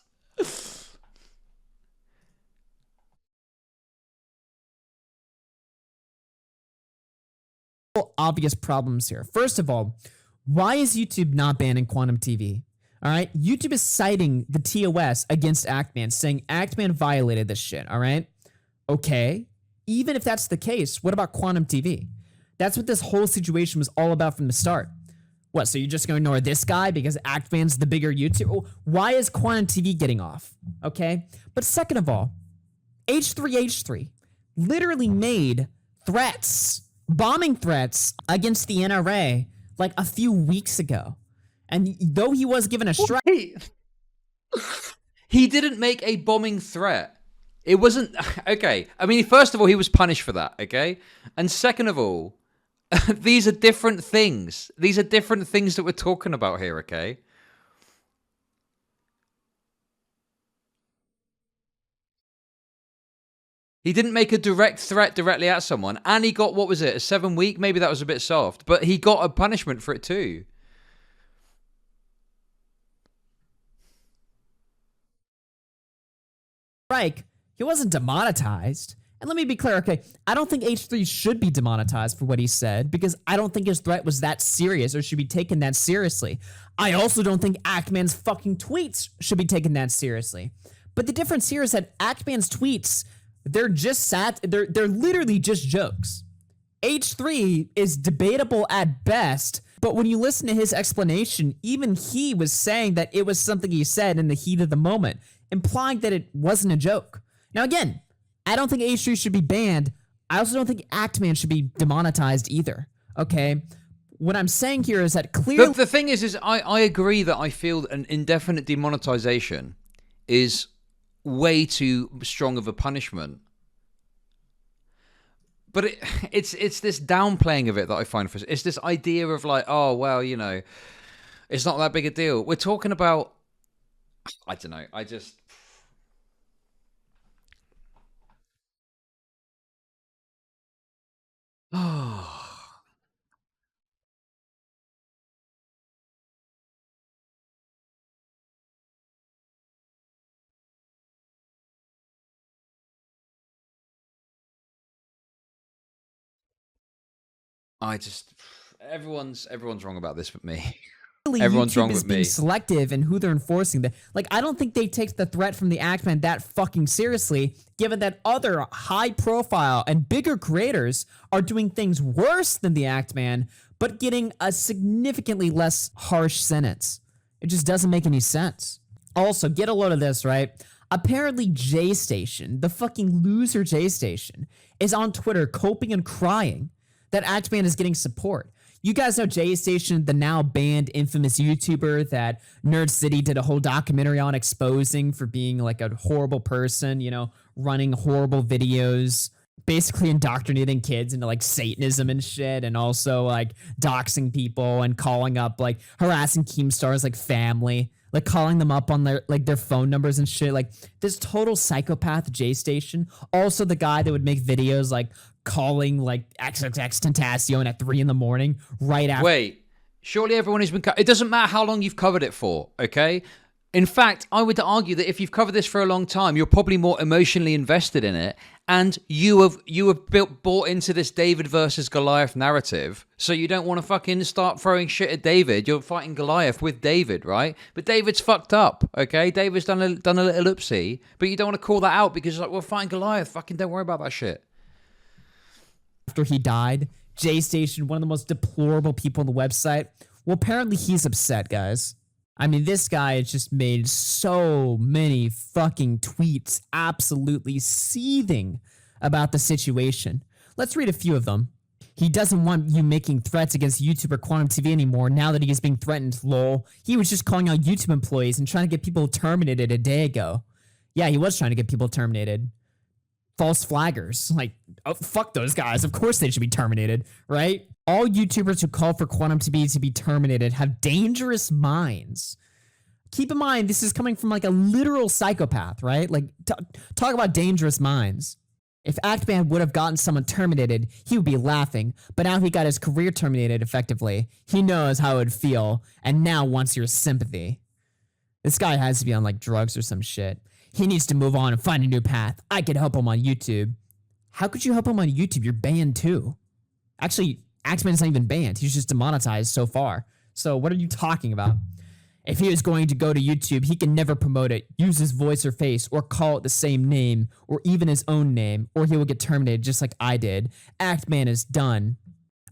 Obvious problems here. First of all, why is YouTube not banning Quantum TV? All right, YouTube is citing the TOS against ActMan, saying ActMan violated this shit. All right, okay. Even if that's the case, what about Quantum TV? That's what this whole situation was all about from the start. What, so you're just going to ignore this guy because ActMan's the bigger YouTube? Why is Quantum TV getting off? Okay, but second of all, H3H3 literally made threats, bombing threats against the NRA like a few weeks ago. And though he was given a strike, he didn't make a bombing threat. It wasn't okay. I mean, first of all, he was punished for that. Okay, and second of all, these are different things. These are different things that we're talking about here. Okay. He didn't make a direct threat directly at someone, and he got, what was it, a 7-week? Maybe that was a bit soft, but he got a punishment for it too. he wasn't demonetized. And let me be clear, okay, I don't think H3 should be demonetized for what he said because I don't think his threat was that serious or should be taken that seriously. I also don't think ActMan's fucking tweets should be taken that seriously. But the difference here is that ActMan's tweets, they're literally just jokes. H3 is debatable at best, but when you listen to his explanation, even he was saying that it was something he said in the heat of the moment, implying that it wasn't a joke. Now again, I don't think H3 should be banned. I also don't think ActMan should be demonetized either, okay? What I'm saying here is that clearly... The thing is I agree that I feel an indefinite demonetization is way too strong of a punishment. But it's this downplaying of it that I find frustrating. It's this idea of like, oh, well, you know, it's not that big a deal. We're talking about... I don't know. I just... everyone's wrong about this but me. Everyone's YouTube wrong is with being me. selective in who they're enforcing. Like, I don't think they take the threat from the ActMan that fucking seriously, given that other high-profile and bigger creators are doing things worse than the ActMan, but getting a significantly less harsh sentence. It just doesn't make any sense. Also, get a load of this, right? Apparently, J-Station, the fucking loser J-Station, is on Twitter coping and crying that ActMan is getting support. You guys know J-Station, the now banned infamous YouTuber that Nerd City did a whole documentary on, exposing for being like a horrible person, you know, running horrible videos, basically indoctrinating kids into like Satanism and shit, and also like doxing people and calling up, like harassing Keemstar's like family, like calling them up on their phone numbers and shit. Like this total psychopath J-Station. Also the guy that would make videos like calling like XXXTentacion at 3 a.m. right after. Wait, surely everyone has been... It doesn't matter how long you've covered it for, okay? In fact, I would argue that if you've covered this for a long time, you're probably more emotionally invested in it, and you have bought into this David versus Goliath narrative, so you don't want to fucking start throwing shit at David. You're fighting Goliath with David, right? But David's fucked up, okay? David's done a little oopsie, but you don't want to call that out because you're like, we're fighting Goliath. Fucking don't worry about that shit. After he died, J-Station, one of the most deplorable people on the website, well, apparently he's upset, guys. I mean, this guy has just made so many fucking tweets absolutely seething about the situation. Let's read a few of them. He doesn't want you making threats against YouTuber Quantum TV anymore now that he is being threatened, lol. He was just calling out YouTube employees and trying to get people terminated a day ago. Yeah, he was trying to get people terminated. False flaggers. Like, oh, fuck those guys. Of course they should be terminated, right? All YouTubers who call for Quantum TV to be terminated have dangerous minds. Keep in mind, this is coming from like a literal psychopath, right? Like, talk about dangerous minds. If ActMan would have gotten someone terminated, he would be laughing. But now he got his career terminated effectively. He knows how it would feel, and now wants your sympathy. This guy has to be on like drugs or some shit. He needs to move on and find a new path. I could help him on YouTube. How could you help him on YouTube? You're banned too. Actually, ActMan's not even banned. He's just demonetized so far. So what are you talking about? If he is going to go to YouTube, he can never promote it, use his voice or face, or call it the same name, or even his own name, or he will get terminated just like I did. ActMan is done.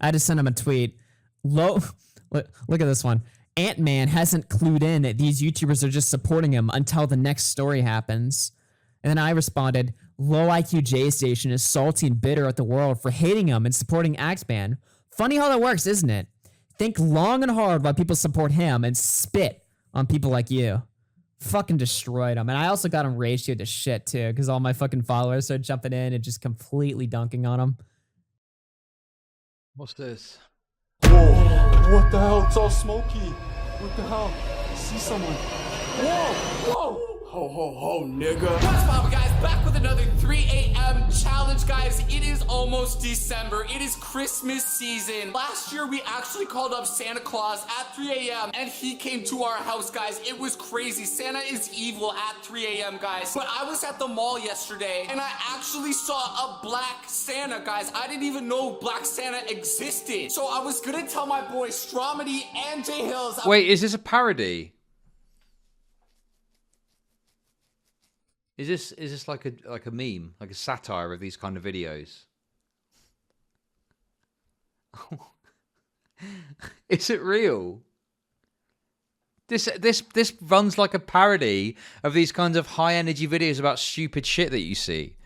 I just sent him a tweet. Look at this one. ActMan hasn't clued in that these YouTubers are just supporting him until the next story happens. And then I responded, low IQ J-Station is salty and bitter at the world for hating him and supporting ActMan. Funny how that works, isn't it? think long and hard why people support him and spit on people like you. Fucking destroyed him. And I also got him ratioed to shit too, because all my fucking followers started jumping in and just completely dunking on him. What's this? Whoa, what the hell? It's all smoky. What the hell? I see someone. Whoa, whoa. Ho, ho, ho, nigga. What's up, guys? Back with another 3 a.m. challenge, guys. It is almost December. It is Christmas season. Last year, we actually called up Santa Claus at 3 a.m. and he came to our house, guys. It was crazy. Santa is evil at 3 a.m., guys. But I was at the mall yesterday and I actually saw a black Santa, guys. I didn't even know black Santa existed. So I was gonna tell my boy Stromedy and Jay Hills. Wait, is this a parody? Is this like a meme, like a satire of these kind of videos? Is it real? This runs like a parody of these kinds of high energy videos about stupid shit that you see.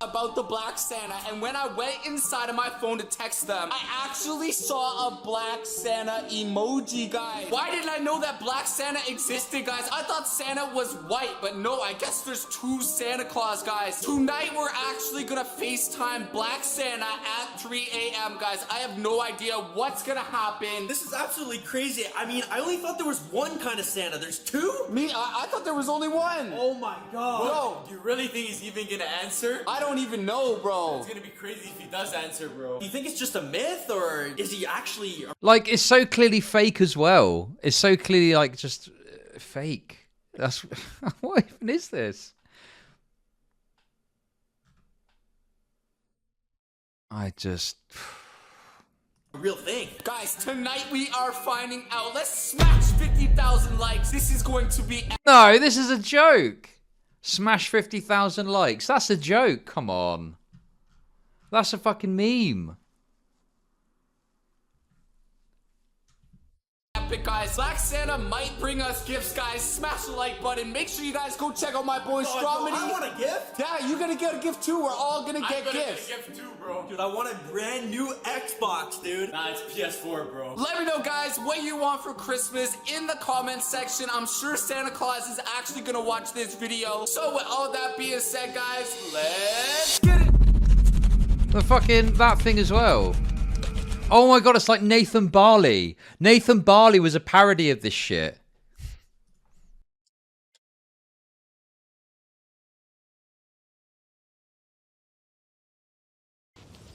About the black Santa, and when I went inside of my phone to text them, I actually saw a black Santa emoji, guys. Why didn't I know that black Santa existed, guys? I thought Santa was white, but no, I guess there's two Santa Claus, guys. Tonight, we're actually gonna FaceTime black Santa at 3 a.m., guys. I have no idea what's gonna happen. This is absolutely crazy. I mean, I only thought there was one kind of Santa. There's two? I thought there was only one. Oh my god. Bro, do you really think he's even gonna answer? I don't even know, bro. It's gonna be crazy if he does answer, bro. Do you think it's just a myth, or is he actually... Like, it's so clearly fake as well. It's so clearly, like, just fake. That's... What even is this? I just... a real thing. Guys, tonight we are finding out. Let's smash 50,000 likes. This is going to be... No, this is a joke. Smash 50,000 likes. That's a joke. Come on. That's a fucking meme. Epic, guys. Black Santa might bring us gifts, guys. Smash the like button. Make sure you guys go check out my boy Stromedy. I want a gift? Yeah, you're gonna get a gift too. We're all gonna get gifts. Get a gift too, bro. Dude, I want a brand new Xbox, dude. Nah, it's PS4, bro. Let me know, guys, what you want for Christmas in the comments section. I'm sure Santa Claus is actually gonna watch this video. So with all that being said, guys, let's get it. The fucking, that thing as well. Oh my god, it's like Nathan Barley. Nathan Barley was a parody of this shit.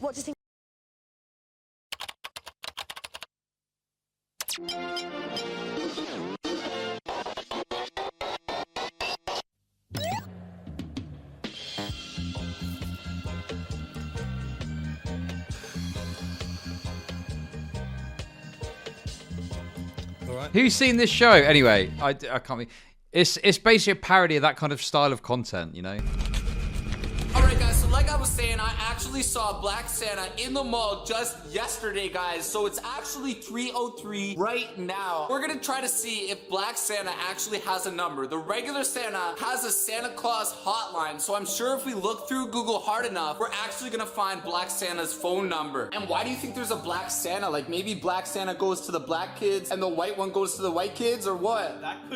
What do you think? Who's seen this show? Anyway, I can't be... It's basically a parody of that kind of style of content, you know? Alright, guys, so like I was saying, I actually saw Black Santa in the mall just yesterday, guys. So it's actually 3:03 right now. We're gonna try to see if Black Santa actually has a number. The regular Santa has a Santa Claus hotline, so I'm sure if we look through Google hard enough, we're actually gonna find Black Santa's phone number. And why do you think there's a Black Santa? Like, maybe Black Santa goes to the black kids and the white one goes to the white kids, or what? That could